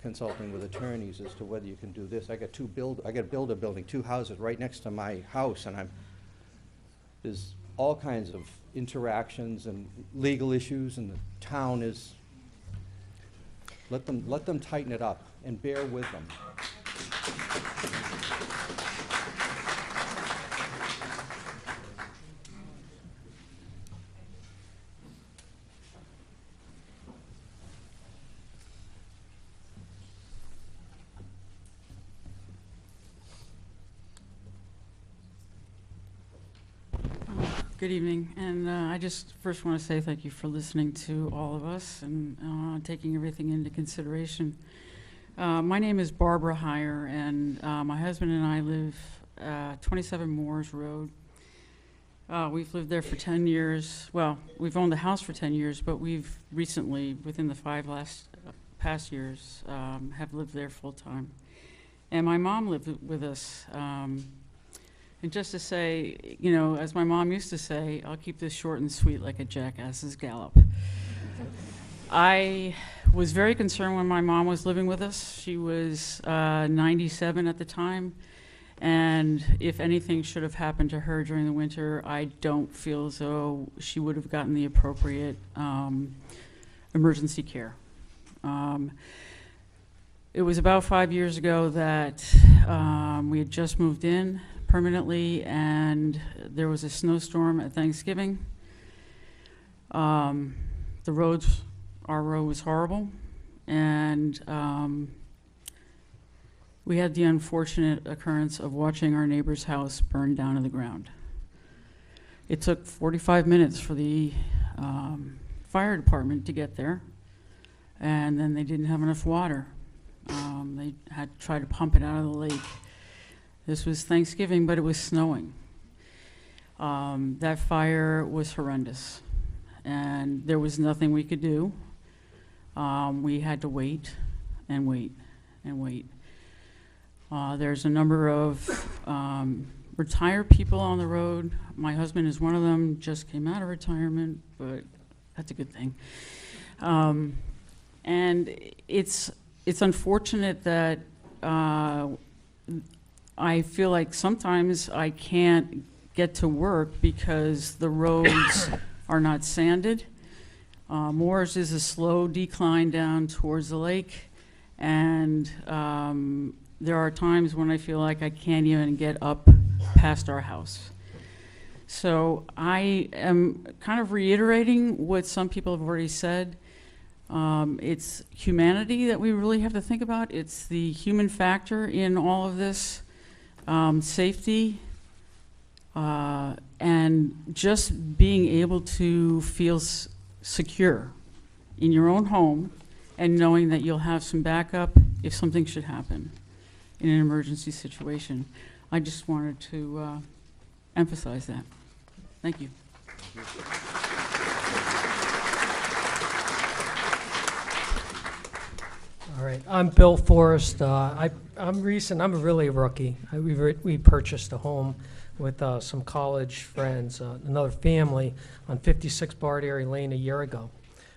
consulting with attorneys as to whether you can do this. I got to build a building, 2 houses right next to my house, and there's all kinds of interactions and legal issues, and the town is, let them tighten it up and bear with them. Good evening, and I just first want to say thank you for listening to all of us and taking everything into consideration. My name is Barbara Heyer, and my husband and I live 27 Moores Road. We've lived there for 10 years. Well, we've owned the house for 10 years, but we've recently, within the past years, have lived there full time. And my mom lived with us. And just to say, you know, as my mom used to say, I'll keep this short and sweet like a jackass's gallop. I was very concerned when my mom was living with us. She was 97 at the time, and if anything should have happened to her during the winter, I don't feel as though she would have gotten the appropriate emergency care. It was about 5 years ago that we had just moved in permanently, and there was a snowstorm at Thanksgiving. Our road was horrible, and we had the unfortunate occurrence of watching our neighbor's house burn down to the ground. It took 45 minutes for the fire department to get there, and then they didn't have enough water. They had to try to pump it out of the lake. This was Thanksgiving, but it was snowing. That fire was horrendous, and there was nothing we could do. We had to wait and wait and wait. There's a number of retired people on the road. My husband is one of them, just came out of retirement, but that's a good thing. And it's unfortunate that I feel like sometimes I can't get to work because the roads are not sanded. Moores is a slow decline down towards the lake, and there are times when I feel like I can't even get up past our house. So I am kind of reiterating what some people have already said. It's humanity that we really have to think about. It's the human factor in all of this, safety, and just being able to feel secure in your own home and knowing that you'll have some backup if something should happen in an emergency situation. I just wanted to emphasize that. Thank you. All right, I'm Bill Forrest. I'm recent. I'm really a rookie. We purchased a home with some college friends, another family, on 56 Bardary Lane a year ago.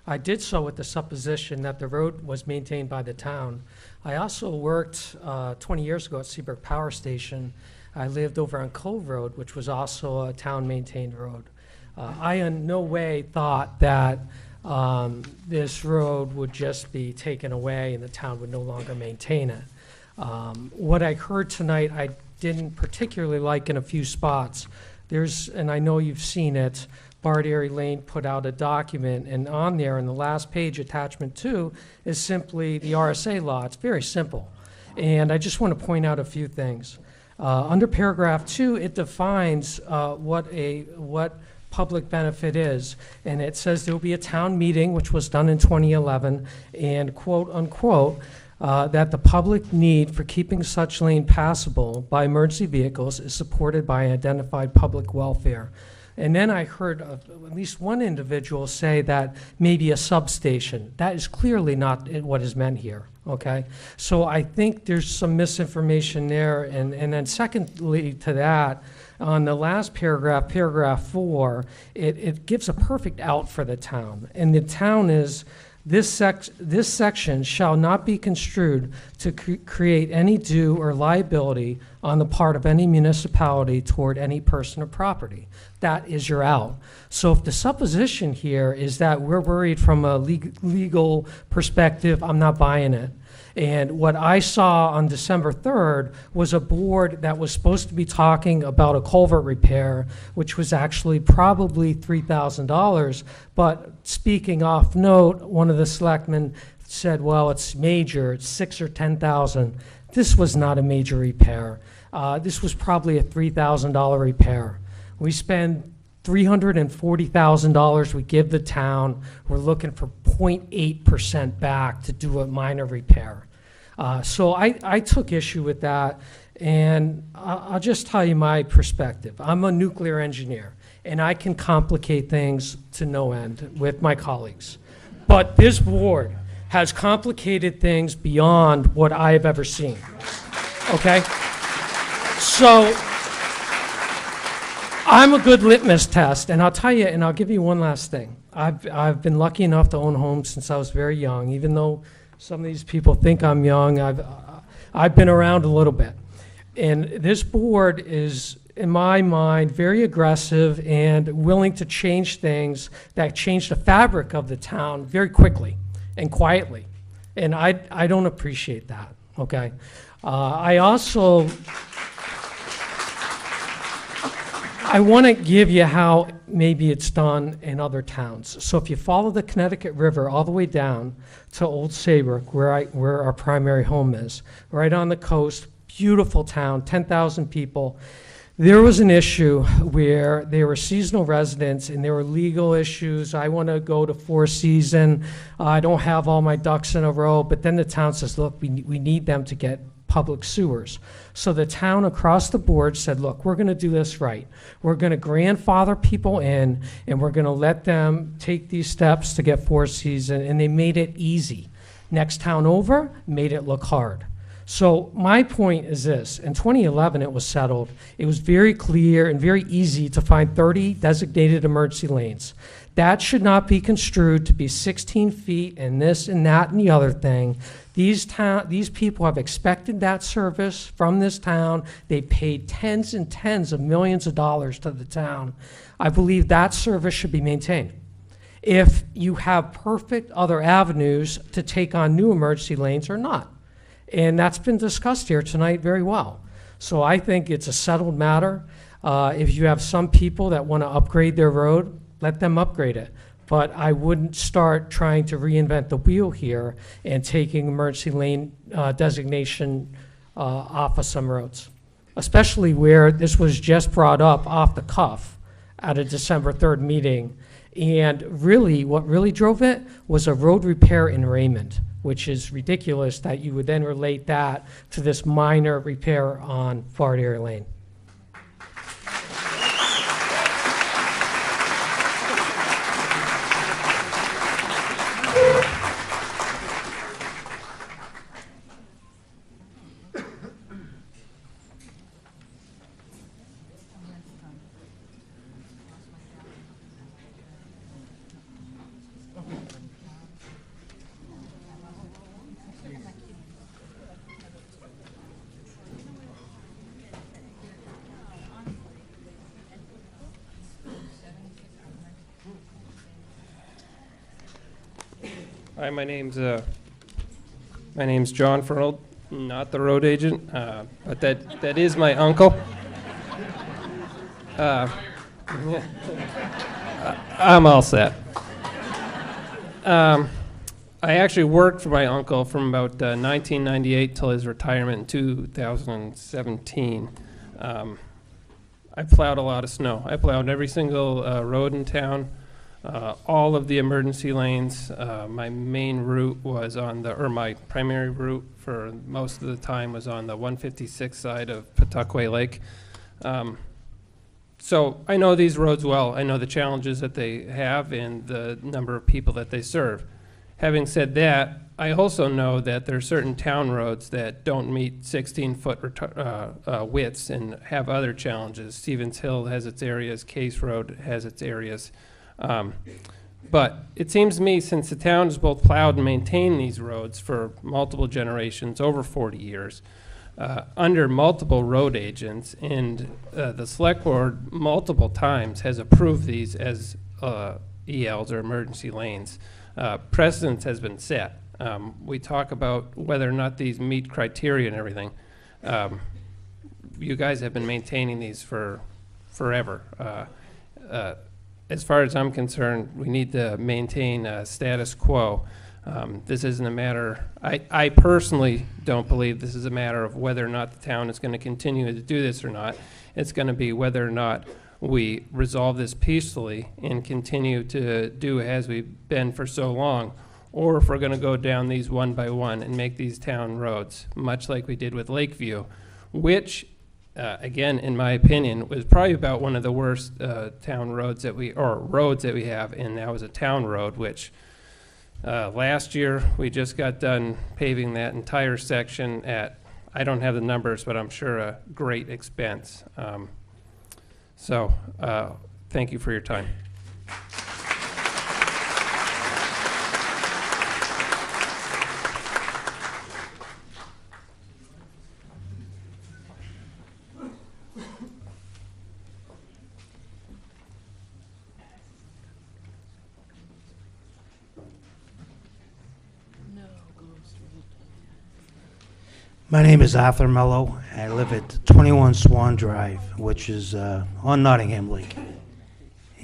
I did so with the supposition that the road was maintained by the town. I also worked 20 years ago at Seabrook Power Station. I lived over on Cove Road, which was also a town-maintained road. I in no way thought that this road would just be taken away and the town would no longer maintain it. What I heard tonight, I didn't particularly like in a few spots. And I know you've seen it, Bardary Lane put out a document, and on there, in the last page, attachment 2, is simply the RSA law. It's very simple. And I just want to point out a few things. Under paragraph 2, it defines what public benefit is, and it says there will be a town meeting, which was done in 2011, and quote unquote, that the public need for keeping such lane passable by emergency vehicles is supported by identified public welfare. And then I heard of at least one individual say that maybe a substation. That is clearly not what is meant here, okay? So I think there's some misinformation there. And then secondly to that, on the last paragraph, paragraph 4, it gives a perfect out for the town. And the town is, this section shall not be construed to create any due or liability on the part of any municipality toward any person or property. That is your out. So if the supposition here is that we're worried from a legal perspective, I'm not buying it. And what I saw on December 3rd was a board that was supposed to be talking about a culvert repair, which was actually probably $3,000. But speaking off note, one of the selectmen said, well, it's major, it's $6,000 or $10,000. This was not a major repair. This was probably a $3,000 repair. We spend $340,000 we give the town. We're looking for 0.8% back to do a minor repair. So I took issue with that, and I'll just tell you my perspective. I'm a nuclear engineer, and I can complicate things to no end with my colleagues. But this board has complicated things beyond what I have ever seen, okay? So I'm a good litmus test, and I'll tell you, and I'll give you one last thing. I've been lucky enough to own homes since I was very young. Even though some of these people think I'm young, I've been around a little bit. And this board is, in my mind, very aggressive and willing to change things that change the fabric of the town very quickly and quietly. And I don't appreciate that, okay? I want to give you how maybe it's done in other towns. So if you follow the Connecticut River all the way down to Old Saybrook, where our primary home is, right on the coast, beautiful town, 10,000 people. There was an issue where they were seasonal residents and there were legal issues. I want to go to Four Season. I don't have all my ducks in a row. But then the town says, look, we need them to get public sewers. So the town across the board said, look, we're going to do this right. We're going to grandfather people in, and we're going to let them take these steps to get Four Season, and they made it easy. Next town over made it look hard. So my point is this. In 2011, it was settled. It was very clear and very easy to find 30 designated emergency lanes. That should not be construed to be 16 feet and this and that and the other thing. These people have expected that service from this town. They paid tens and tens of millions of dollars to the town. I believe that service should be maintained. If you have perfect other avenues to take on new emergency lanes or not. And that's been discussed here tonight very well. So I think it's a settled matter. If you have some people that want to upgrade their road, let them upgrade it. but I wouldn't start trying to reinvent the wheel here and taking emergency lane designation off of some roads, especially where this was just brought up off the cuff at a December 3rd meeting. And really, what really drove it was a road repair in Raymond, which is ridiculous that you would then relate that to this minor repair on Fart Area Lane. Hi, my name's John Fernald, not the road agent, but that is my uncle. I'm all set. I actually worked for my uncle from about 1998 till his retirement in 2017. I plowed a lot of snow. I plowed every single road in town. All of the emergency lanes. My main route was on my primary route for most of the time was on the 156 side of Pawtucket Lake. So I know these roads well. I know the challenges that they have and the number of people that they serve. Having said that, I also know that there are certain town roads that don't meet 16-foot widths and have other challenges. Stevens Hill has its areas, Case Road has its areas. But it seems to me, since the town has both plowed and maintained these roads for multiple generations, over 40 years, under multiple road agents, and the select board multiple times has approved these as ELs or emergency lanes, precedence has been set. We talk about whether or not these meet criteria and everything. You guys have been maintaining these for forever. As far as I'm concerned, we need to maintain status quo. This isn't a matter, I personally don't believe this is a matter of whether or not the town is going to continue to do this or not. It's going to be whether or not we resolve this peacefully and continue to do as we've been for so long, or if we're going to go down these one by one and make these town roads, much like we did with Lakeview, which again, in my opinion, was probably about one of the worst town roads that roads that we have, and that was a town road, which last year we just got done paving that entire section at, I don't have the numbers, but I'm sure a great expense. So thank you for your time. My name is Arthur Mello. I live at 21 Swan Drive, which is on Nottingham Lake.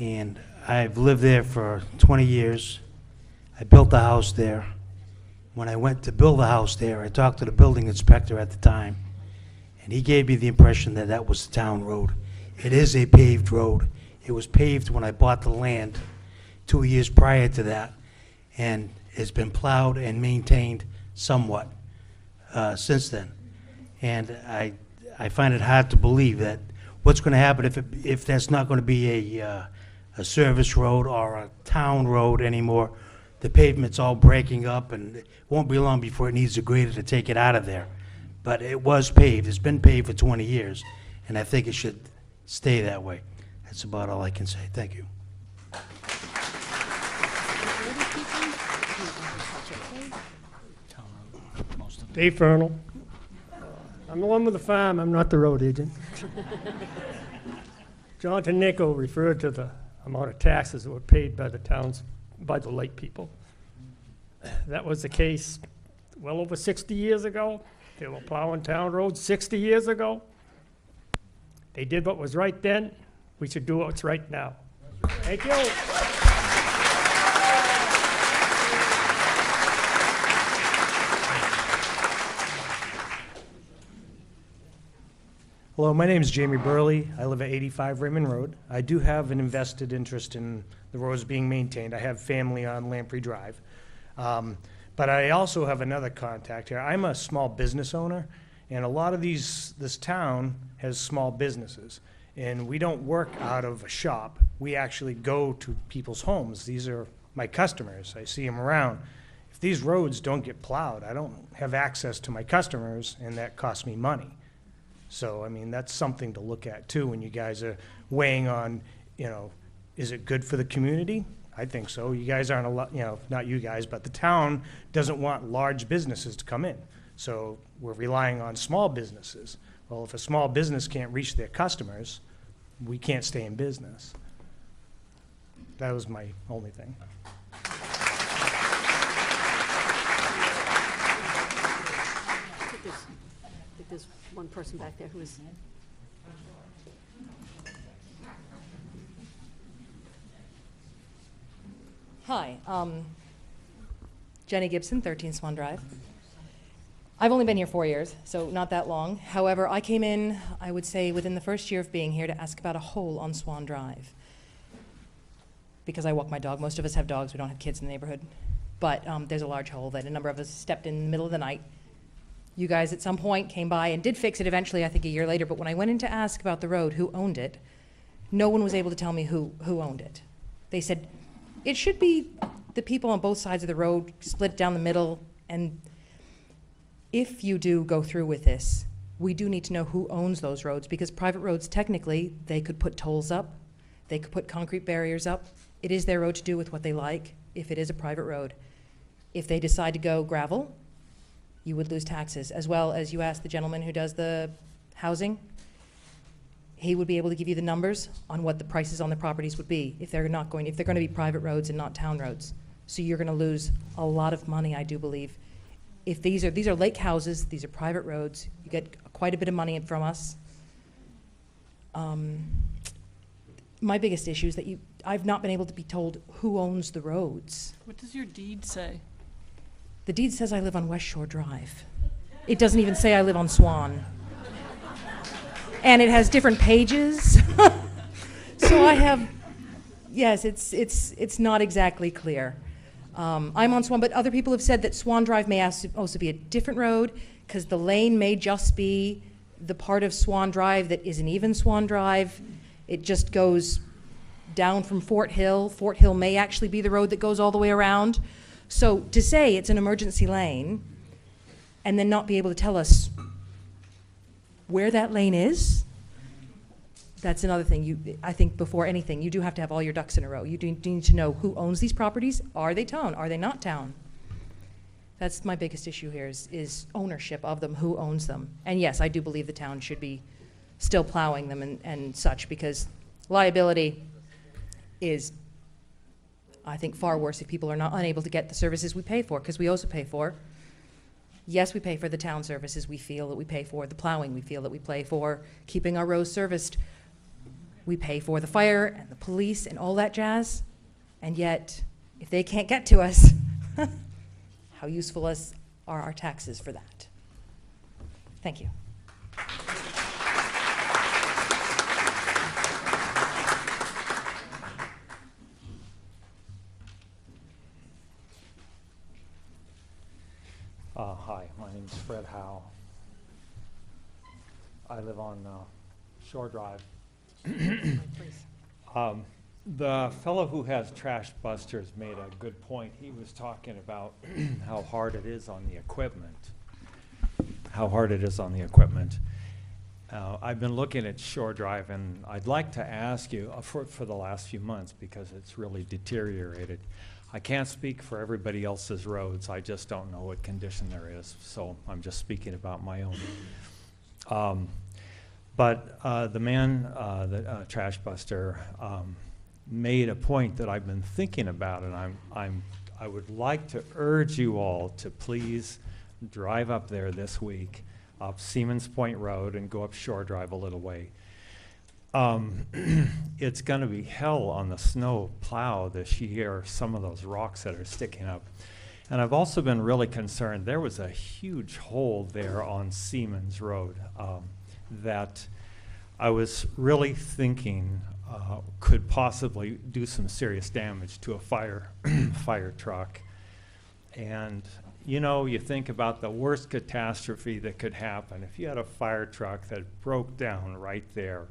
And I've lived there for 20 years. I built a house there. When I went to build a house there, I talked to the building inspector at the time, and he gave me the impression that that was the town road. It is a paved road. It was paved when I bought the land 2 years prior to that, and it's been plowed and maintained somewhat since then. And I find it hard to believe that what's going to happen if that's not going to be a service road or a town road anymore. The pavement's all breaking up, and it won't be long before it needs a grader to take it out of there. But it was paved. It's been paved for 20 years, and I think it should stay that way. That's about all I can say. Thank you. Dave Fernald. I'm the one with the farm, I'm not the road agent. John Tanico referred to the amount of taxes that were paid by the towns, by the lake people. That was the case well over 60 years ago. They were plowing town roads 60 years ago. They did what was right then. We should do what's right now. Thank you. Hello, my name is Jamie Burley. I live at 85 Raymond Road. I do have an invested interest in the roads being maintained. I have family on Lamprey Drive. But I also have another contact here. I'm a small business owner, and a lot of this town has small businesses. And we don't work out of a shop. We actually go to people's homes. These are my customers. I see them around. If these roads don't get plowed, I don't have access to my customers, and that costs me money. So, I mean, that's something to look at too when you guys are weighing on, you know, is it good for the community? I think so. You guys aren't a lot, you know, not you guys, but the town doesn't want large businesses to come in. So we're relying on small businesses. Well, if a small business can't reach their customers, we can't stay in business. That was my only thing. I think there's one person back there who is. Hi, Jenny Gibson, 13 Swan Drive. I've only been here 4 years, so not that long. However, I came in, I would say, within the first year of being here to ask about a hole on Swan Drive. Because I walk my dog. Most of us have dogs. We don't have kids in the neighborhood. But there's a large hole that a number of us stepped in the middle of the night. You guys at some point came by and did fix it eventually, I think a year later. But when I went in to ask about the road, who owned it, no one was able to tell me who owned it. They said, it should be the people on both sides of the road, split down the middle. And if you do go through with this, we do need to know who owns those roads, because private roads, technically, they could put tolls up, they could put concrete barriers up. It is their road to do with what they like, if it is a private road. If they decide to go gravel, you would lose taxes, as well as you asked the gentleman who does the housing. He would be able to give you the numbers on what the prices on the properties would be if they're going to be private roads and not town roads. So you're going to lose a lot of money, I do believe. If these are lake houses, these are private roads, you get quite a bit of money from us. My biggest issue is that I've not been able to be told who owns the roads. What does your deed say? The deed says I live on West Shore Drive. It doesn't even say I live on Swan. And it has different pages. So I have, yes, it's not exactly clear. I'm on Swan, but other people have said that Swan Drive may also be a different road, because the lane may just be the part of Swan Drive that isn't even Swan Drive. It just goes down from Fort Hill. Fort Hill may actually be the road that goes all the way around. So to say it's an emergency lane and then not be able to tell us where that lane is, that's another thing. I think before anything, you do have to have all your ducks in a row. You do need to know who owns these properties. Are they town? Are they not town? That's my biggest issue here is ownership of them, who owns them. And yes, I do believe the town should be still plowing them and such, because liability is, I think, far worse if people are not unable to get the services we pay for, because we also pay for. Yes, we pay for the town services we feel that we pay for, the plowing we feel that we pay for, keeping our roads serviced. We pay for the fire and the police and all that jazz. And yet, if they can't get to us, how useful are our taxes for that? Thank you. Hi, my name's Fred Howe. I live on Shore Drive. The fellow who has Trash Busters made a good point. He was talking about how hard it is on the equipment. I've been looking at Shore Drive, and I'd like to ask you, for the last few months, because it's really deteriorated. I can't speak for everybody else's roads. I just don't know what condition there is, so I'm just speaking about my own. But the man, the Trash Buster, made a point that I've been thinking about, and I would like to urge you all to please drive up there this week, up Siemens Point Road, and go up Shore Drive a little way. It's going to be hell on the snow plow this year, some of those rocks that are sticking up. And I've also been really concerned. There was a huge hole there on Siemens Road that I was really thinking could possibly do some serious damage to a fire truck. And you know, you think about the worst catastrophe that could happen. If you had a fire truck that broke down right there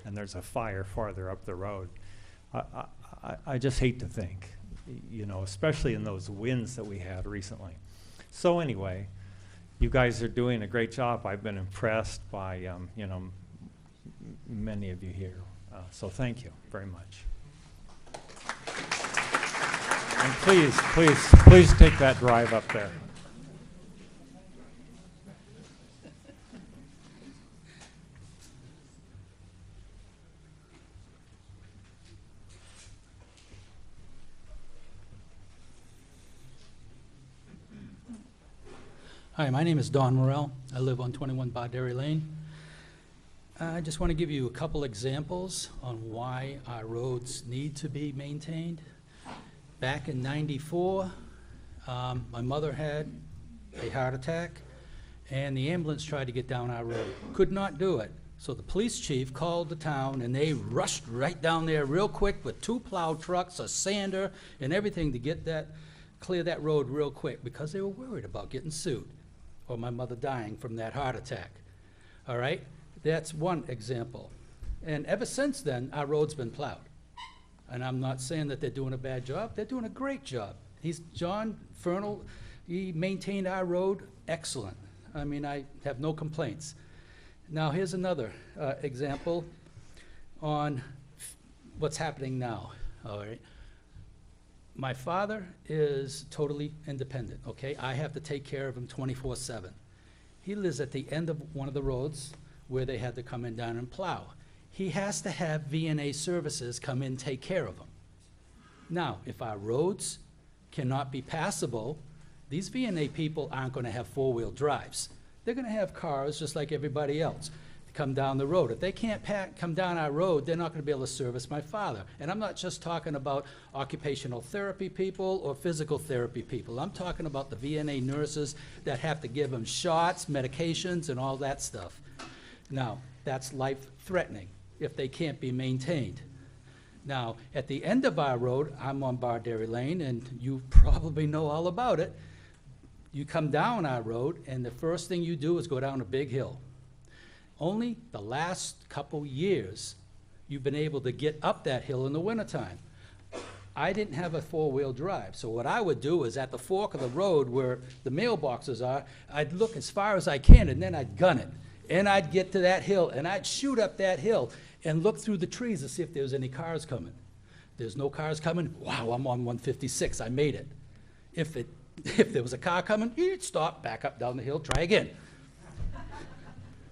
and there's a fire farther up the road, I just hate to think, you know, especially in those winds that we had recently. So anyway, you guys are doing a great job. I've been impressed by, you know, many of you here. So thank you very much. And please take that drive up there. Hi, my name is Don Morrell. I live on 21 Bardary Lane. I just want to give you a couple examples on why our roads need to be maintained. Back in '94, my mother had a heart attack, and the ambulance tried to get down our road. Could not do it. So the police chief called the town, and they rushed right down there real quick with 2 plow trucks, a sander, and everything to get that, clear that road real quick, because they were worried about getting sued or my mother dying from that heart attack. All right? That's one example. And ever since then, our road's been plowed. And I'm not saying that they're doing a bad job. They're doing a great job. John Fernal, he maintained our road excellent. I mean, I have no complaints. Now, here's another example on what's happening now, all right? My father is totally independent, okay? I have to take care of him 24/7. He lives at the end of one of the roads where they had to come in down and plow. He has to have V&A services come in and take care of him. Now, if our roads cannot be passable, these V&A people aren't going to have 4-wheel drives. They're going to have cars just like everybody else to come down the road. If they can't come down our road, they're not going to be able to service my father. And I'm not just talking about occupational therapy people or physical therapy people. I'm talking about the V&A nurses that have to give him shots, medications, and all that stuff. Now, that's life-threatening if they can't be maintained. Now, at the end of our road, I'm on Bardary Lane, and you probably know all about it. You come down our road, and the first thing you do is go down a big hill. Only the last couple years, you've been able to get up that hill in the wintertime. I didn't have a 4-wheel drive, so what I would do is at the fork of the road where the mailboxes are, I'd look as far as I can, and then I'd gun it. And I'd get to that hill, and I'd shoot up that hill and look through the trees to see if there was any cars coming. There's no cars coming. Wow, I'm on 156. I made it. If there was a car coming, you'd stop, back up down the hill, try again.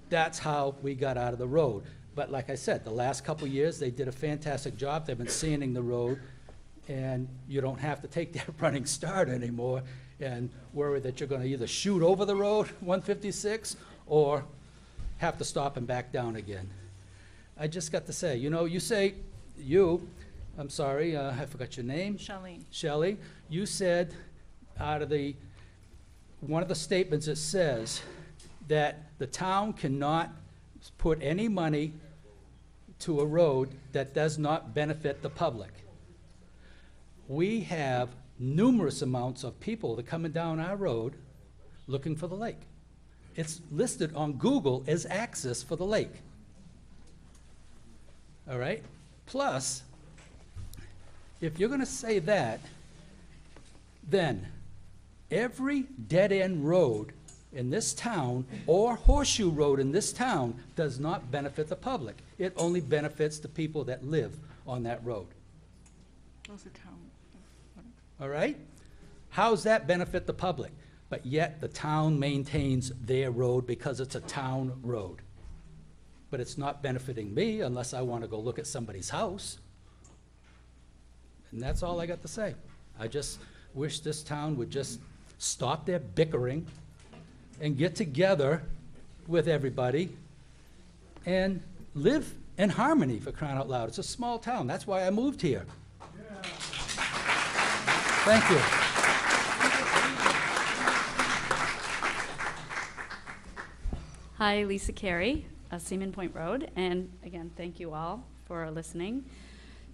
That's how we got out of the road. But like I said, the last couple years, they did a fantastic job. They've been sanding the road, and you don't have to take that running start anymore and worry that you're going to either shoot over the road, 156, or have to stop and back down again. I just got to say, you know, I'm sorry, I forgot your name. Shelley, you said out of one of the statements it says that the town cannot put any money to a road that does not benefit the public. We have numerous amounts of people that are coming down our road looking for the lake. It's listed on Google as access for the lake. All right? Plus, if you're going to say that, then every dead-end road in this town or horseshoe road in this town does not benefit the public. It only benefits the people that live on that road. Those are town. All right? How does that benefit the public? But yet the town maintains their road because it's a town road. But it's not benefiting me unless I want to go look at somebody's house. And that's all I got to say. I just wish this town would just stop their bickering and get together with everybody and live in harmony, for crying out loud. It's a small town. That's why I moved here. Yeah. Thank you. Hi, Lisa Carey. Seaman Point Road. And again, thank you all for listening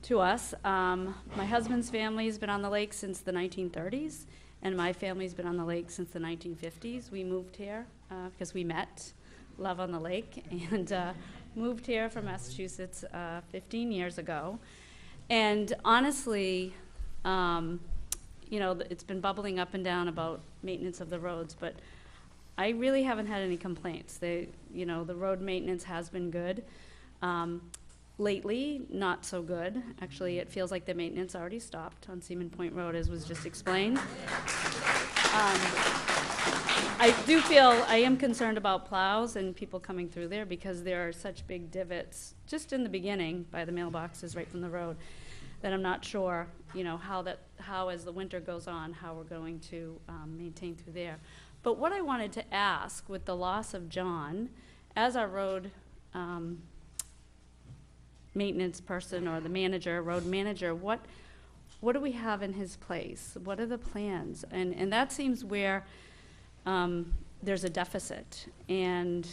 to us. My husband's family's been on the lake since the 1930s, and my family's been on the lake since the 1950s. We moved here because we met Love on the Lake, and moved here from Massachusetts 15 years ago. And honestly, you know, it's been bubbling up and down about maintenance of the roads, but I really haven't had any complaints. You know, the road maintenance has been good. Lately, not so good. Actually, it feels like the maintenance already stopped on Seaman Point Road, as was just explained. I do feel, I am concerned about plows and people coming through there, because there are such big divots just in the beginning by the mailboxes right from the road, that I'm not sure, you know, how as the winter goes on, how we're going to maintain through there. But what I wanted to ask, with the loss of John as our road maintenance person, or the manager, road manager, what do we have in his place? What are the plans? And that seems where there's a deficit. And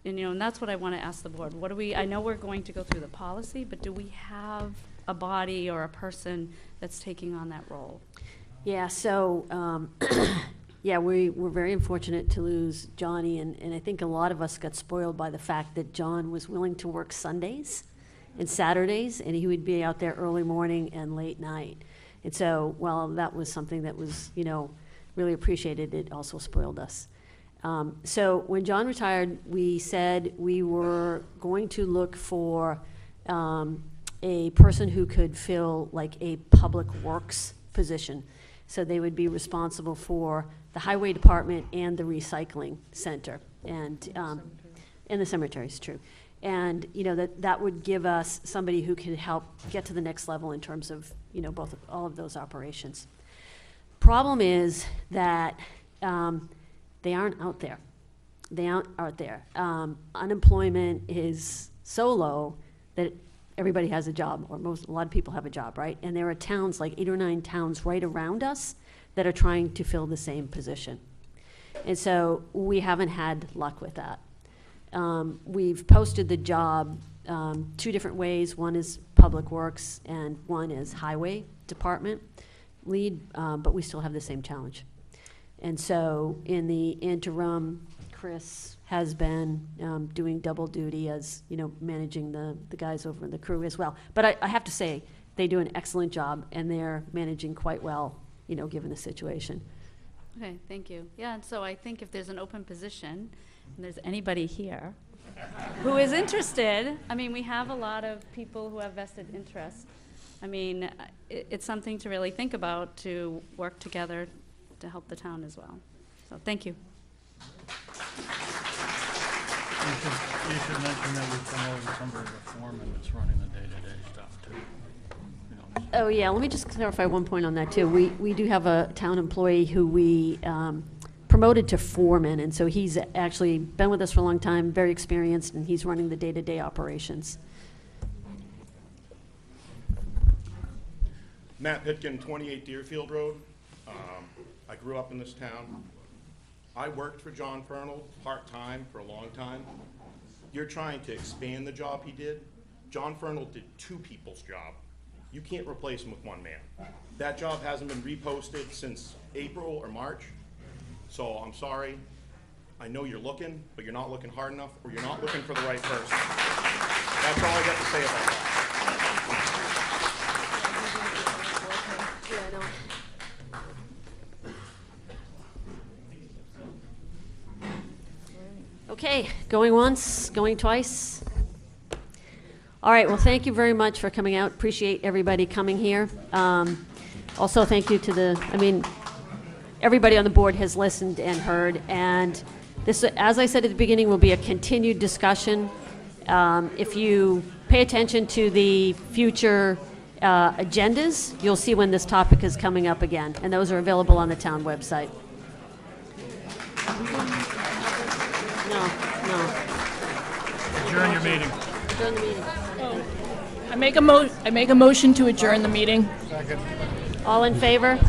you know, and that's what I want to ask the board. What do we, I know we're going to go through the policy, but do we have a body or a person that's taking on that role? Yeah, so, yeah, we're very unfortunate to lose Johnny, and I think a lot of us got spoiled by the fact that John was willing to work Sundays and Saturdays, and he would be out there early morning and late night. And so, while that was something that was, you know, really appreciated, it also spoiled us. So when John retired, we said we were going to look for a person who could fill like a public works position. So they would be responsible for the highway department and the recycling center, and the cemeteries, true. And you know, that would give us somebody who could help get to the next level in terms of, you know, all of those operations. Problem is that they aren't out there. They aren't out there. Unemployment is so low that everybody has a job, or a lot of people have a job, right? And there are towns, like 8 or 9 towns right around us, that are trying to fill the same position. And so we haven't had luck with that. We've posted the job 2 different ways. One is Public Works and one is Highway Department lead, but we still have the same challenge. And so in the interim, Chris has been doing double duty as, you know, managing the guys over in the crew as well. But I have to say, they do an excellent job, and they're managing quite well, you know, given the situation. Okay, thank you. Yeah, and so I think if there's an open position, and there's anybody here who is interested, I mean, we have a lot of people who have vested interest. I mean, it's something to really think about, to work together to help the town as well. So thank you. You should mention that we promoted somebody to foreman that's running the day-to-day stuff too. You know, Oh yeah, let me just clarify one point on that too. We do have a town employee who we promoted to foreman, and so he's actually been with us for a long time, very experienced, and he's running the day-to-day operations. Matt Pitkin, 28 Deerfield Road. I grew up in this town. I worked for John Fernald part-time for a long time. You're trying to expand the job he did. John Fernald did 2 people's job. You can't replace him with 1 man. That job hasn't been reposted since April or March. So I'm sorry. I know you're looking, but you're not looking hard enough, or you're not looking for the right person. That's all I got to say about that. Okay, going once, going twice. All right, well, thank you very much for coming out. Appreciate everybody coming here. Also, thank you to everybody on the board has listened and heard, and this, as I said at the beginning, will be a continued discussion. If you pay attention to the future agendas, you'll see when this topic is coming up again, and those are available on the town website. No. Adjourn your meeting. Adjourn the meeting. I make a motion to adjourn the meeting. Second. All in favor?